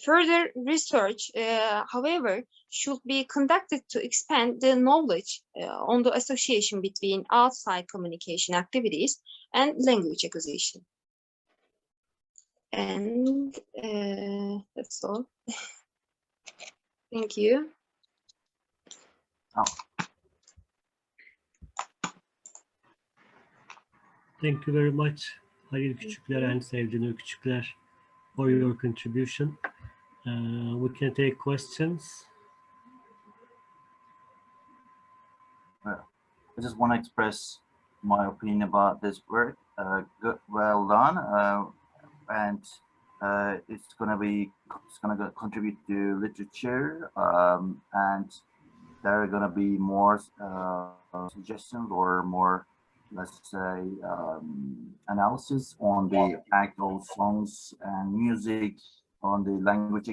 Speaker 13: Further research, however, should be conducted to expand the knowledge on the association between outside communication activities and language acquisition. And that's all. Thank you.
Speaker 7: Thank you very much, Halil Küçükler and Sevdinur Küçükler, for your contribution. We can take questions.
Speaker 11: I just want to express my opinion about this work. Good, well done, and it's gonna contribute to literature, and there are gonna be more suggestions or more, let's say, analysis on the actual songs and music on the language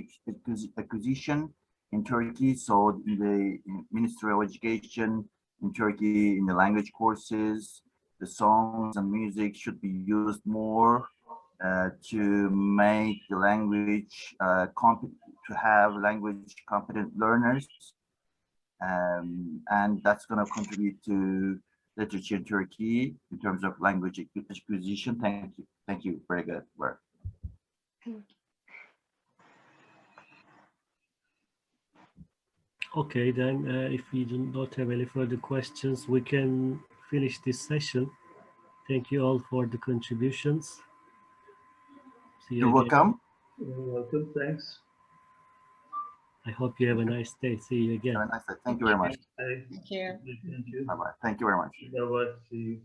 Speaker 11: acquisition in Turkey. So the Ministry of Education in Turkey, in the language courses, the songs and music should be used more to make the language to have language competent learners, and that's going to contribute to literature in Turkey in terms of language acquisition. Thank you, very good work.
Speaker 7: Okay, then if we do not have any further questions, we can finish this session. Thank you all for the contributions. See you
Speaker 11: You're welcome.
Speaker 12: You're welcome, thanks.
Speaker 7: I hope you have a nice day. See you again.
Speaker 11: Have a nice day. Thank you very much.
Speaker 12: Thank
Speaker 9: you.
Speaker 12: Thank you.
Speaker 11: Bye-bye. Thank you very much.
Speaker 12: Bye-bye. See you.